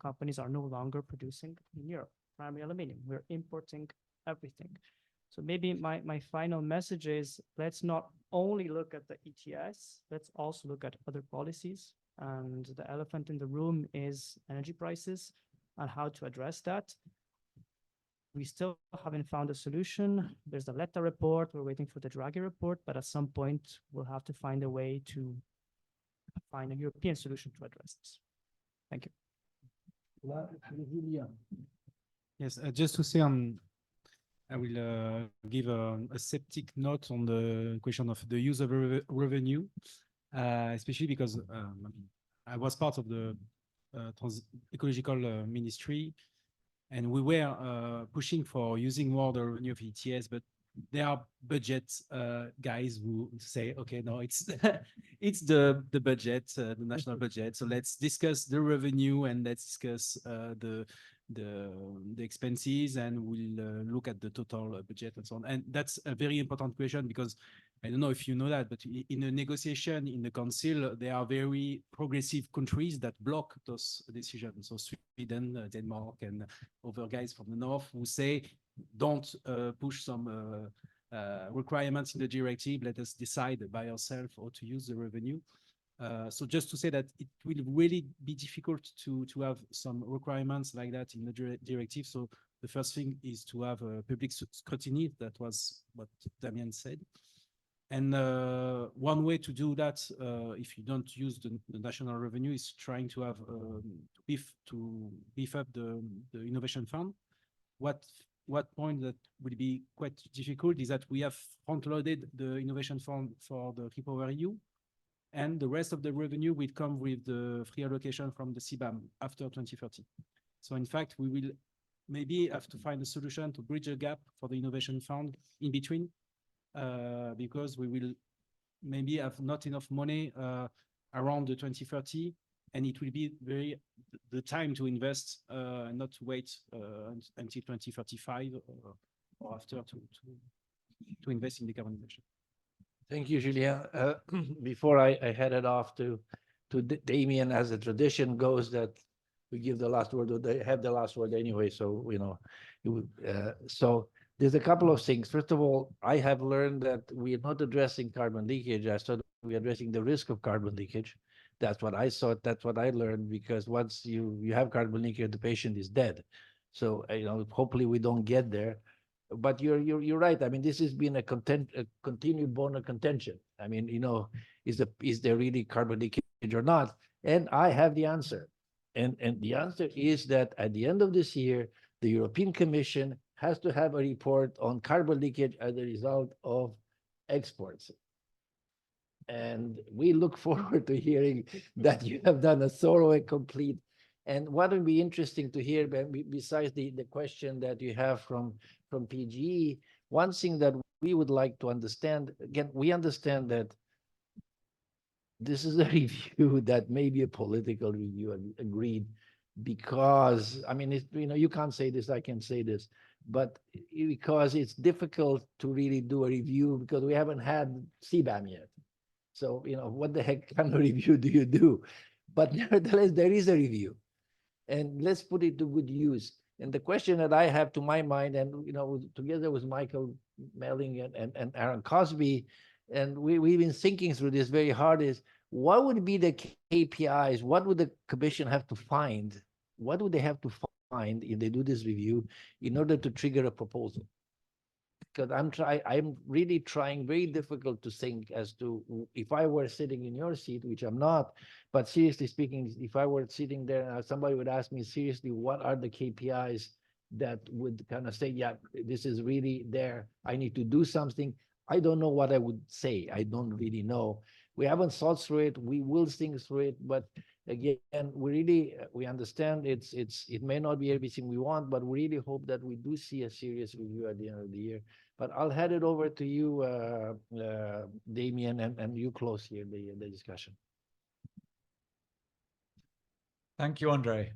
S9: companies are no longer producing in Europe, primary aluminum. We're importing everything. So maybe my final message is, let's not only look at the ETS, let's also look at other policies. And the elephant in the room is energy prices and how to address that. we still haven't found a solution. There's the Letta report, we're waiting for the Draghi report, but at some point we'll have to find a way to find a European solution to address this. Thank you.
S10: Yes, just to say, I will give a septic note on the question of the use of revenue, especially because I was part of the ecological ministry, and we were pushing for using more the revenue of ETS, but there are budget guys who say, okay, no, it's it's the budget, the national budget. So let's discuss the revenue and let's discuss the expenses, and we'll look at the total budget and so on. And that's a very important question, because I don't know if you know that, but in a negotiation in the council, there are very progressive countries that block those decisions. So Sweden, Denmark, and other guys from the north who say, don't push some requirements in the directive. Let us decide by ourselves how to use the revenue. So just to say that it will really be difficult to have some requirements like that in the directive. So the first thing is to have a public scrutiny. That was what Damien said. And one way to do that, if you don't use the national revenue, is trying to have to beef up the innovation fund. What point that will be quite difficult is that we have front-loaded the innovation fund for the REPowerEU, and the rest of the revenue will come with the free allocation from the CBAM after 2030. So in fact, we will maybe have to find a solution to bridge a gap for the innovation fund in between, because we will maybe have not enough money around the 2030, and it will be the time to invest, not to wait until 2035 or after to invest in decarbonization.
S2: Thank you, Julien. Before I headed off to Damien, as the tradition goes, that we give the last word, or they have the last word anyway. So, you know, so there's a couple of things. First of all, I have learned that we are not addressing carbon leakage. I thought we're addressing the risk of carbon leakage. That's what I thought. That's what I learned, because once you have carbon leakage, the patient is dead. So, you know, hopefully we don't get there. But you're right. I mean, this has been a continued bone of contention. I mean, you know, is there really carbon leakage or not? And I have the answer. And the answer is that at the end of this year, the European Commission has to have a report on carbon leakage as a result of exports. And we look forward to hearing that you have done a thorough and complete. And what would be interesting to hear, besides the question that you have from PGE, one thing that we would like to understand, again, we understand that this is a review that may be a political review, agreed, because, I mean, you know, you can't say this, I can say this, but because it's difficult to really do a review because we haven't had CBAM yet. So, you know, what the heck kind of review do you do? But nevertheless, there is a review. And let's put it to good use. And the question that I have to my mind, and, you know, together with Michael Melling and Aaron Cosby, and we've been thinking through this very hard, is what would be the KPIs? What would the Commission have to find? What would they have to find if they do this review in order to trigger a proposal? Because I'm really trying very difficult to think as to, if I were sitting in your seat, which I'm not, but seriously speaking, if I were sitting there and somebody would ask me seriously, what are the KPIs that would kind of say, yeah, this is really there, I need to do something. I don't know what I would say. I don't really know. We haven't thought through it. We will think through it, but again, we understand it may not be everything we want, but we really hope that we do see a serious review at the end of the year. But I'll hand it over to you, Damien, and you close here the discussion.
S7: Thank you, Andre.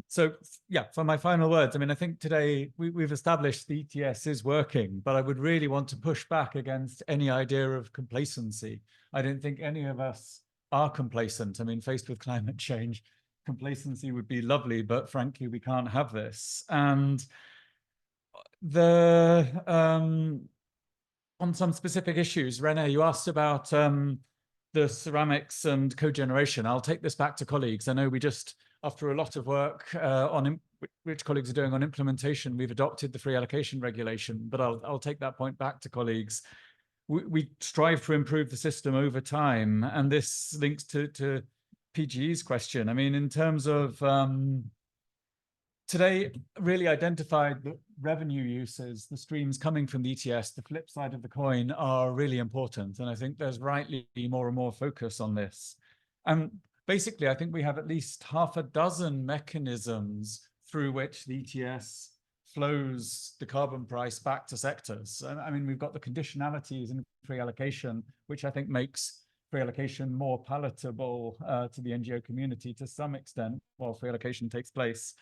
S7: So yeah, for my final words, I mean, I think today we've established the ETS is working, but I would really want to push back against any idea of complacency. I don't think any of us are complacent. I mean, faced with climate change, complacency would be lovely, but frankly, we can't have this. And on some specific issues, René, you asked about the ceramics and cogeneration. I'll take this back to colleagues. I know we just, after a lot of work on which colleagues are doing on implementation. We've adopted the free allocation regulation, but I'll take that point back to colleagues. We strive to improve the system over time, and this links to PGE's question. I mean, in terms of today, really identified the revenue uses, the streams coming from the ETS, the flip side of the coin, are really important. And I think there's rightly more and more focus on this. And basically, I think we have at least half a dozen mechanisms through which the ETS flows the carbon price back to sectors. I mean, we've got the conditionalities in free allocation, which I think makes free allocation more palatable to the NGO community to some extent while free allocation takes place.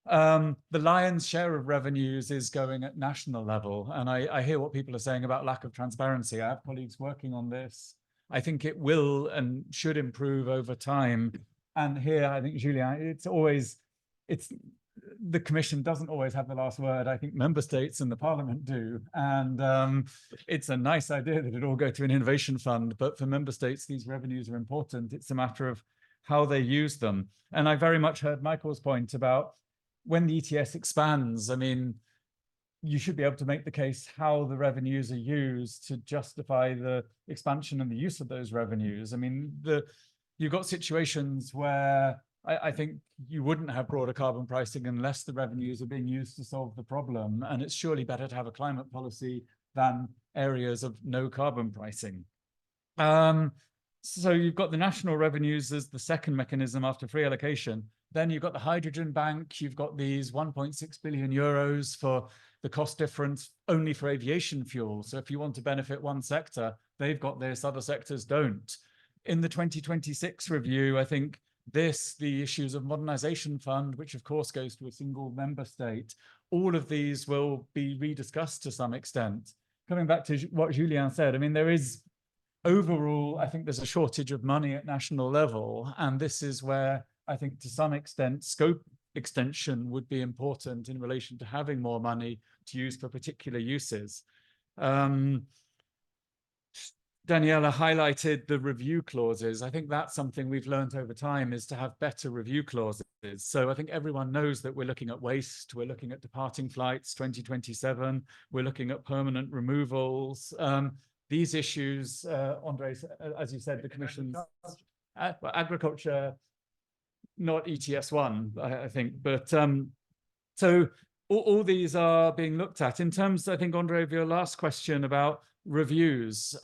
S7: The lion's share of revenues is going at national level. And I hear what people are saying about lack of transparency. I have colleagues working on this. I think it will and should improve over time. And here, I think, Julien, it's the Commission doesn't always have the last word. I think member states and the Parliament do. And it's a nice idea that it all go to an innovation fund. But for member states, these revenues are important. It's a matter of how they use them. And I very much heard Michael's point about when the ETS expands. I mean, you should be able to make the case how the revenues are used to justify the expansion and the use of those revenues. I mean, you've got situations where I think you wouldn't have broader carbon pricing unless the revenues are being used to solve the problem. And it's surely better to have a climate policy than areas of no carbon pricing. So you've got the national revenues as the second mechanism after free allocation. Then you've got the hydrogen bank. You've got these 1.6 billion euros for the cost difference only for aviation fuel. So if you want to benefit one sector, they've got this, other sectors don't. In the 2026 review, I think the issues of modernization fund, which of course goes to a single member state, all of these will be rediscussed to some extent. Coming back to what Julien said, I mean, there is overall, I think there's a shortage of money at national level. And this is where I think to some extent scope extension would be important in relation to having more money to use for particular uses. Daniela highlighted the review clauses. I think that's something we've learned over time, is to have better review clauses. So I think everyone knows that we're looking at waste, we're looking at departing flights 2027, we're looking at permanent removals. These issues, Andre, as you said, the Commission's agriculture, not ETS1, I think, but so all these are being looked at. In terms, I think, Andre, of your last question about reviews,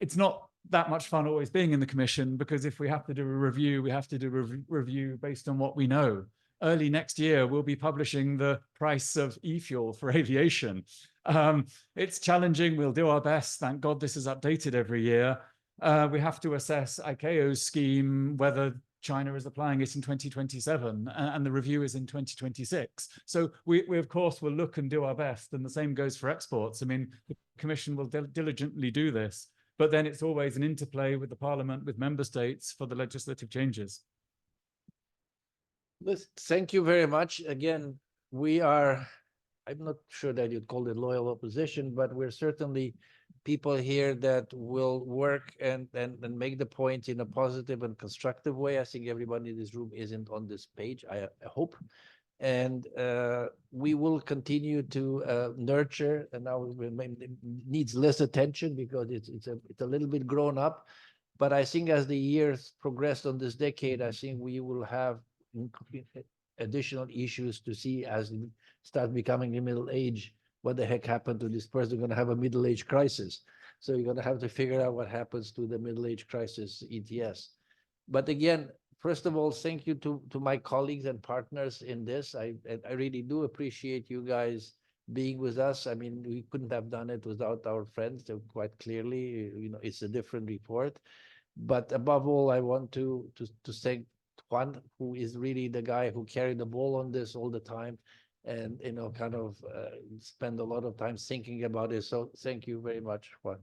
S7: it's not that much fun always being in the Commission, because if we have to do a review, we have to do a review based on what we know. Early next year, we'll be publishing the price of e-fuel for aviation. It's challenging. We'll do our best. Thank God this is updated every year. We have to assess ICAO's scheme, whether China is applying it in 2027, and the review is in 2026. So we of course will look and do our best, and the same goes for exports. I mean, the Commission will diligently do this, but then it's always an interplay with the Parliament, with member states for the legislative changes.
S2: Thank you very much. Again, I'm not sure that you'd call it loyal opposition, but we're certainly people here that will work and make the point in a positive and constructive way. I think everybody in this room isn't on this page, I hope. And we will continue to nurture, and now it needs less attention because it's a little bit grown up. But I think as the years progress on this decade, I think we will have additional issues to see as we start becoming in middle age. What the heck happened to this person? Going to have a middle age crisis. So you're going to have to figure out what happens to the middle age crisis ETS. But again, first of all, thank you to my colleagues and partners in this. I really do appreciate you guys being with us. I mean, we couldn't have done it without our friends. So quite clearly, you know, it's a different report. But above all, I want to thank Juan, who is really the guy who carried the ball on this all the time, and, you know, kind of spend a lot of time thinking about it. So thank you very much, Juan.